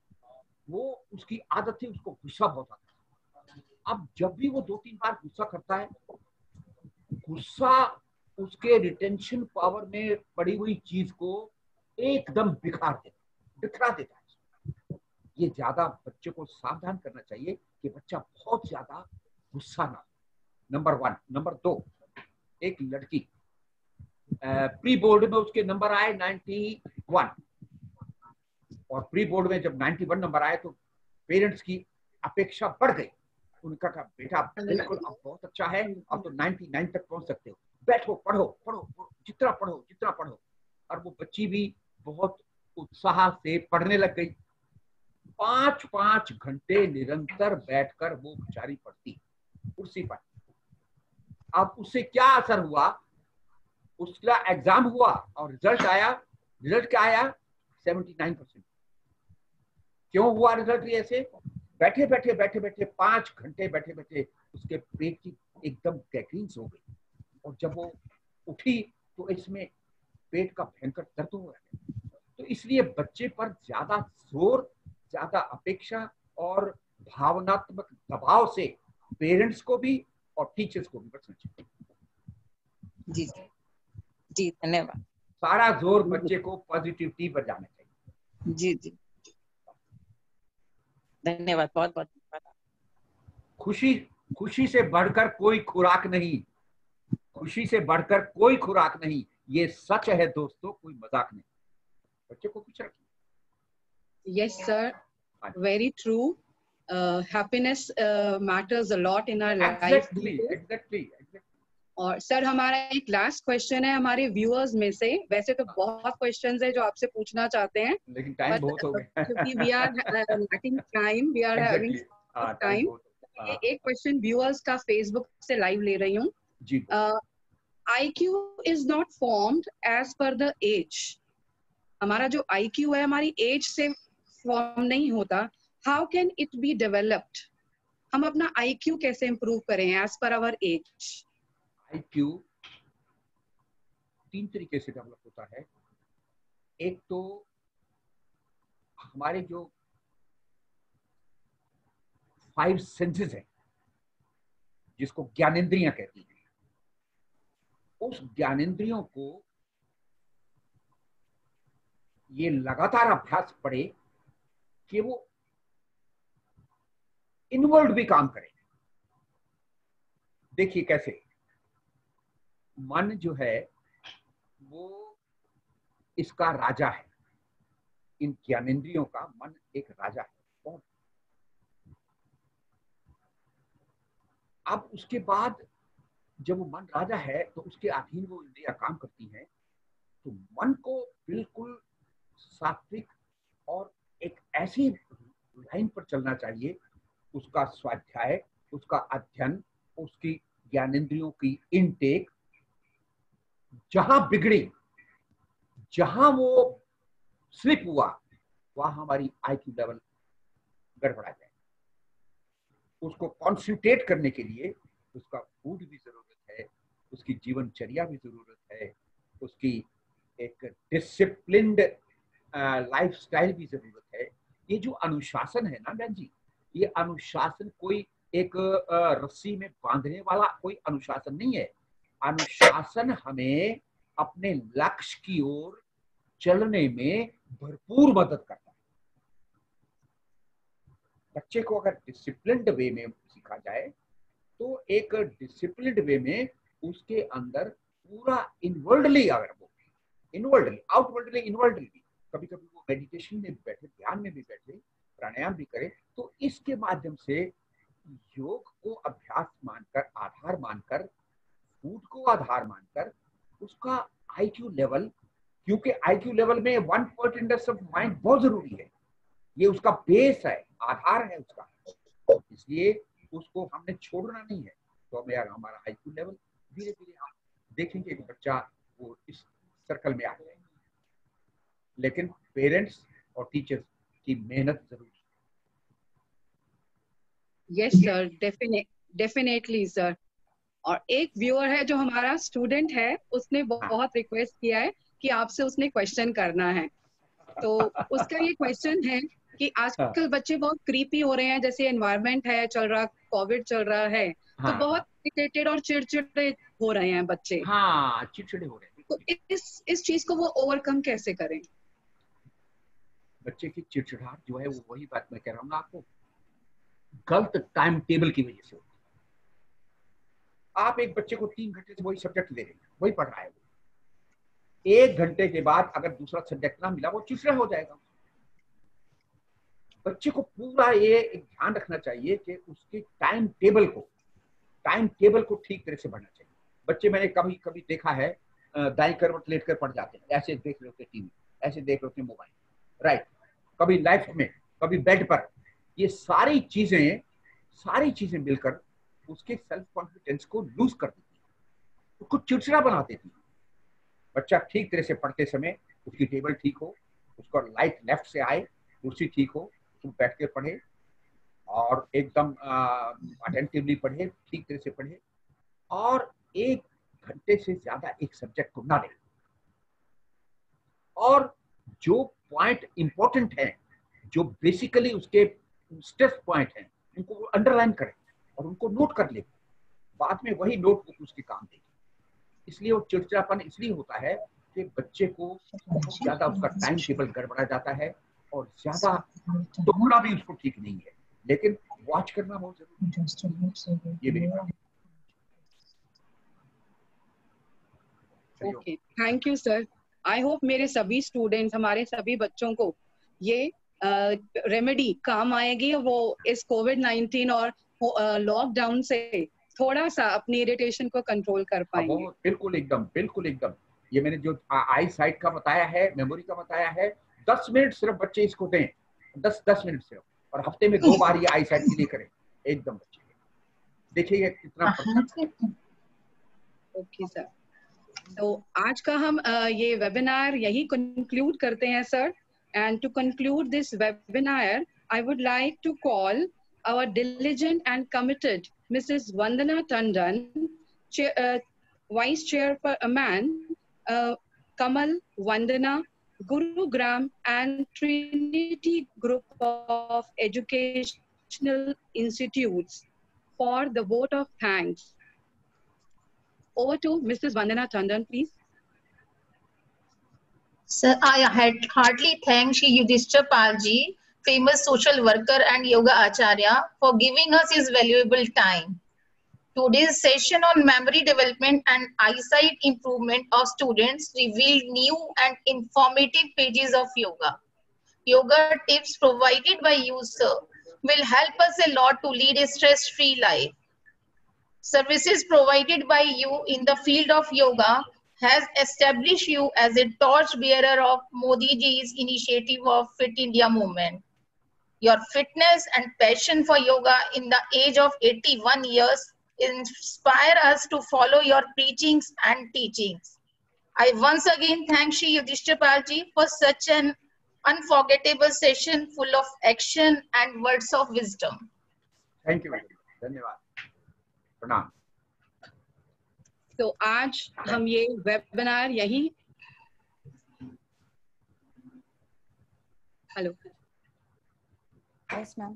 वो उसकी आदत थी, उसको गुस्सा बहुत आता है। अब जब भी वो 2-3 बार गुस्सा करता है, गुस्सा उसके रिटेंशन पावर में पड़ी हुई चीज को एकदम बिखरा देता है। ये ज्यादा बच्चे को सावधान करना चाहिए कि बच्चा बहुत ज्यादा गुस्सा ना हो, नंबर 1। नंबर 2, एक लड़की प्री बोर्ड में उसके नंबर आए 91, और प्री बोर्ड में जब 91 नंबर आए तो पेरेंट्स की अपेक्षा बढ़ गई। उनका कहा बेटा बिल्कुल अब बहुत अच्छा है, अब तो 99 तक पहुंच सकते हो, बैठो पढ़ो, जितना इतना पढ़ो, और वो बच्ची भी बहुत उत्साह से पढ़ने लग गई। 5-5 घंटे निरंतर बैठकर वो बेचारी पढ़ती कुर्सी पर। अब उससे क्या असर हुआ, उसका एग्जाम हुआ और रिजल्ट आया। रिजल्ट क्या आया? 79%। क्यों हुआ रिजल्ट ऐसे? बैठे बैठे 5 घंटे बैठे बैठे उसके पेट की एकदम गैंग्रीन्स हो गई, और जब वो उठी तो इसमें पेट का भयंकर दर्द हो गया। तो इसलिए बच्चे पर ज्यादा जोर, ज्यादा अपेक्षा और भावनात्मक दबाव से पेरेंट्स को भी और टीचर्स को भी बचना चाहिए। जी जी, धन्यवाद। सारा जोर बच्चे को पॉजिटिविटी पर जाना चाहिए। जी जी, धन्यवाद, बहुत बहुत धन्यवाद। खुशी से बढ़कर कोई खुराक नहीं, खुशी से बढ़कर कोई खुराक नहीं, ये सच है दोस्तों, कोई मजाक नहीं। बच्चे को खुश रखिए। Yes sir, very true. Happiness matters a lot in our life. Exactly. और सर हमारा एक लास्ट क्वेश्चन है हमारे व्यूअर्स में से। वैसे तो बहुत क्वेश्चंस है जो आपसे पूछना चाहते हैं, लेकिन टाइम बहुत हो गया क्योंकि we are lacking time, we are having time. एक क्वेश्चन व्यूअर्स का फेसबुक से लाइव ले रही हूँ। IQ is not formed as per the age. हमारा जो IQ है हमारी एज से फॉर्म नहीं होता। How can it be developed? हम अपना IQ कैसे इम्प्रूव करें as per hour as? IQ 3 तरीके से डेवलप होता है। एक तो हमारे जो 5 सेंसेस हैं, जिसको ज्ञानेंद्रियां कहती हैं, उस ज्ञानेंद्रियों को ये लगातार अभ्यास पड़े कि वो इनवर्ड भी काम करे। देखिए कैसे मन जो है वो इसका राजा है, इन ज्ञानेंद्रियों का मन एक राजा है। कौन? अब उसके बाद जब वो मन राजा है तो उसके अधीन वो इंद्रियां काम करती हैं। तो मन को बिल्कुल सात्विक और एक ऐसी लाइन पर चलना चाहिए, उसका स्वाध्याय, उसका अध्ययन, उसकी ज्ञानेंद्रियों की इनटेक। जहां बिगड़ी, जहां वो स्लिप हुआ, वहां हमारी IQ लेवल गड़बड़ा जाए। उसको कॉन्सेंट्रेट करने के लिए उसका फूड भी जरूरत है, उसकी जीवनचर्या भी जरूरत है, उसकी एक डिसिप्लिन्ड लाइफस्टाइल भी जरूरत है। ये जो अनुशासन है ना बहन जी, ये अनुशासन कोई एक रस्सी में बांधने वाला कोई अनुशासन नहीं है। अनुशासन हमें अपने लक्ष्य की ओर चलने में भरपूर मदद करता है। बच्चे को अगर डिसिप्लिन्ड वे में सिखा जाए तो एक डिसिप्लिन्ड वे में उसके अंदर पूरा इनवर्डली, अगर वो इनवर्डली, आउटवर्डली इनवर्डली, कभी कभी वो मेडिटेशन में बैठे, ध्यान में भी बैठे, प्राणायाम भी करे, तो इसके माध्यम से योग को अभ्यास मानकर, आधार मानकर, फूड को आधार मानकर उसका IQ लेवल, क्योंकि IQ लेवल में 1 पॉइंट इंडेक्स ऑफ माइंड बहुत जरूरी है, ये उसका बेस है, आधार है उसका, इसलिए उसको हमने छोड़ना नहीं है। तो हमारा IQ लेवल धीरे धीरे हम देखेंगे कि बच्चा वो इस सर्कल में आ जाएगा। लेकिन पेरेंट्स और टीचर्स की मेहनत जरूरी है। Yes sir, definitely sir. और एक व्यूअर है जो हमारा स्टूडेंट है, उसने बहुत रिक्वेस्ट किया है कि आपसे उसने क्वेश्चन करना है। तो उसका ये क्वेश्चन है कि आजकल बच्चे बहुत क्रीपी हो रहे हैं, जैसे एनवायरनमेंट है चल रहा, कोविड चल रहा है, तो बहुत इरिटेटेड और चिड़चिड़े हो रहे हैं बच्चे। हाँ, चिड़चिड़े हो रहे हैं। तो इस चीज को वो ओवरकम कैसे करें? बच्चे की चिड़चिड़ाहट जो है वो वही बात मैं कह रहा हूँ ना आपको, गलत टाइम टेबल की वजह से होती है। आप एक बच्चे को 3 घंटे से वही सब्जेक्ट दे रहे हैं, वही पढ़ रहा है, 1 घंटे के बाद अगर दूसरा सब्जेक्ट ना मिला वो चिड़चिड़ा हो जाएगा। बच्चे को पूरा ये एक ध्यान रखना चाहिए कि उसके टाइम टेबल को ठीक तरह से बढ़ना चाहिए। बच्चे मैंने कभी कभी देखा है दाएं करवट लेट कर पड़ जाते हैं, ऐसे देख रहे होते टीवी, ऐसे देख रहे होते मोबाइल, राइट, कभी लेफ्ट में, कभी बेड पर। ये सारी चीजें मिलकर उसके सेल्फ कॉन्फिडेंस को लूज कर देती है, उसको चिड़चिड़ा बना देती है। बच्चा ठीक तरह से पढ़ते समय उसकी टेबल ठीक हो, उसका लाइट लेफ्ट से आए, कुर्सी ठीक हो, तो बैठ के पढ़े और एकदम अटेंटिवली पढ़े, ठीक तरह से पढ़े, और 1 घंटे से ज्यादा एक सब्जेक्ट को ना ले, और जो पॉइंट इंपॉर्टेंट है, जो बेसिकली उसके स्ट्रेस पॉइंट हैं, उनको अंडरलाइन करे और उनको नोट कर ले, बाद में वही नोटबुक उसके काम देगी। इसलिए वो चिड़चिड़ापन इसलिए होता है कि बच्चे को बहुत ज्यादा उसका टाइम टेबल गड़बड़ा जाता है और ज्यादा टोकना भी उसको ठीक नहीं है, लेकिन वॉच करना बहुत जरूरी है। ये मेरी बात है। Okay, thank you sir. I hope मेरे सभी स्टूडेंट्स, हमारे सभी बच्चों को ये रेमेडी काम आएगी, वो इस कोविड-19 और लॉकडाउन से थोड़ा सा अपनी इरिटेशन को कंट्रोल कर पाएंगे। बिल्कुल एकदम। ये मैंने जो आई साइट का बताया है, मेमोरी का बताया है, 10 मिनट सिर्फ बच्चे इसको दें, 10 मिनट सिर्फ, और हफ्ते में 2 बार ये आई साइट के लिए करें एकदम बच्चे। देखिए कितना। ओके सर, तो आज का हम ये वेबिनार यही कंक्लूड करते हैं सर। And to conclude this webinar, I would like to call our diligent and committed Mrs. Vandana Tandon, Vice Chairman, Kamal, Vandana, Gurugram and Trinity Group of Educational Institutes for the vote of thanks. Over to Mrs. Vandana Tandon, please. Sir, I heartily thank Shri Yudhishthir Palji, famous social worker and yoga acharya, for giving us his valuable time. Today's session on memory development and eyesight improvement of students revealed new and informative pages of yoga. Yoga tips provided by you, sir, will help us a lot to lead a stress-free life. Services provided by you in the field of yoga has established you as a torch bearer of Modi ji's initiative of Fit India movement. Your fitness and passion for yoga in the age of 81 years inspire us to follow your preachings and teachings. I once again thank Shri Yudhishthir Palji for such an unforgettable session full of action and words of wisdom. Thank you very much. धन्यवाद. प्रणाम. तो आज हम ये webinar यही Yes, ma'am.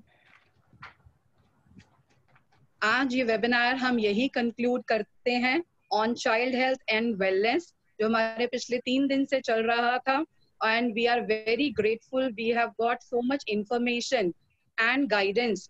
आज ये webinar हम यही कंक्लूड करते हैं on child health and wellness, जो हमारे पिछले 3 दिन से चल रहा था. And we are very grateful, we have got so much information and guidance